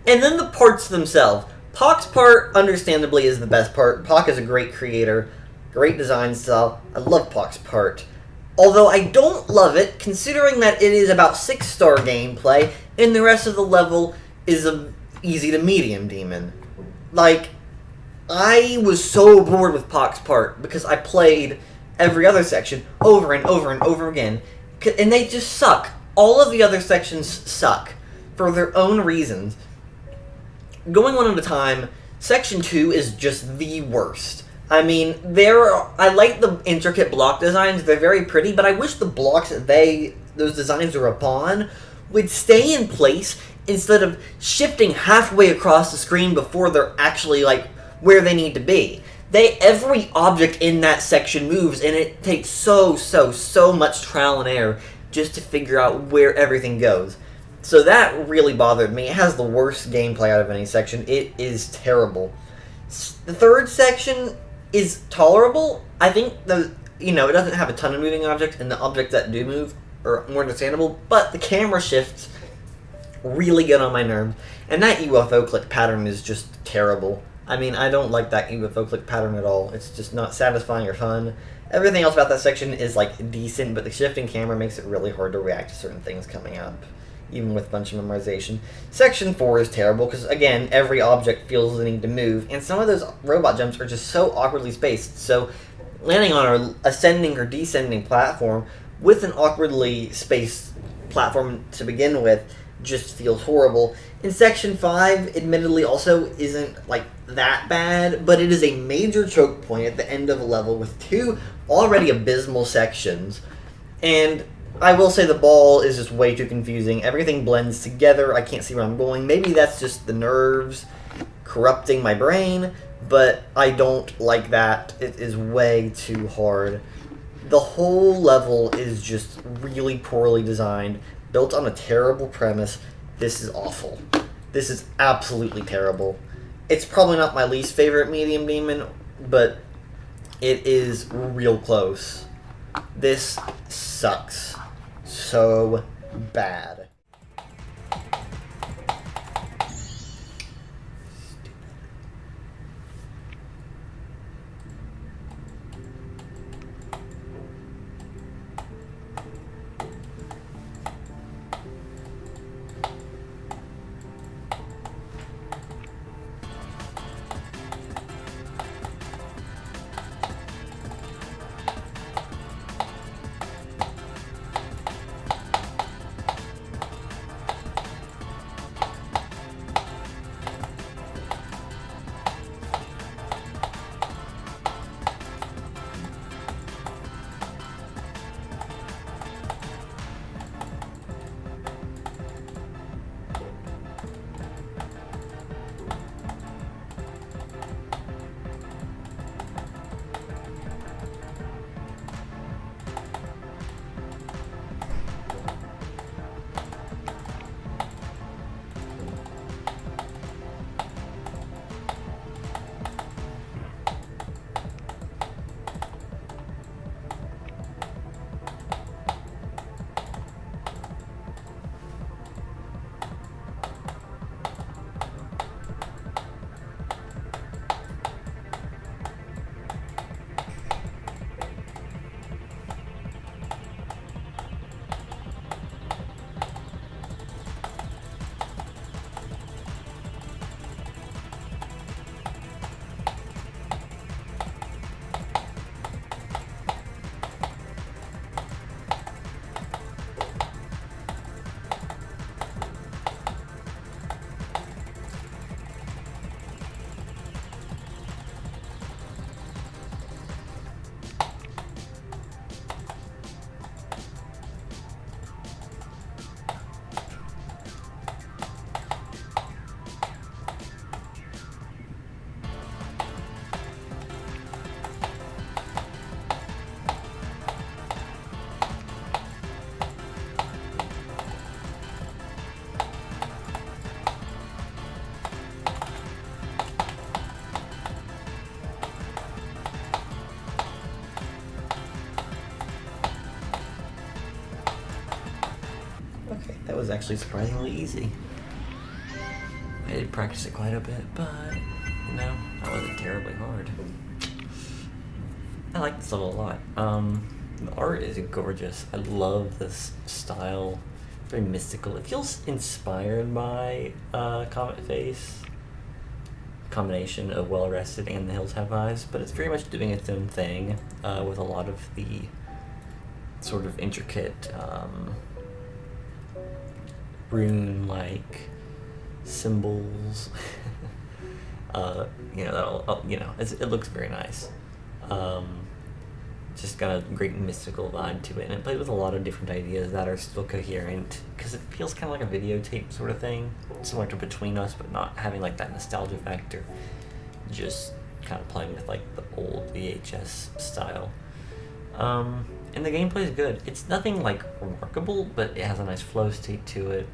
And then the parts themselves. Pocke's part, understandably, is the best part. Pocke is a great creator. Great design style. I love Pocke's part. Although I don't love it, considering that it is about 6-star gameplay, and the rest of the level is a easy to medium demon. Like, I was so bored with Pocke's part because I played every other section over and over and over again, and they just suck. All of the other sections suck for their own reasons. Going one at a time, section 2 is just the worst. I mean, I like the intricate block designs, they're very pretty, but I wish the blocks that those designs are upon would stay in place instead of shifting halfway across the screen before they're actually, like, where they need to be. Every object in that section moves, and it takes so much trial and error just to figure out where everything goes. So that really bothered me. It has the worst gameplay out of any section. It is terrible. The third section is tolerable. I think it doesn't have a ton of moving objects, and the objects that do move are more understandable, but the camera shifts really get on my nerves, and that UFO click pattern is just terrible. I mean, I don't like that UFO click pattern at all. It's just not satisfying or fun. Everything else about that section is like decent, but the shifting camera makes it really hard to react to certain things coming up, even with a bunch of memorization. Section 4 is terrible because, again, every object feels the need to move, and some of those robot jumps are just so awkwardly spaced. So landing on an ascending or descending platform with an awkwardly spaced platform to begin with just feels horrible. In Section 5, admittedly, also isn't like that bad, but it is a major choke point at the end of a level with 2 already abysmal sections. And I will say the ball is just way too confusing. Everything blends together. I can't see where I'm going. Maybe that's just the nerves corrupting my brain, but I don't like that. It is way too hard. The whole level is just really poorly designed, built on a terrible premise. This is awful. This is absolutely terrible. It's probably not my least favorite medium demon, but it is real close. This sucks so bad. That was actually surprisingly easy. I did practice it quite a bit, but you know, that wasn't terribly hard. I like this level a lot. The art is gorgeous. I love this style. Very mystical. It feels inspired by Cometface. Combination of Well Rested and The Hills Have Eyes, but it's very much doing its own thing with a lot of the sort of intricate rune-like symbols. You know, it looks very nice. Just got a great mystical vibe to it, and it plays with a lot of different ideas that are still coherent, because it feels kind of like a videotape sort of thing, similar to Between Us, but not having like that nostalgia factor, just kind of playing with like the old VHS style. And the gameplay is good. It's nothing like remarkable, but it has a nice flow state to it,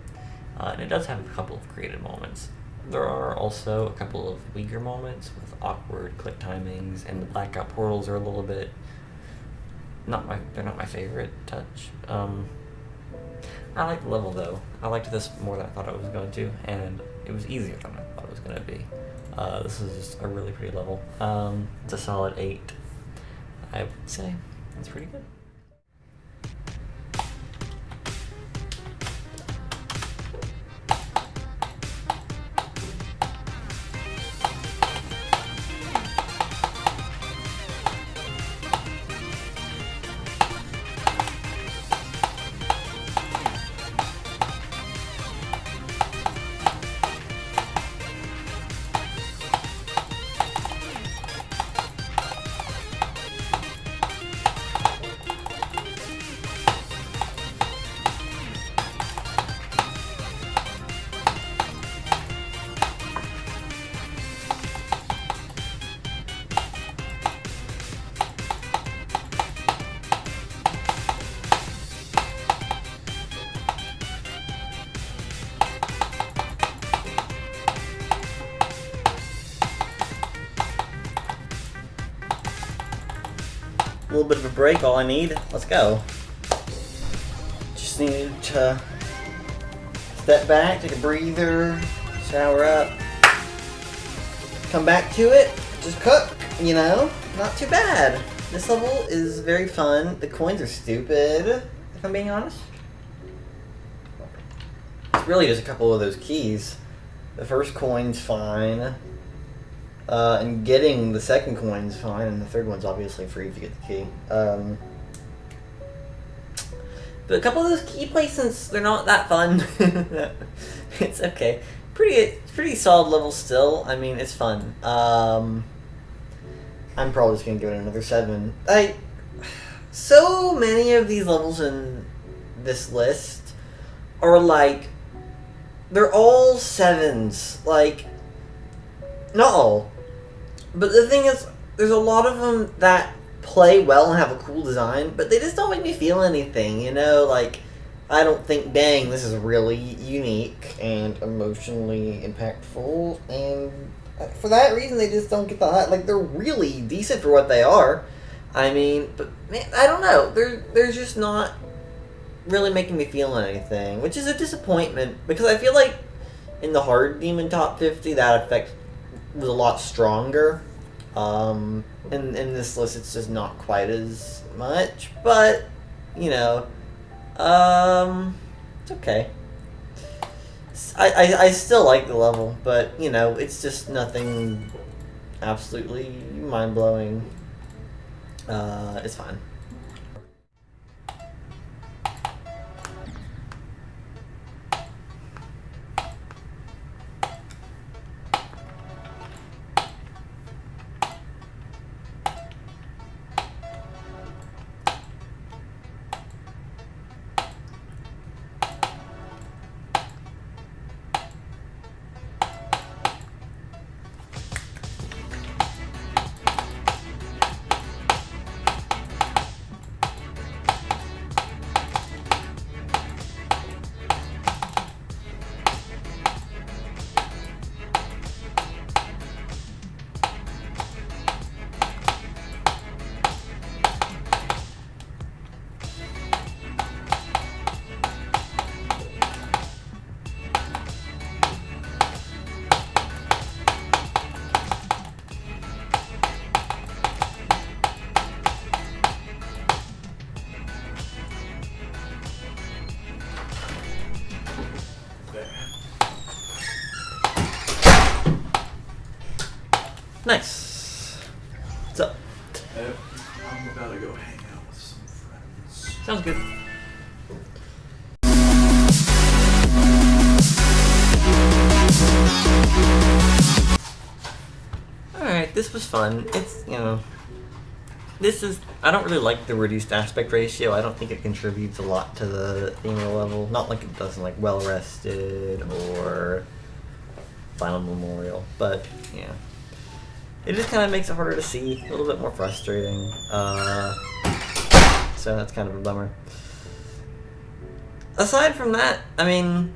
and it does have a couple of creative moments. There are also a couple of weaker moments with awkward click timings, and the blackout portals are a little bit they're not my favorite touch. I like the level though. I liked this more than I thought I was going to, and it was easier than I thought it was going to be. This is just a really pretty level. It's a solid 8, I would say. It's pretty good. A little bit of a break, all I need. Let's go. Just need to step back, take a breather, shower up, come back to it, just cook, you know? Not too bad. This level is very fun. The coins are stupid, if I'm being honest. It's really just a couple of those keys. The first coin's fine. And getting the second coin's fine, and the third one's obviously free if you get the key. But a couple of those key placements, they're not that fun. It's okay. Pretty solid level still. I mean, it's fun. I'm probably just gonna give it another 7. So many of these levels in this list are like, they're all 7s. Like, not all. But the thing is, there's a lot of them that play well and have a cool design, but they just don't make me feel anything, you know? Like, I don't think, dang, this is really unique and emotionally impactful, and for that reason, they just don't get the hot. Like, they're really decent for what they are. I mean, but, man, I don't know. They're just not really making me feel anything, which is a disappointment, because I feel like in the hard demon top 50, that effect was a lot stronger. In this list, it's just not quite as much, but you know, it's okay. I still like the level, but you know, it's just nothing absolutely mind blowing. It's fine. Nice. What's up? I'm about to go hang out with some friends. Sounds good. Alright, this was fun. It's, you know, this is, I don't really like the reduced aspect ratio. I don't think it contributes a lot to the female level. Not like it does in like Well Rested or Final Memorial, but yeah. It just kind of makes it harder to see, a little bit more frustrating. So that's kind of a bummer. Aside from that, I mean,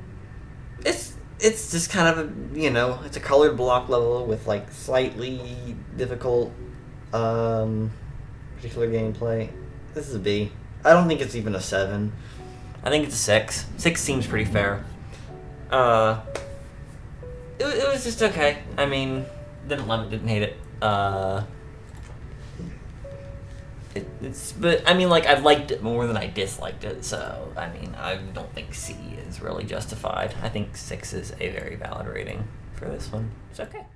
it's just kind of a, you know, it's a colored block level with like slightly difficult particular gameplay. This is a B. I don't think it's even a 7. I think it's a 6. 6 seems pretty fair. It was just okay. I mean, didn't love it, didn't hate it. But I mean, like, I've liked it more than I disliked it, so I mean, I don't think C is really justified. I think 6 is a very valid rating for this one. It's okay.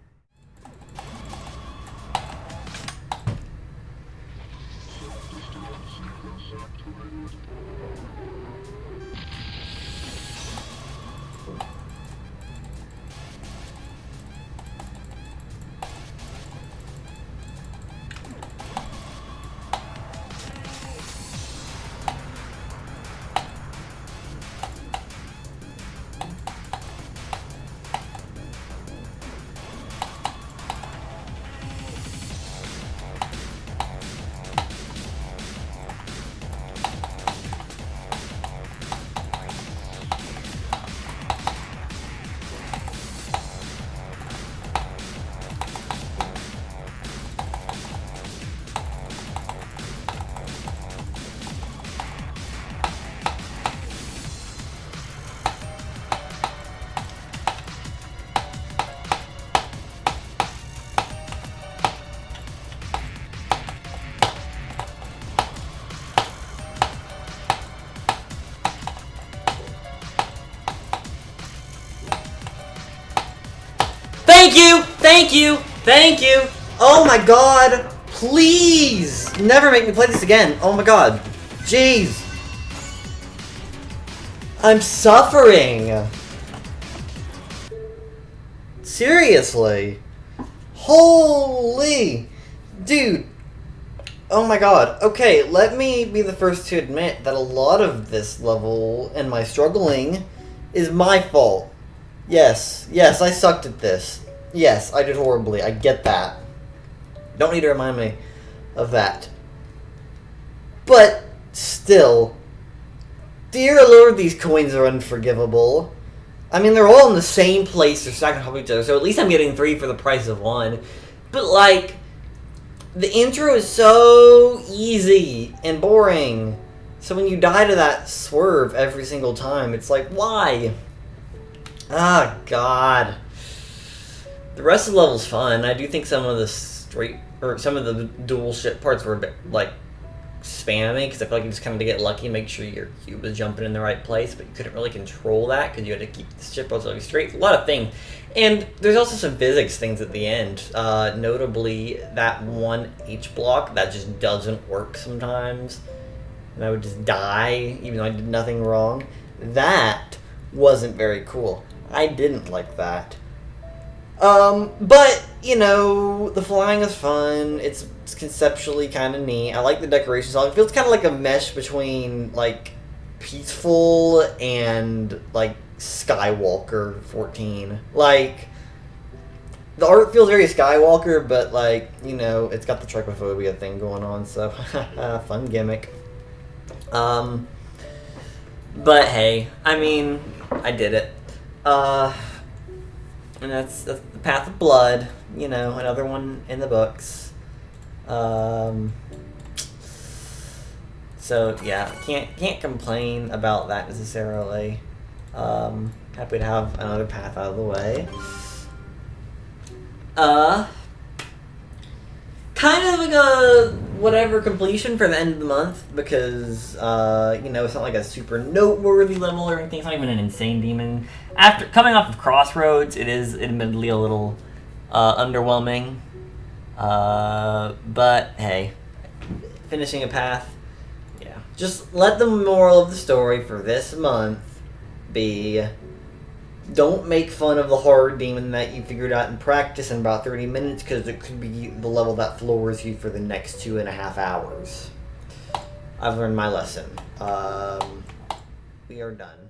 Thank you! Thank you! Thank you! Oh my god! Please! Never make me play this again! Oh my god. Jeez! I'm suffering! Seriously? Holy! Dude! Oh my god. Okay, let me be the first to admit that a lot of this level and my struggling is my fault. Yes, I sucked at this. Yes, I did horribly. I get that. Don't need to remind me of that. But still, dear lord, these coins are unforgivable. I mean, they're all in the same place. They're stacked on top of each other, so at least I'm getting 3 for the price of 1. But, like, the intro is so easy and boring. So when you die to that swerve every single time, it's like, why? Ah, God. The rest of the level's fun. I do think some of the some of the dual ship parts were a bit, like, spammy, because I feel like you just kind of get lucky and make sure your cube is jumping in the right place, but you couldn't really control that, because you had to keep the ship relatively straight. A lot of things. And there's also some physics things at the end. Notably, that one H block, that just doesn't work sometimes. And I would just die, even though I did nothing wrong. That wasn't very cool. I didn't like that. But, you know, the flying is fun. It's conceptually kind of neat. I like the decorations. It feels kind of like a mesh between, like, Peaceful and, like, Skywalker 14. Like, the art feels very Skywalker, but, like, you know, it's got the trichophobia thing going on, so fun gimmick. But hey, I mean, I did it. And that's the Path of Blood, you know, another one in the books. So yeah, can't complain about that necessarily. Happy to have another path out of the way. Kind of like a whatever completion for the end of the month, because you know, it's not like a super noteworthy level or anything. It's not even an insane demon. After coming off of Crossroads, it is admittedly a little underwhelming. But hey, finishing a path. Yeah. Just let the moral of the story for this month be: don't make fun of the horror demon that you figured out in practice in about 30 minutes, because it could be the level that floors you for the next 2.5 hours. I've learned my lesson. We are done.